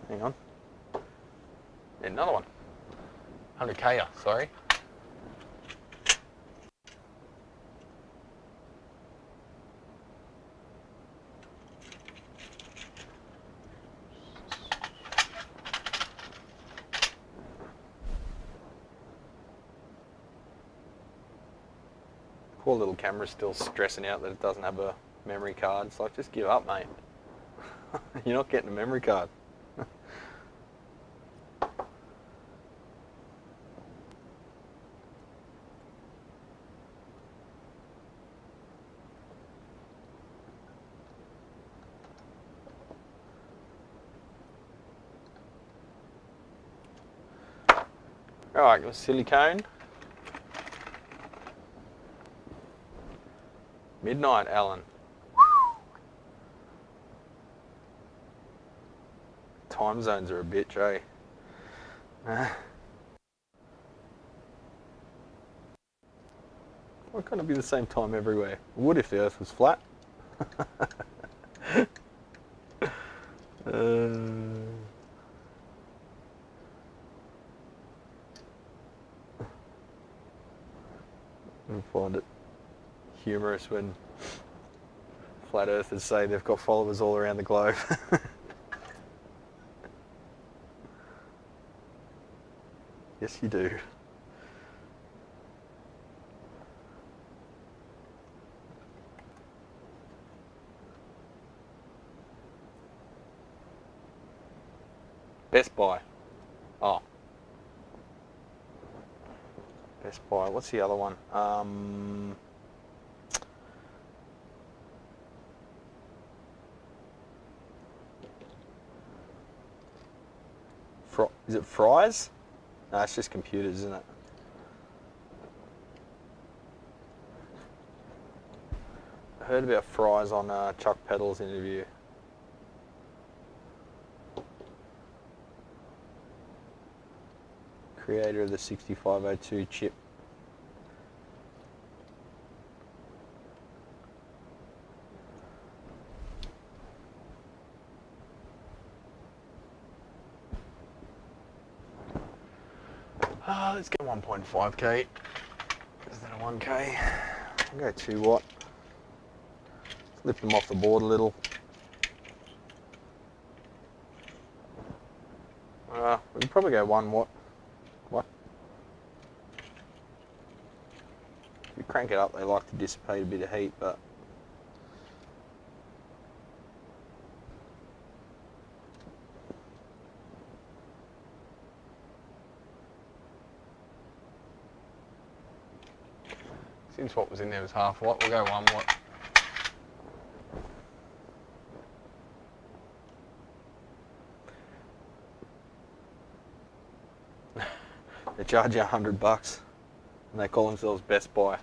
Hang on. Yeah, another one. 100K, sorry. Poor little camera's still stressing out that it doesn't have a memory card. It's like, just give up, mate. You're not getting a memory card. Alright, got silicone. Midnight, Alan. Time zones are a bitch, eh? Why can't it be the same time everywhere? It would if the Earth was flat. I find it humorous when flat earthers say they've got followers all around the globe. Yes, you do. Best Buy. Oh. Best Buy. What's the other one? Is it Fry's? No, it's just computers, isn't it? I heard about Fry's on Chuck Peddle's interview. Creator of the 6502 chip. Let's get 1.5K instead of 1K. I'll go 2 watt. Lift them off the board a little. We can probably go 1 watt. What? If you crank it up, they like to dissipate a bit of heat, but since what was in there was half watt, we'll go 1 watt. They charge you $100 and they call themselves Best Buy.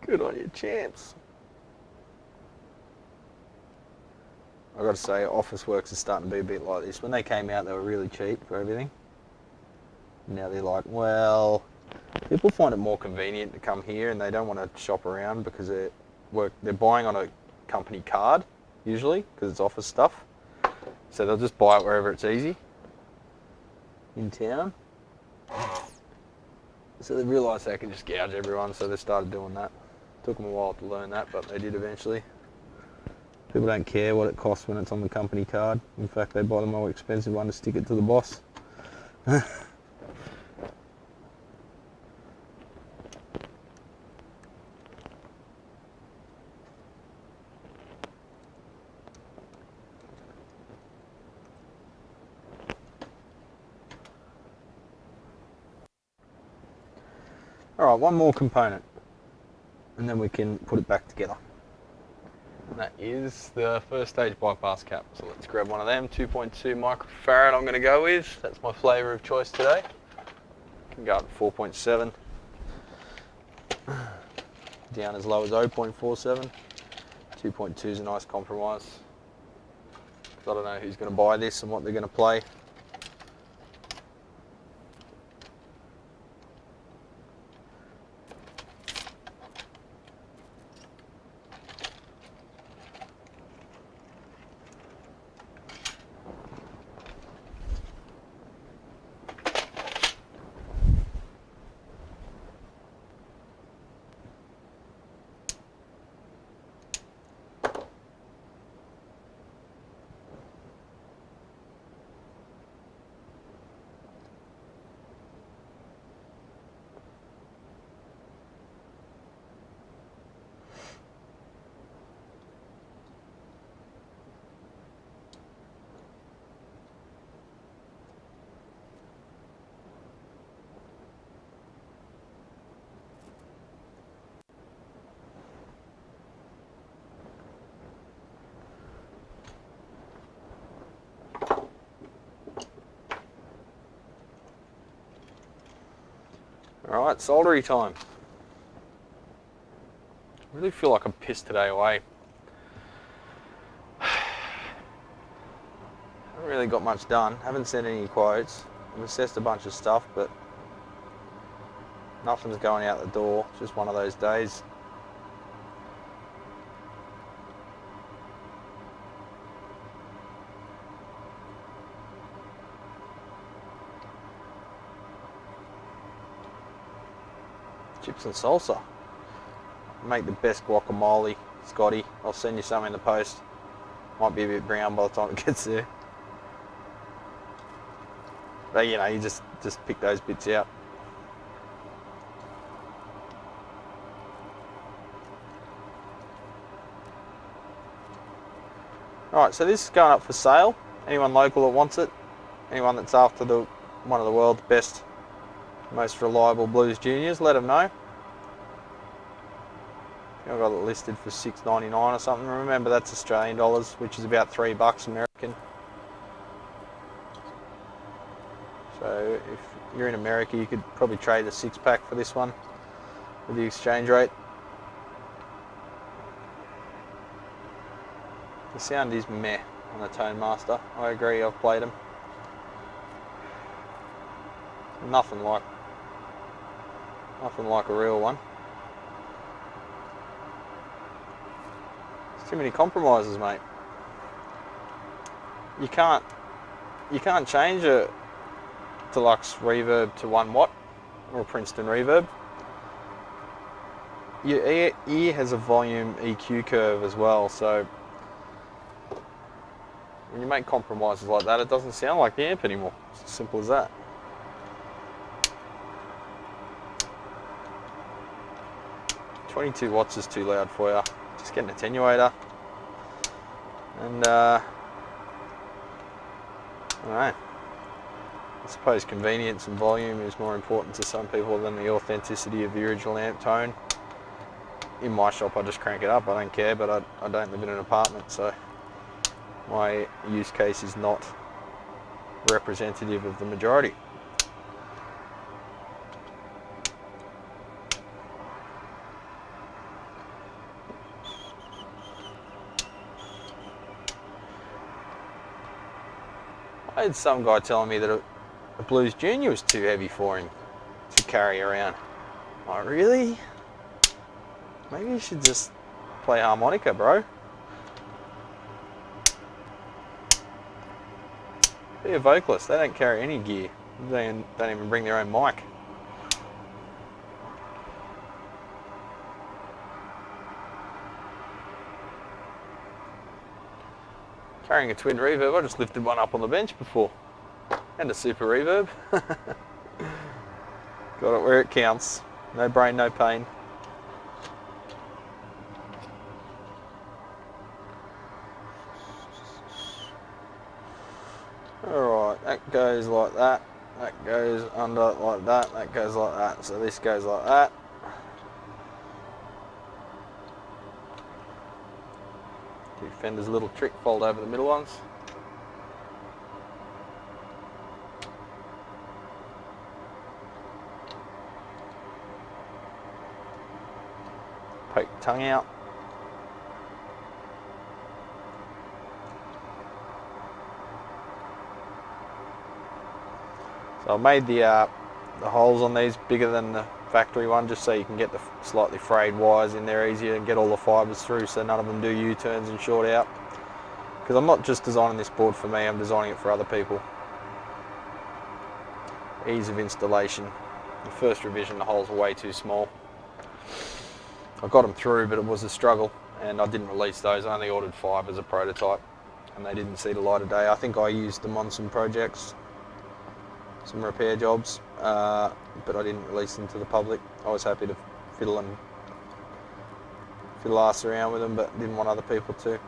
Good on you, champs. I got to say, Officeworks is starting to be a bit like this. When they came out, they were really cheap for everything. Now they're like, well, people find it more convenient to come here and they don't want to shop around because they're buying on a company card usually because it's office stuff. So they'll just buy it wherever it's easy in town. So they realised they can just gouge everyone, so they started doing that. Took them a while to learn that, but they did eventually. People don't care what it costs when it's on the company card. In fact, they buy the more expensive one to stick it to the boss. Alright, one more component and then we can put it back together. And that is the first stage bypass cap. So let's grab one of them, 2.2 microfarad I'm going to go with. That's my flavour of choice today. Can go up to 4.7. Down as low as 0.47. 2.2 is a nice compromise. I don't know who's going to buy this and what they're going to play. Alright, soldering time. I really feel like I'm pissed today away. Haven't really got much done. Haven't sent any quotes. I've assessed a bunch of stuff, but nothing's going out the door. It's just one of those days. Chips and salsa. Make the best guacamole, Scotty. I'll send you some in the post. Might be a bit brown by the time it gets there. But you know, you just pick those bits out. Alright, so this is going up for sale. Anyone local that wants it, anyone that's after one of the world's best, most reliable blues juniors, let them know. I've got it listed for $6.99 or something. Remember, that's Australian dollars, which is about $3 American. So if you're in America, you could probably trade a 6-pack for this one with the exchange rate. The sound is meh on the Tone Master. I agree, I've played them. Nothing like a real one. There's too many compromises, mate. You can't change a deluxe reverb to 1 watt or a Princeton reverb. Your ear has a volume EQ curve as well, so when you make compromises like that, it doesn't sound like the amp anymore. It's as simple as that. $22 watts is too loud for you. Just get an attenuator. And I don't know. I suppose convenience and volume is more important to some people than the authenticity of the original amp tone. In my shop I just crank it up, I don't care, but I don't live in an apartment, so my use case is not representative of the majority. I had some guy telling me that a Blues Junior was too heavy for him to carry around. Oh, really? Maybe you should just play harmonica, bro. Be a vocalist. They don't carry any gear. They don't even bring their own mic. Carrying a twin reverb, I just lifted one up on the bench before. And a super reverb. Got it where it counts. No brain, no pain. Alright, that goes like that. That goes under like that. That goes like that. So this goes like that. Do Fender's little trick, fold over the middle ones. Poke the tongue out. So I made the holes on these bigger than the factory one, just so you can get the slightly frayed wires in there easier and get all the fibres through, so none of them do U-turns and short out. Because I'm not just designing this board for me, I'm designing it for other people. Ease of installation. The first revision, the holes were way too small. I got them through, but it was a struggle, and I didn't release those. I only ordered 5 as a prototype, and they didn't see the light of day. I think I used them on some projects, some repair jobs, but I didn't release them to the public. I was happy to fiddle ass around with them, but didn't want other people to.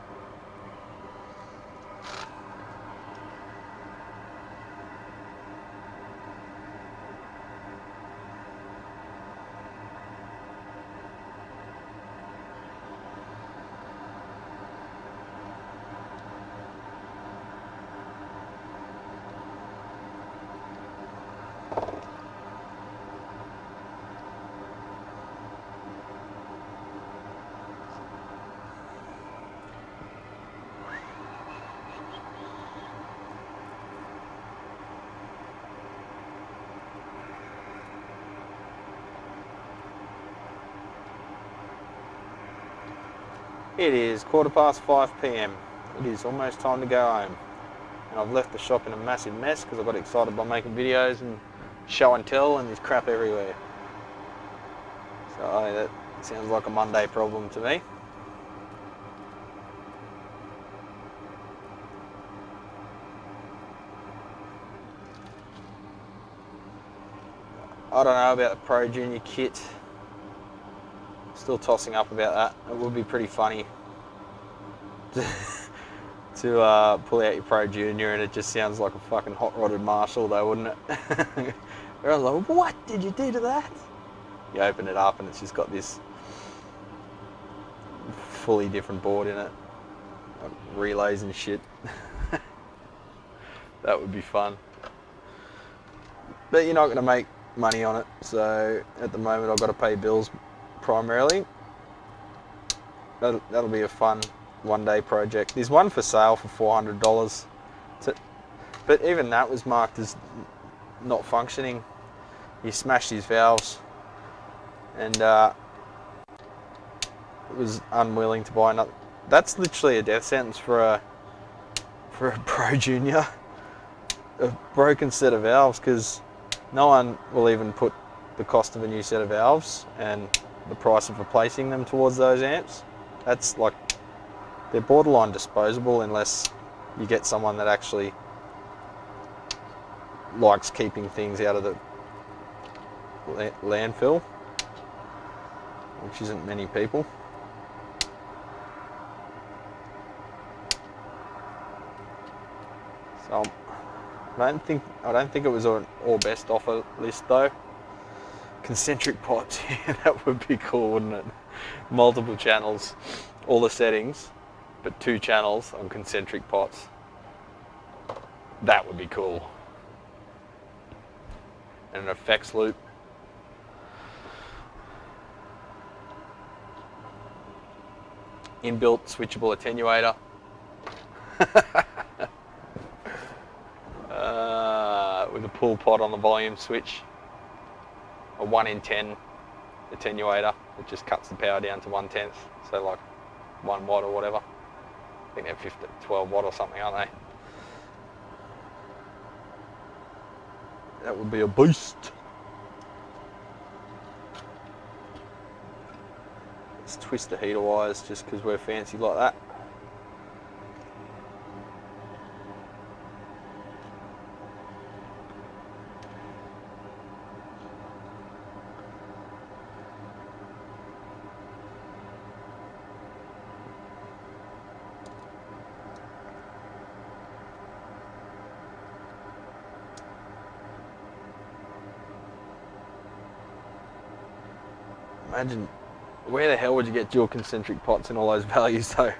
It is 5:15 PM. It is almost time to go home. And I've left the shop in a massive mess because I got excited by making videos and show and tell, and there's crap everywhere. So that sounds like a Monday problem to me. I don't know about the Pro Junior kit. Still tossing up about that. It would be pretty funny to pull out your Pro Junior and it just sounds like a fucking hot rodded Marshall though, wouldn't it? Everyone's like, what did you do to that? You open it up and it's just got this fully different board in it. Like relays and shit. That would be fun. But you're not going to make money on it, so at the moment I've got to pay bills primarily. That'll be a fun one-day project. There's one for sale for $400, but even that was marked as not functioning. He smashed his valves and it was unwilling to buy another. That's literally a death sentence for a Pro Junior. A broken set of valves, because no one will even put the cost of a new set of valves and the price of replacing them towards those amps. That's like, they're borderline disposable unless you get someone that actually likes keeping things out of the landfill, which isn't many people. So I don't think it was on all best offer list though. Concentric pots, yeah, that would be cool, wouldn't it? Multiple channels, all the settings, but 2 channels on concentric pots. That would be cool. And an effects loop. Inbuilt switchable attenuator. With a pull pot on the volume switch. A 1 in 10 attenuator that just cuts the power down to 1/10, so like 1 watt or whatever. I think they're 12 watt or something, aren't they? That would be a beast. Let's twist the heater wires just because we're fancy like that. Imagine, where the hell would you get dual concentric pots in all those values though?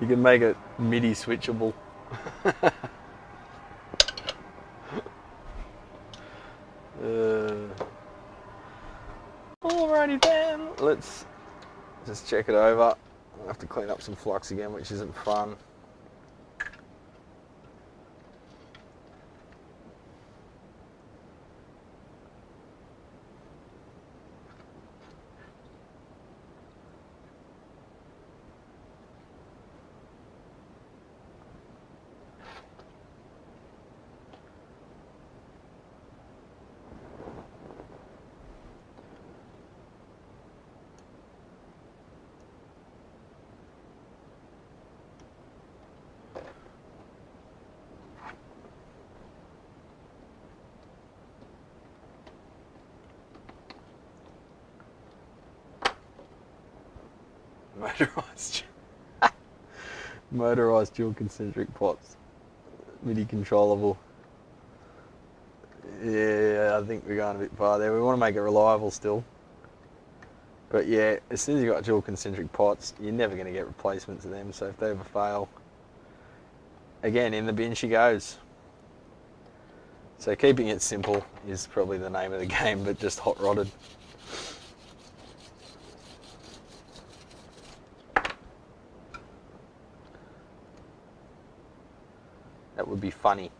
You can make it MIDI switchable. Alrighty then, let's just check it over. I'll have to clean up some flux again, which isn't fun. Motorized dual concentric pots, MIDI controllable. Yeah, I think we're going a bit far there. We want to make it reliable still. But yeah, as soon as you've got dual concentric pots, you're never going to get replacements of them. So if they ever fail, again, in the bin she goes. So keeping it simple is probably the name of the game, but just hot rodded. That would be funny.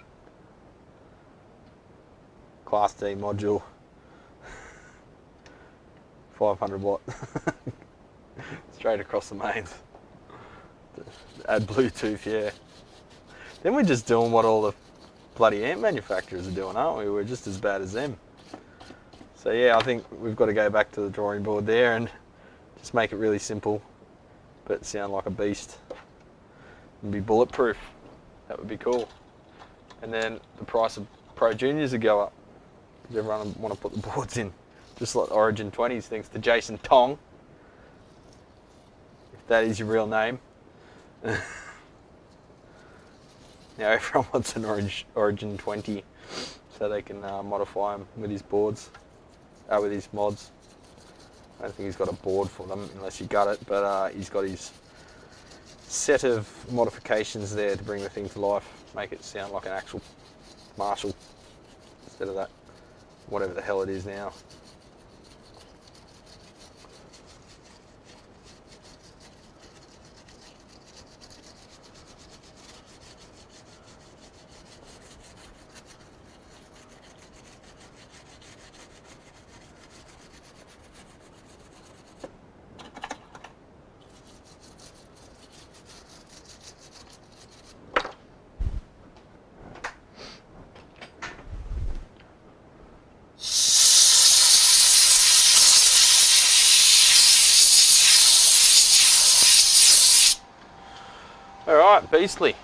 Class D module. 500 watt. Straight across the mains. Add Bluetooth, yeah. Then we're just doing what all the bloody amp manufacturers are doing, aren't we? We're just as bad as them. So yeah, I think we've got to go back to the drawing board there and just make it really simple, but sound like a beast and be bulletproof. That would be cool. And then the price of Pro Juniors would go up. Everyone want to put the boards in, just like Origin 20s, thanks to Jason Tong, if that is your real name. Now everyone wants an Origin 20 so they can modify them with his boards, with his mods. I don't think he's got a board for them unless you gut it, but he's got his set of modifications there to bring the thing to life, make it sound like an actual Marshall instead of that whatever the hell it is now. Alright, beastly.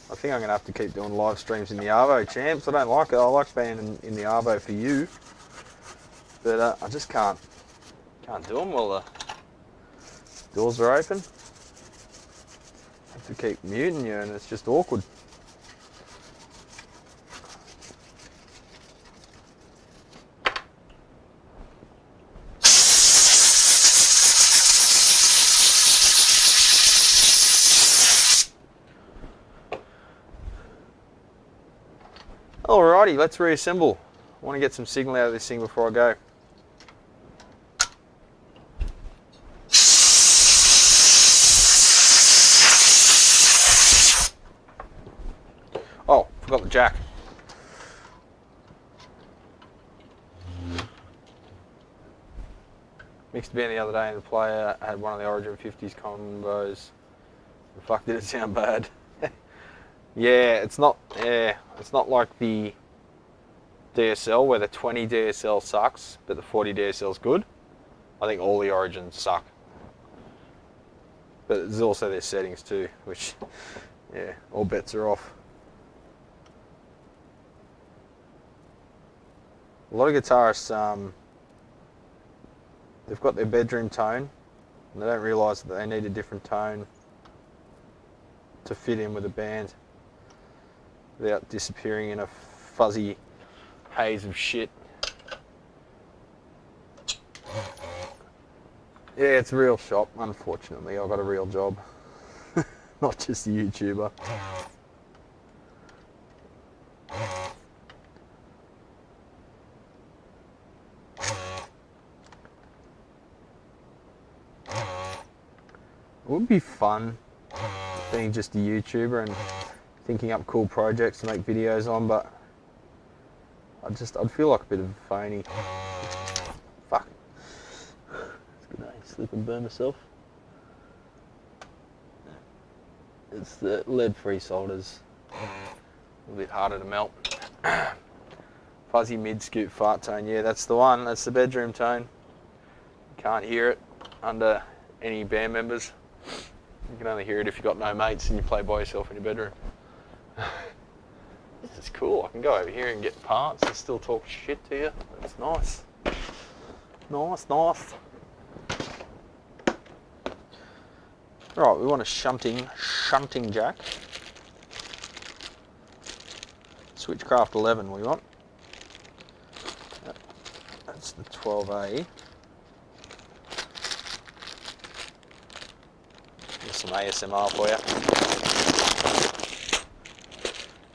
I think I'm going to have to keep doing live streams in the Arvo, champs. I don't like it. I like being in the Arvo for you. But I just can't do them while the doors are open. I have to keep muting you and it's just awkward. Alrighty, let's reassemble. I want to get some signal out of this thing before I go. Oh, forgot the jack. Mixed a band the other day and the player had one of the Origin 50s combos. Fuck, did it sound bad? Yeah, it's not like the DSL where the 20 DSL sucks, but the 40 DSL is good. I think all the Origins suck. But there's also their settings too, which, yeah, all bets are off. A lot of guitarists, they've got their bedroom tone, and they don't realise that they need a different tone to fit in with the band without disappearing in a fuzzy haze of shit. Yeah, it's a real shop, unfortunately. I've got a real job, not just a YouTuber. It would be fun being just a YouTuber and thinking up cool projects to make videos on, but I'd feel like a bit of a phony. Fuck. It's good, eh? Slip and burn myself. It's the lead-free solders. A little bit harder to melt. Fuzzy mid-scoop fart tone. Yeah, that's the one. That's the bedroom tone. You can't hear it under any band members. You can only hear it if you've got no mates and you play by yourself in your bedroom. This is cool. I can go over here and get parts and still talk shit to you. That's nice. Nice, nice. Right, we want a shunting jack. Switchcraft 11 we want. That's the 12A. Here's some ASMR for you.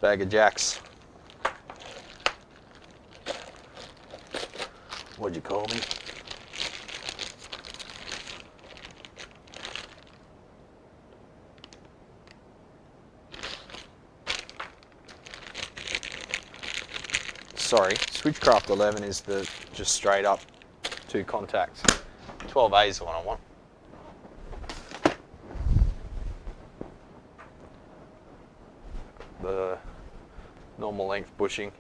Bag of jacks. What'd you call me? Sorry, Switchcraft 11 is the just straight up 2 contacts. 12A is the one I want. The normal length bushing.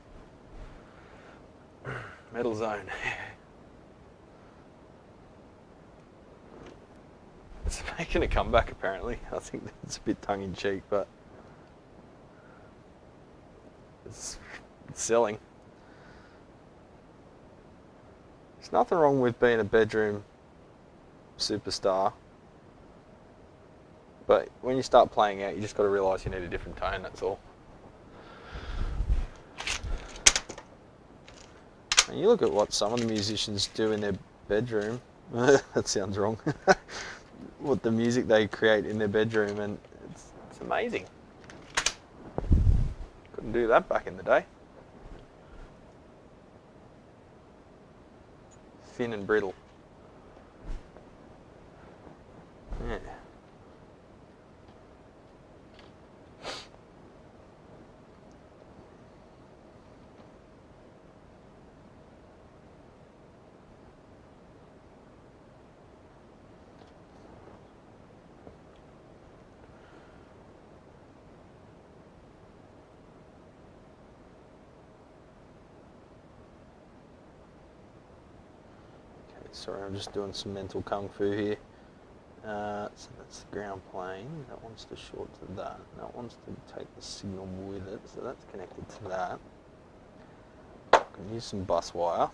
Metal zone. It's making a comeback apparently. I think it's a bit tongue in cheek, but it's selling. There's nothing wrong with being a bedroom superstar, but when you start playing out, you just got to realise you need a different tone, that's all. And you look at what some of the musicians do in their bedroom. That sounds wrong. What the music they create in their bedroom, and it's amazing. Couldn't do that back in the day. Thin and brittle. Yeah. Sorry, I'm just doing some mental kung fu here. So that's the ground plane. That wants to short to that. That wants to take the signal with it, so that's connected to that. I can use some bus wire.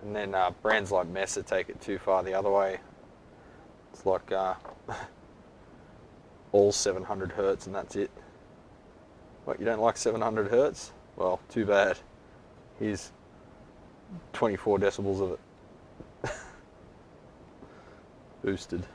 And then brands like Mesa take it too far the other way. It's like all 700 hertz and that's it. What, you don't like 700 hertz? Well, too bad. Here's 24 decibels of it. Boosted.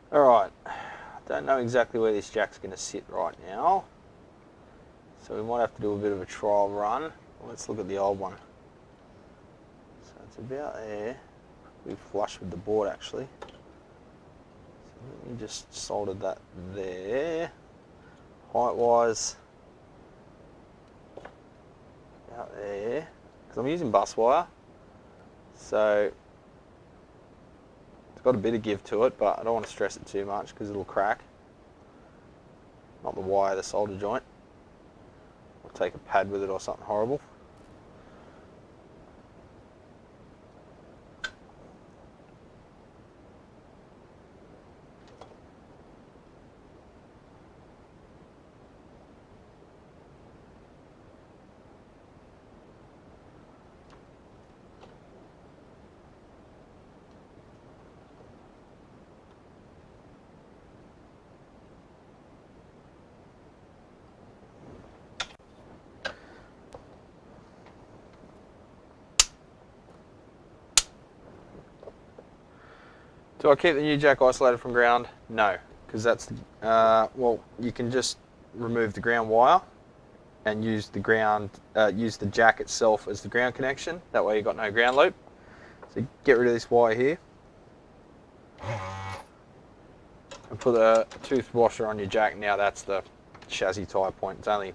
Alright, I don't know exactly where this jack's going to sit right now, so we might have to do a bit of a trial run. Let's look at the old one. So it's about there, we're flush with the board actually. So let me just solder that there. Height wise, out there, because I'm using bus wire, so got a bit of give to it, but I don't want to stress it too much because it'll crack. Not the wire, the solder joint. I'll take a pad with it or something horrible. Do I keep the new jack isolated from ground? No, because that's, well, you can just remove the ground wire and use the ground, use the jack itself as the ground connection. That way you've got no ground loop. So get rid of this wire here. And put a tooth washer on your jack. Now that's the chassis tie point. It's only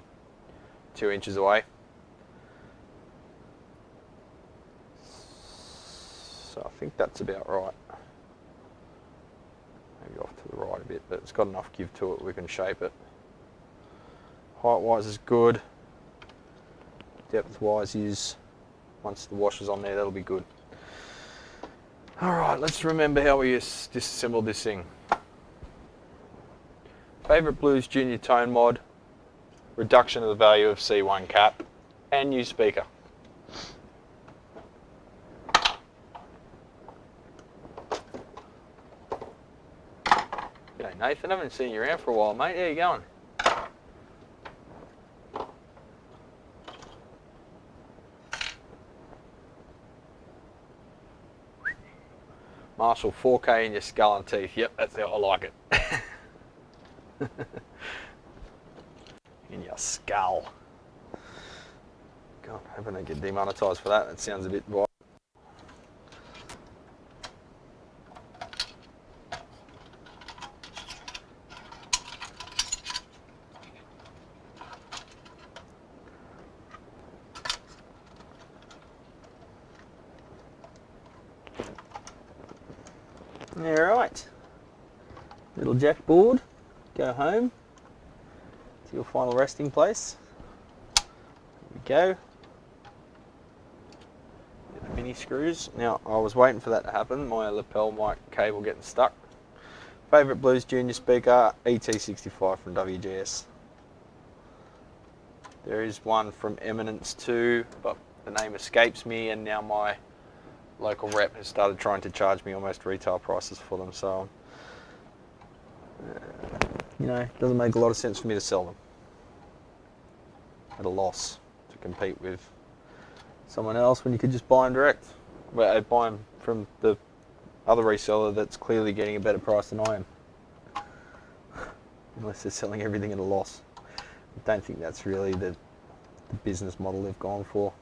2 inches away. So I think that's about right. Maybe off to the right a bit, but it's got enough give to it, we can shape it. Height wise is good. Depth wise is, once the washer's on there, that'll be good. Alright, let's remember how we disassembled this thing. Favourite Blues Junior Tone Mod, reduction of the value of C1 cap, and new speaker. G'day Nathan, I haven't seen you around for a while, mate. How you going? Marshall, 4K in your skull and teeth. Yep, that's how I like it. In your skull. God, I hope I don't get demonetised for that. That sounds a bit wild. Alright, little jack board, go home to your final resting place. Here we go. Get the mini screws. Now I was waiting for that to happen, my lapel mic cable getting stuck. Favourite Blues Junior speaker, ET65 from WGS. There is one from Eminence too, but the name escapes me, and now my local rep has started trying to charge me almost retail prices for them, so you know, it doesn't make a lot of sense for me to sell them at a loss to compete with someone else when you could just buy them direct. Well, I buy them from the other reseller that's clearly getting a better price than I am. Unless they're selling everything at a loss. I don't think that's really the business model they've gone for.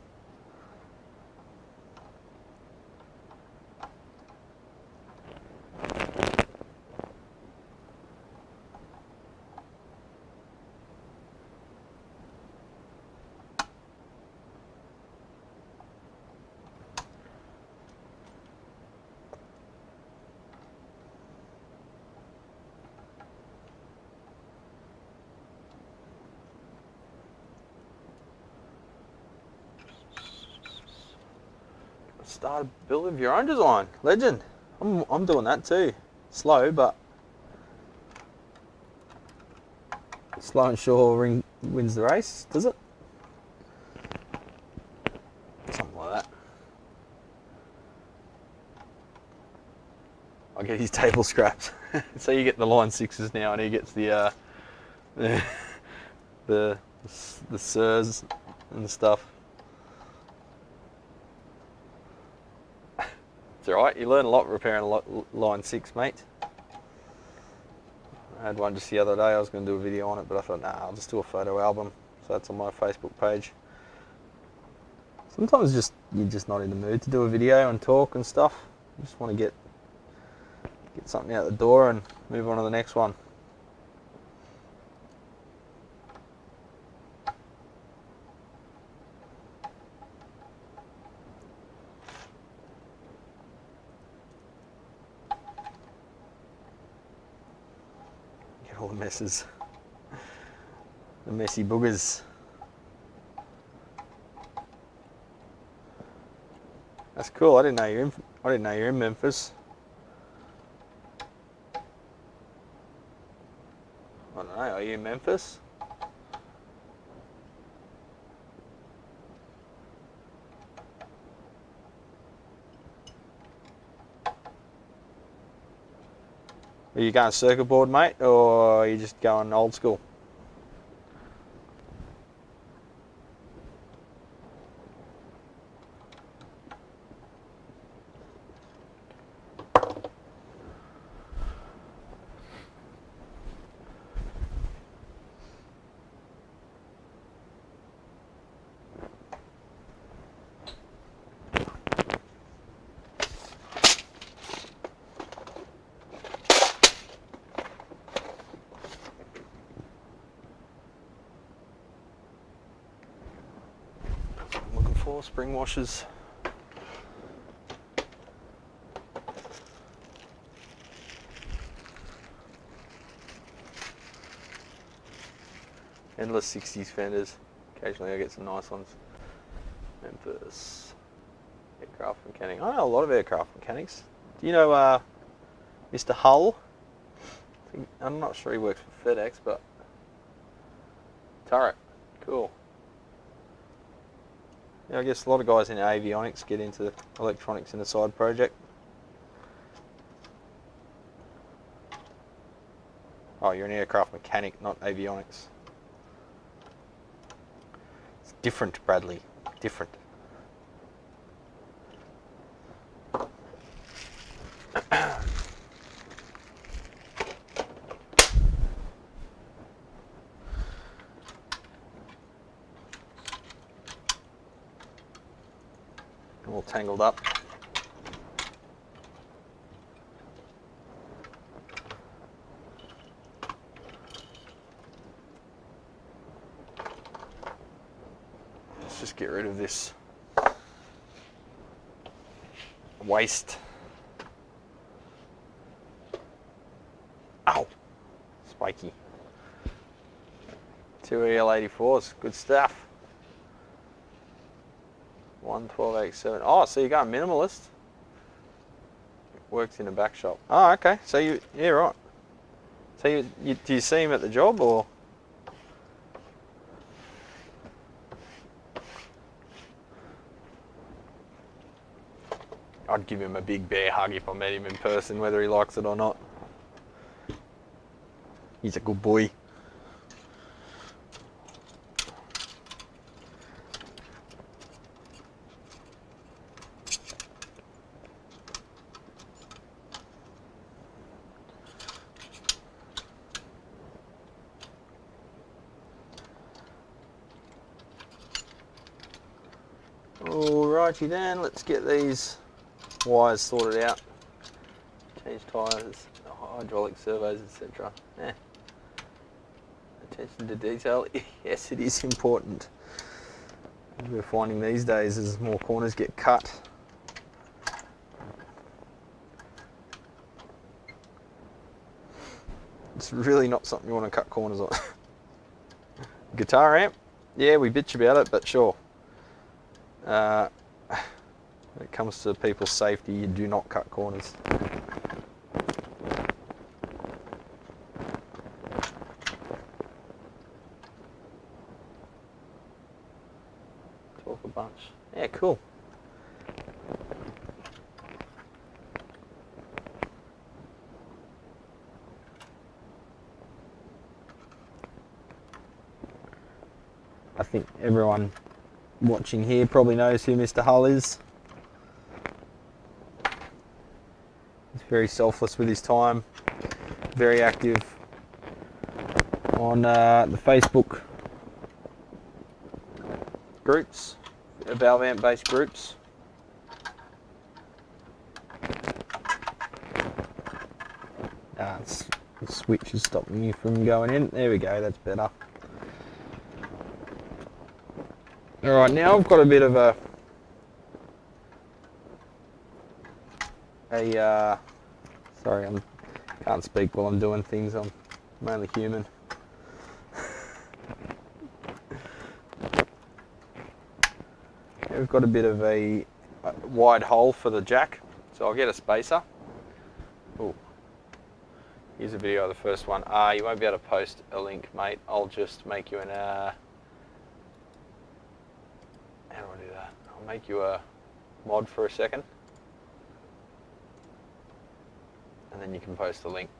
Start a build of your own design. Legend. I'm doing that too. Slow, but slow and sure wins the race, does it? Something like that. I'll get his table scraps. So you get the line 6s now, and he gets the SIRS and stuff. It's alright, you learn a lot repairing a line 6, mate. I had one just the other day. I was going to do a video on it, but I thought, nah, I'll just do a photo album. So that's on my Facebook page. Sometimes you're just not in the mood to do a video and talk and stuff. You just want to get something out the door and move on to the next one. All the messes, the messy boogers. That's cool. I didn't know you're in Memphis. I don't know. Are you in Memphis? Are you going circuit board, mate, or are you just going old school? Spring washers. Endless 60s fenders. Occasionally I get some nice ones. Memphis. Aircraft mechanic. I know a lot of aircraft mechanics. Do you know Mr. Hull? I'm not sure he works for FedEx, but turret. Cool. Yeah, I guess a lot of guys in avionics get into electronics in a side project. Oh, you're an aircraft mechanic, not avionics. It's different, Bradley. Different. All tangled up. Let's just get rid of this waste. Ow! Spiky. 2 EL84s, good stuff. 112X7. Oh, so you're going minimalist. Works in a back shop. Oh, okay. So yeah, right. So do you see him at the job, or? I'd give him a big bear hug if I met him in person, whether he likes it or not. He's a good boy. Alrighty then, let's get these wires sorted out. Change tyres, hydraulic servos, etc. Attention to detail, yes, it is important. As we're finding these days, as more corners get cut. It's really not something you want to cut corners on. Guitar amp, yeah, we bitch about it, but sure. When it comes to people's safety, you do not cut corners. Talk a bunch. Yeah, cool. I think everyone watching here probably knows who Mr. Hull is. He's very selfless with his time, very active on the Facebook groups, valve amp based groups. The switch is stopping you from going in. There we go, that's better. Alright, now I've got a bit of sorry, I can't speak while I'm doing things, I'm only human. We've got a bit of a wide hole for the jack, so I'll get a spacer. Ooh. Here's a video of the first one. You won't be able to post a link, mate. I'll just make you an how do I do that? I'll make you a mod for a second, and then you can post the link.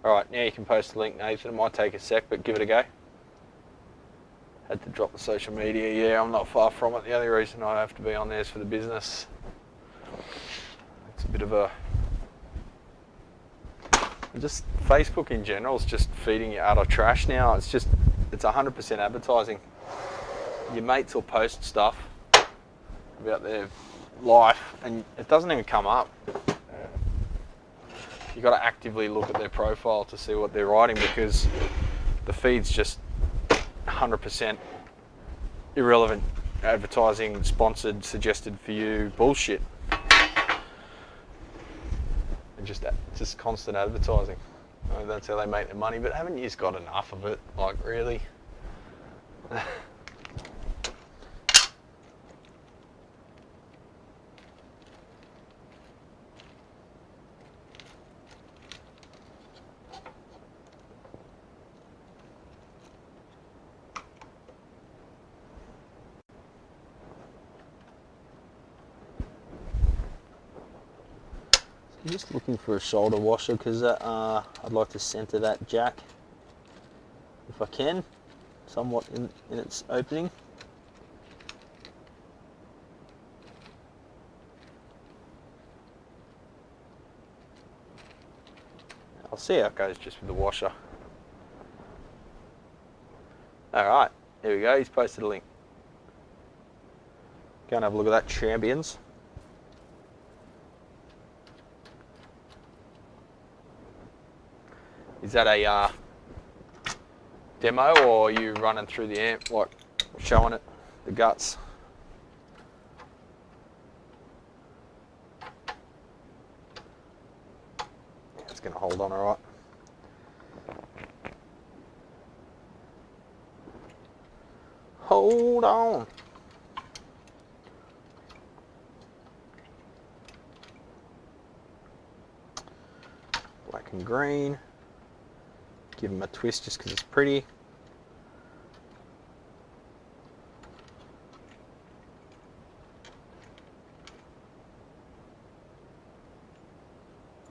Alright, now you can post the link, Nathan. It might take a sec, but give it a go. Had to drop the social media. Yeah, I'm not far from it. The only reason I have to be on there is for the business. It's a bit of a... Just Facebook in general is just feeding you utter trash now. It's 100% advertising. Your mates will post stuff about their life and it doesn't even come up. You've got to actively look at their profile to see what they're writing, because the feed's just 100% irrelevant advertising, sponsored, suggested for you bullshit. And just constant advertising. That's how they make their money, but haven't you just got enough of it? Like, really? I'm just looking for a shoulder washer because I'd like to center that jack, if I can, somewhat in its opening. I'll see how it goes just with the washer. Alright, here we go, he's posted a link. Go and have a look at that, champions. Is that a demo, or are you running through the amp, like showing it, the guts? It's going to hold on alright. Hold on. and green. Give them a twist just because it's pretty.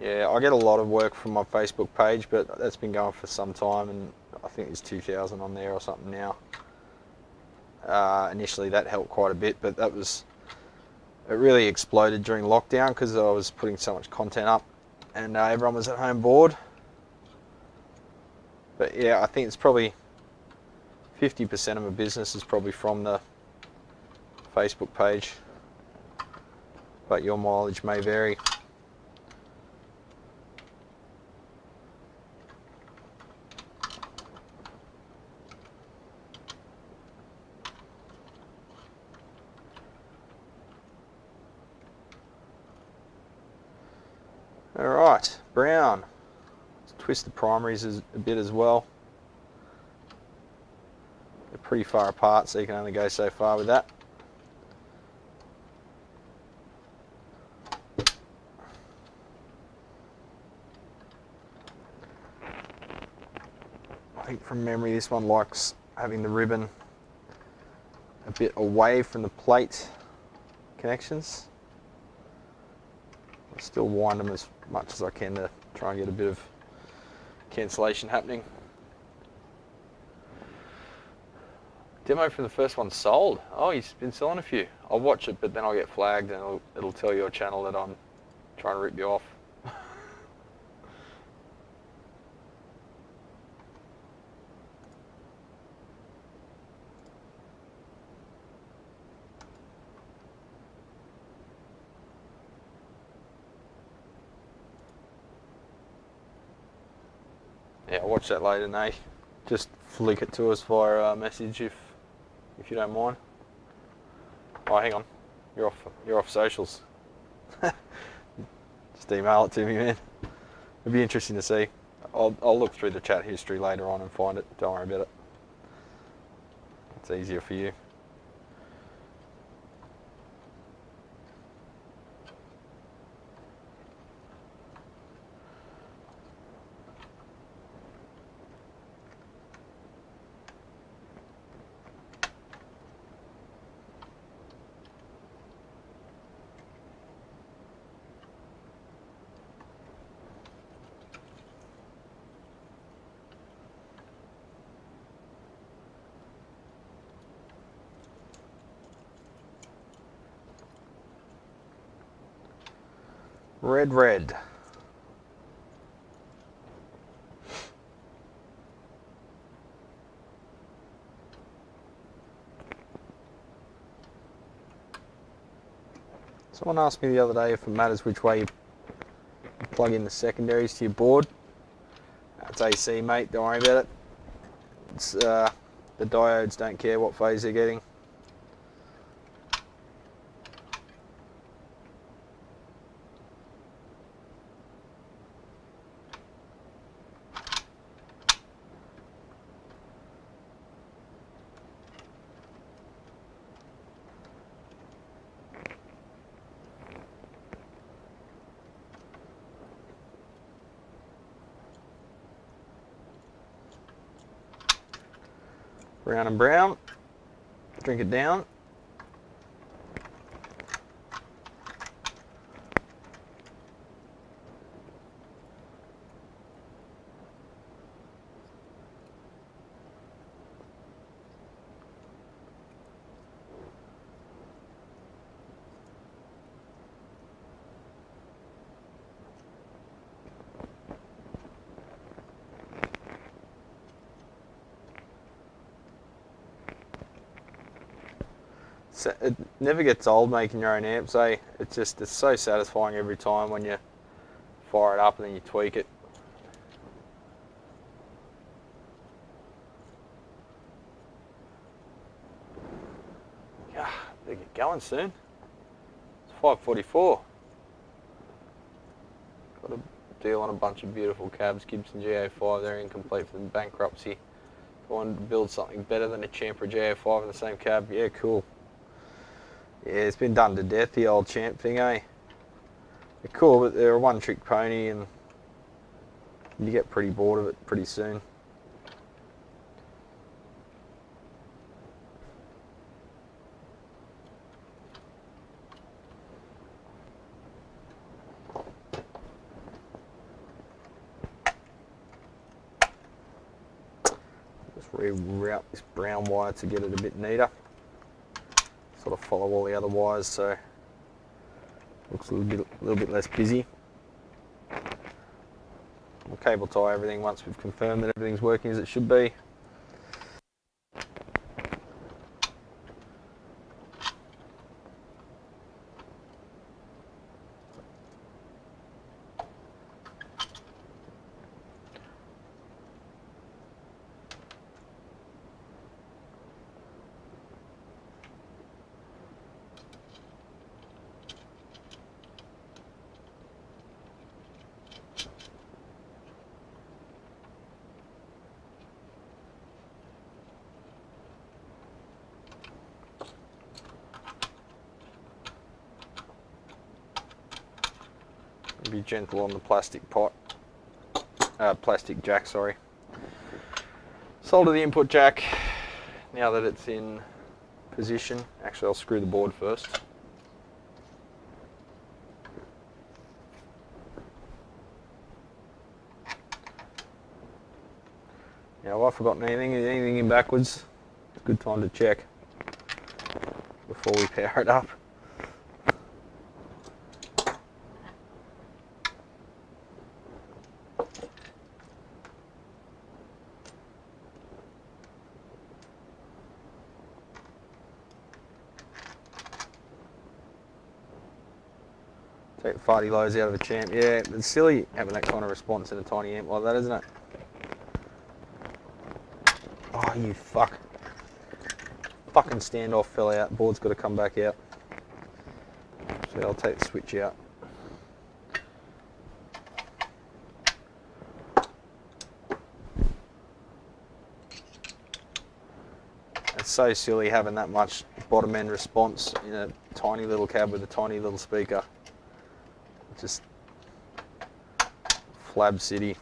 Yeah, I get a lot of work from my Facebook page, but that's been going for some time, and I think there's 2,000 on there or something now. Initially that helped quite a bit, but it really exploded during lockdown because I was putting so much content up, and everyone was at home bored. But yeah, I think it's probably 50% of my business is probably from the Facebook page, but your mileage may vary. Alright, brown. Let's twist the primaries a bit as well. They're pretty far apart, so you can only go so far with that. I think from memory this one likes having the ribbon a bit away from the plate connections. I still wind them as much as I can to try and get a bit of cancellation happening. Demo for the first one sold. Oh, he's been selling a few. I'll watch it, but then I'll get flagged and it'll tell your channel that I'm trying to rip you off. Yeah, I'll watch that later, Nate. Just flick it to us via message if you don't mind. Oh, hang on, you're off socials. Just email it to me, man. It'd be interesting to see. I'll look through the chat history later on and find it. Don't worry about it. It's easier for you. Red. Someone asked me the other day if it matters which way you plug in the secondaries to your board. That's AC, mate, don't worry about it. It's, the diodes don't care what phase they're getting. Brown and brown. Drink it down. It never gets old making your own amps, eh? It's so satisfying every time when you fire it up and then you tweak it. Yeah, they get going soon. It's 5:44. Got a deal on a bunch of beautiful cabs, Gibson GA5. They're incomplete for the bankruptcy. If I wanted to build something better than a Champ or a GA5 in the same cab, yeah, cool. Yeah, it's been done to death, the old Champ thing, eh? They're cool, but they're a one-trick pony, and You get pretty bored of it pretty soon. Just reroute this brown wire to get it a bit neater. Sort of follow all the other wires, so looks a little bit less busy. We'll cable tie everything once we've confirmed that everything's working as it should be. Be gentle on the plastic jack, sorry. Solder the input jack now that it's in position. Actually, I'll screw the board first. Now, have I forgotten anything in backwards? It's a good time to check before we power it up. Take the farty lows out of a champ. Yeah, it's silly having that kind of response in a tiny amp like that, isn't it? Oh, you fuck. Fucking standoff fell out. Board's got to come back out. So I'll take the switch out. It's so silly having that much bottom end response in a tiny little cab with a tiny little speaker. Just flab city.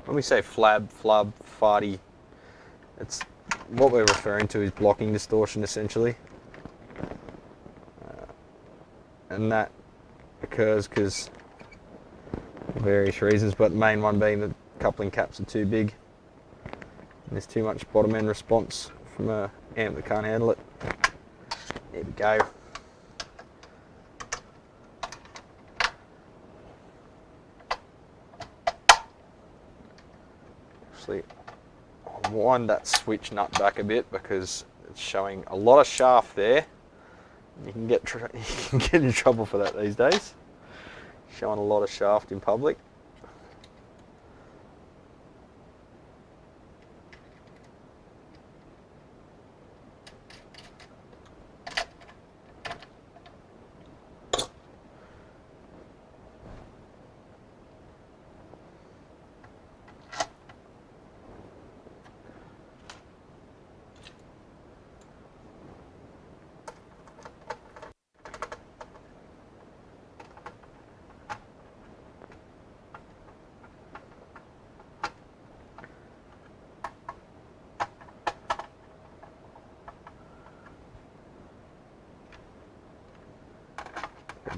When we say flab, flub, farty, it's what we're referring to is blocking distortion essentially. And that occurs because of various reasons, but the main one being that coupling caps are too big. And there's too much bottom end response from an amp that can't handle it. There we go. I'll wind that switch nut back a bit because it's showing a lot of shaft there. You can get in trouble for that these days. Showing a lot of shaft in public.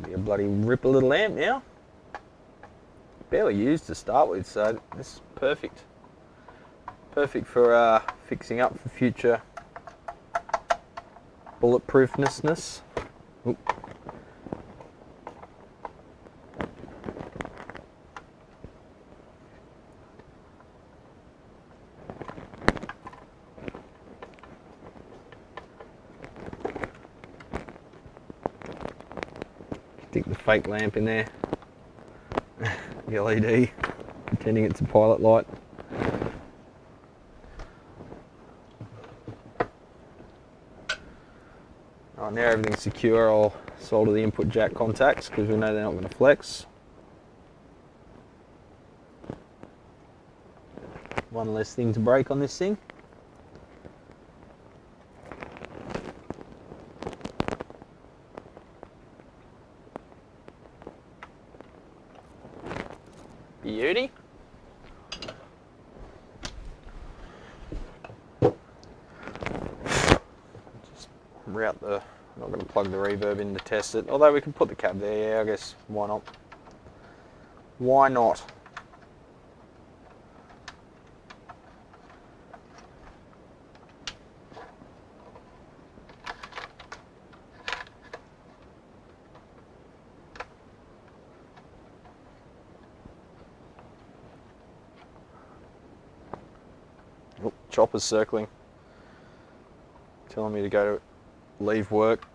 Be a bloody ripper little amp now. Barely used to start with, so this is perfect. Perfect for fixing up for future bulletproofness. Oop. Stick the fake lamp in there, the LED, pretending it's a pilot light. Right, now everything's secure, I'll solder the input jack contacts because we know they're not going to flex. One less thing to break on this thing. Beauty. Just route the, I'm not going to plug the reverb in to test it, although we can put the cab there, yeah, I guess, why not? Why not? Oh, chopper's circling, telling me to go to leave work.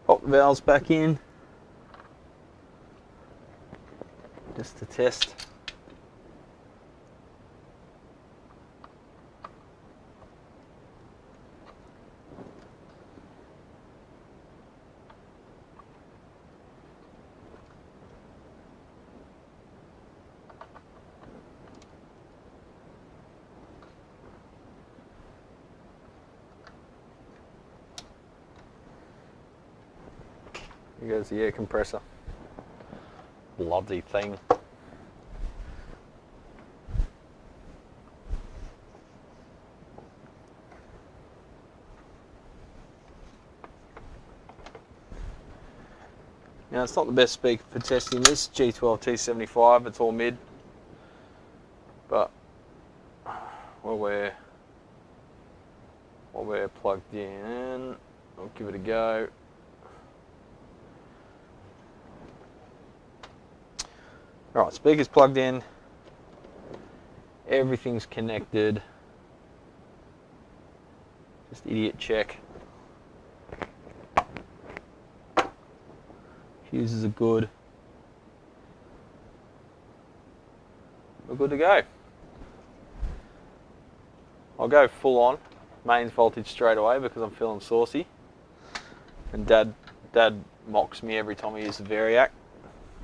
Pop the valves back in, just to test. Here goes the air compressor. Bloody thing. Now it's not the best speaker for testing this G12 T75, it's all mid. But while we're plugged in, I'll give it a go. Alright, speaker's plugged in, everything's connected, just idiot check. Fuses are good. We're good to go. I'll go full on, mains voltage straight away because I'm feeling saucy. And Dad mocks me every time I use the Variac.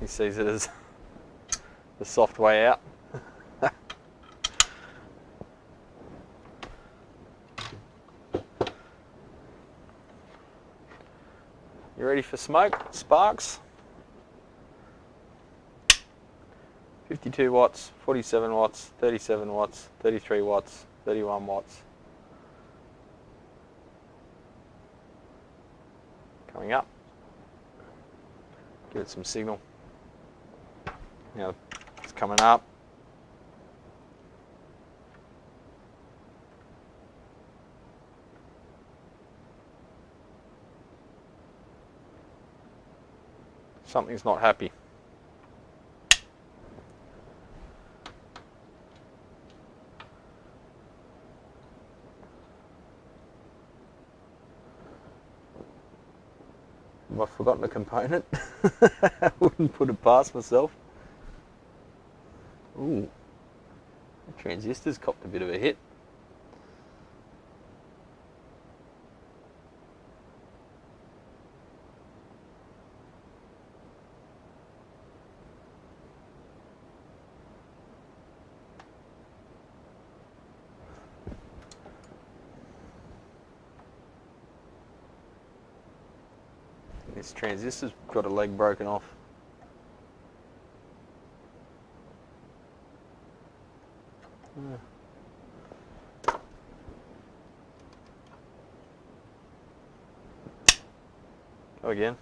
He sees it as the soft way out. You ready for smoke? Sparks? 52 watts, 47 watts, 37 watts, 33 watts, 31 watts. Coming up. Give it some signal. Now it's coming up. Something's not happy. Have I forgotten a component? I wouldn't put it past myself. Ooh, the transistor's copped a bit of a hit. This transistor's got a leg broken off. Go again.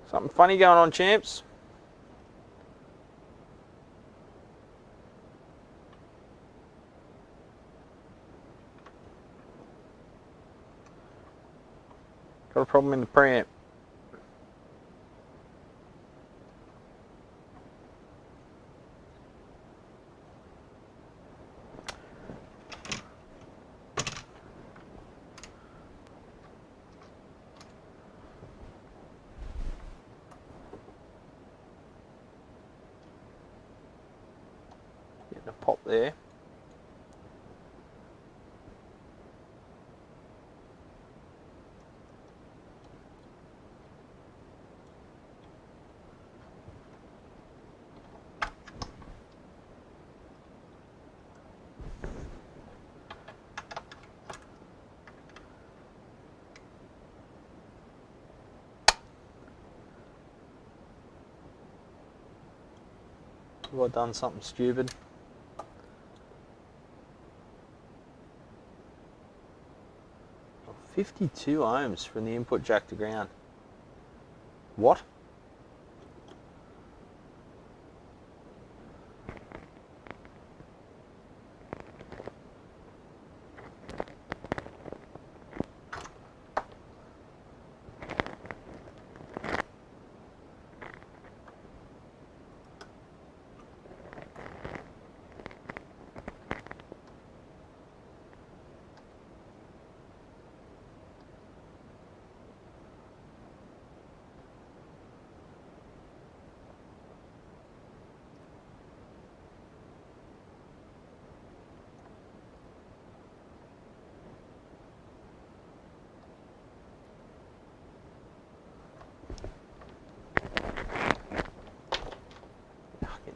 Something funny going on, champs. Got a problem in the preamp. getting a pop there. Have I done something stupid? Oh, 52 ohms from the input jack to ground. What?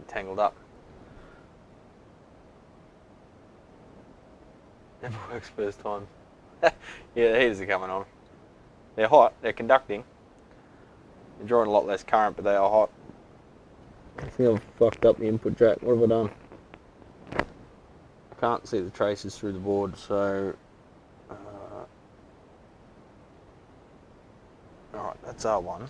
Tangled up. Never works first time. Yeah, the heaters are coming on. They're hot, they're conducting. They're drawing a lot less current, but they are hot. I think I've fucked up the input jack. What have I done? I can't see the traces through the board, so... Alright, that's R1.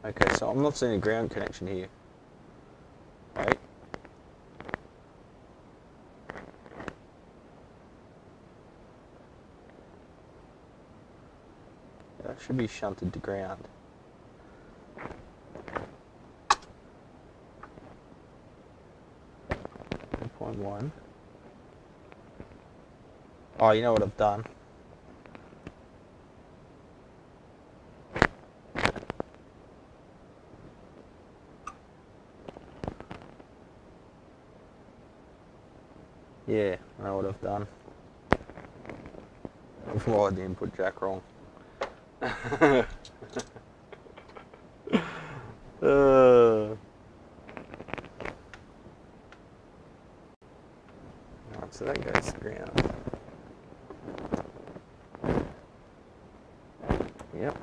Okay, so I'm not seeing a ground connection here. Right? That should be shunted to ground. .1. Oh, you know what I've done? Yeah, I know what I've done. I've wired the input jack wrong. Right, so that goes to ground. Yep.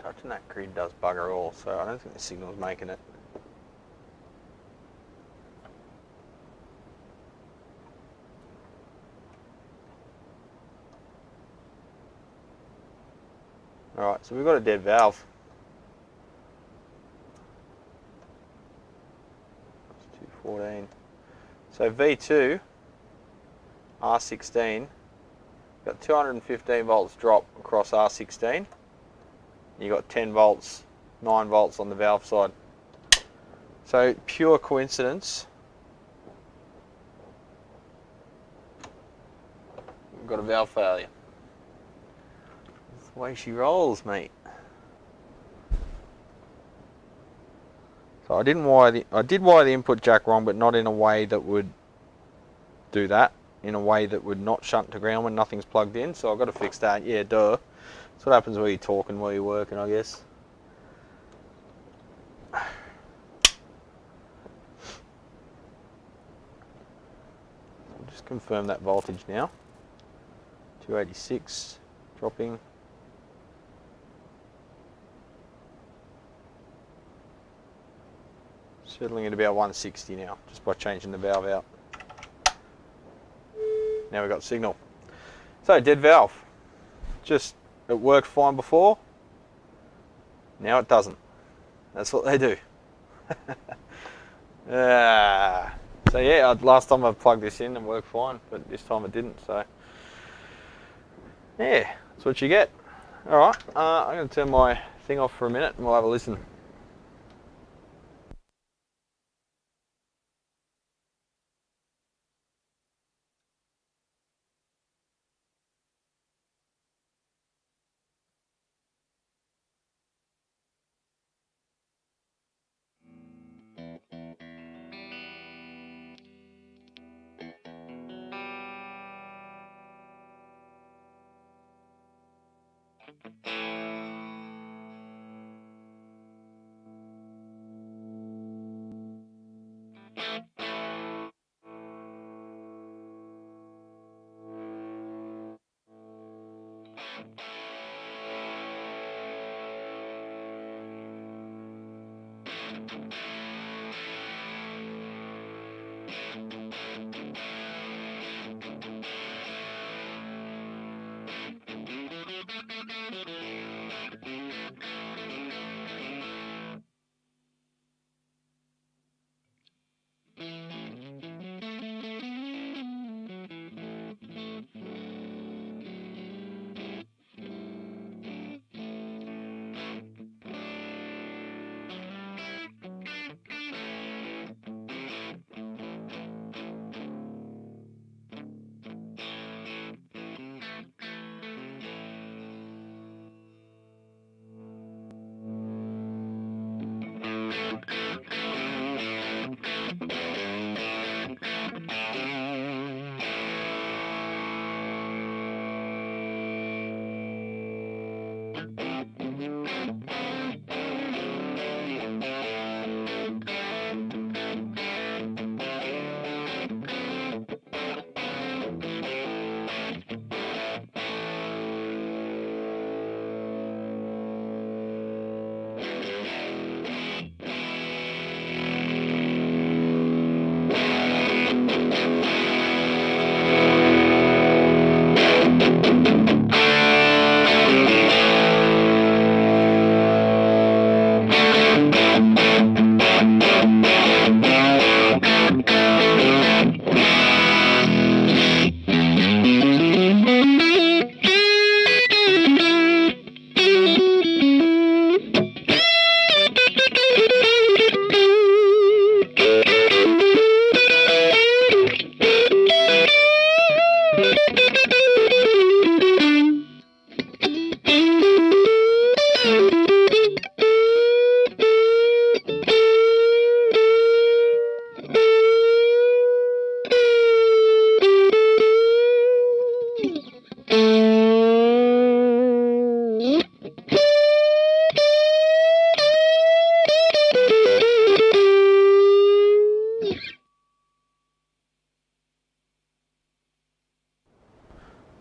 Touching that grid does bugger all, so I don't think the signal's making it. Alright, so we've got a dead valve. That's 214. So V2, R16, got 215 volts drop across R16. You got 10 volts, 9 volts on the valve side. So pure coincidence. We've got a valve failure. That's the way she rolls, mate. So I did wire the input jack wrong, but not in a way that would do that. In a way that would not shunt to ground when nothing's plugged in. So I've got to fix that. Yeah, duh. That's what happens when you're talking while you're working, I guess. I'll just confirm that voltage now. 286 dropping. Settling at about 160 now, just by changing the valve out. Now we've got signal. So dead valve. Just, it worked fine before. Now it doesn't. That's what they do. So yeah, last time I plugged this in and worked fine, but this time it didn't. So yeah, that's what you get. All right, I'm going to turn my thing off for a minute and we'll have a listen.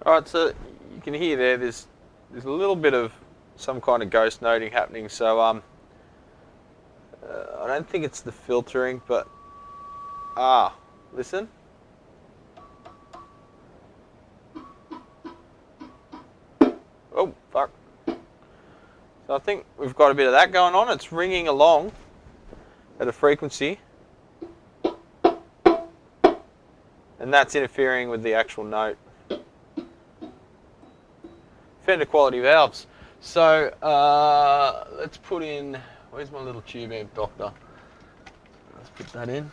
Alright, so you can hear there's a little bit of some kind of ghost noting happening. So I don't think it's the filtering, but listen. Oh, fuck. So I think we've got a bit of that going on. It's ringing along at a frequency. And that's interfering with the actual note. Fender quality valves. So let's put in, where's my little tube amp doctor? Let's put that in.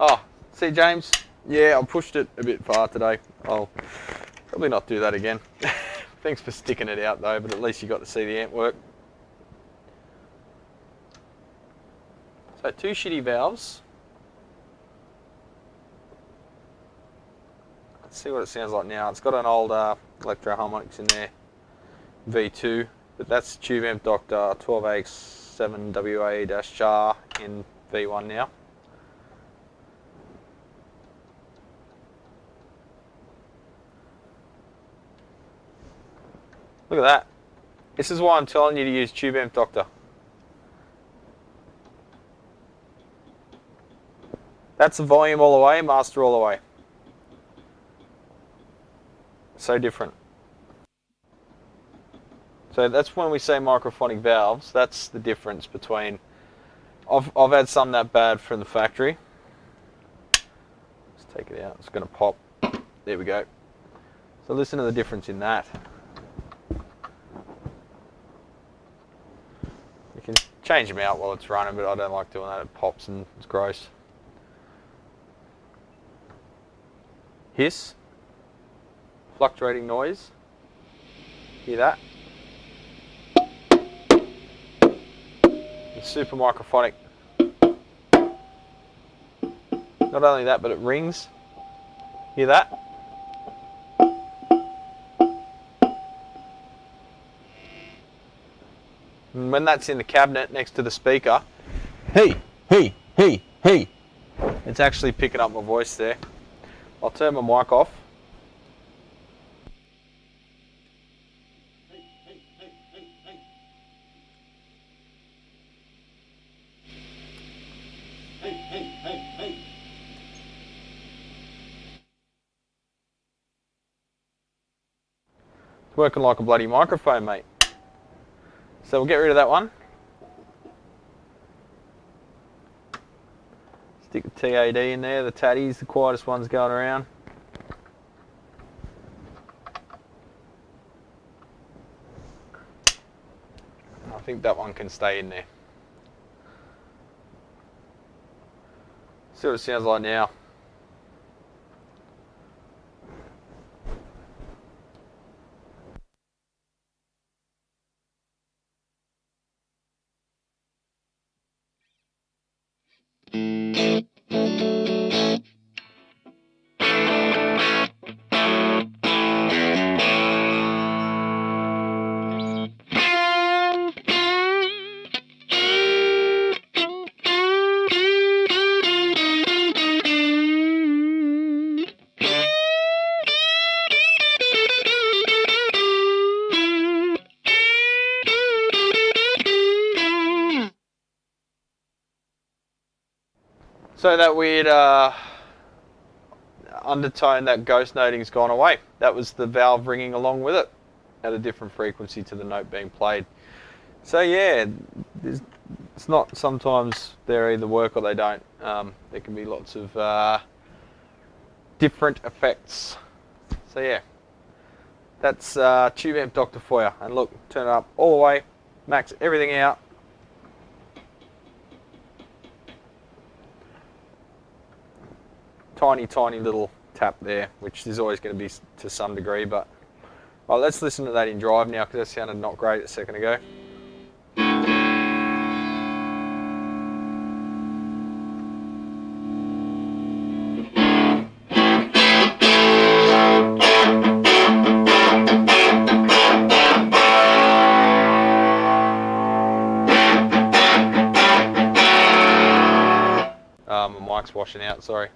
Oh, see James? Yeah, I pushed it a bit far today. I'll probably not do that again. Thanks for sticking it out though, but at least you got to see the amp work. So 2 shitty valves. Let's see what it sounds like now. It's got an old electro harmonics in there, V2, but that's tube amp doctor 12AX7WA-R in V1 now. Look at that. This is why I'm telling you to use tube amp doctor. That's the volume all the way, master all the way. So different. So that's when we say microphonic valves, that's the difference between, I've had some that bad from the factory. Let's take it out, it's going to pop. There we go. So listen to the difference in that. You can change them out while it's running, but I don't like doing that, it pops and it's gross. Hiss. Fluctuating noise. Hear that? It's super microphonic. Not only that, but it rings. Hear that? And when that's in the cabinet next to the speaker, hey, it's actually picking up my voice there. I'll turn my mic off. It's working like a bloody microphone, mate. So we'll get rid of that one. Stick the TAD in there, the Taddy's the quietest ones going around. I think that one can stay in there. See what it sounds like now. So that weird undertone, that ghost noting's gone away. That was the valve ringing along with it at a different frequency to the note being played. So yeah, it's not, sometimes they either work or they don't. There can be lots of different effects. So yeah, that's tube amp doctor for you. And look, turn it up all the way, max everything out. Tiny little tap there, which is always going to be to some degree, but well, let's listen to that in drive now, because that sounded not great a second ago. My mic's washing out, sorry.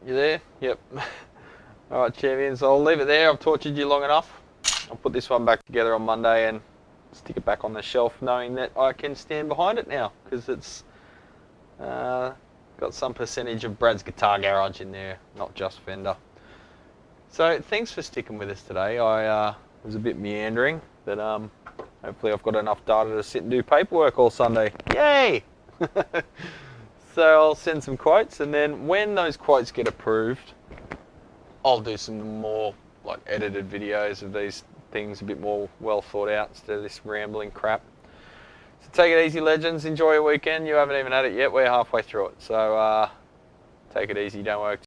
You there? Yep. Alright, champions, I'll leave it there. I've tortured you long enough. I'll put this one back together on Monday and stick it back on the shelf, knowing that I can stand behind it now, because it's got some percentage of Brad's Guitar Garage in there, not just Fender. So thanks for sticking with us today. I was a bit meandering, but hopefully I've got enough data to sit and do paperwork all Sunday. Yay! So I'll send some quotes, and then when those quotes get approved, I'll do some more like edited videos of these things, a bit more well thought out instead of this rambling crap. So take it easy, legends. Enjoy your weekend. You haven't even had it yet. We're halfway through it, so take it easy. Don't work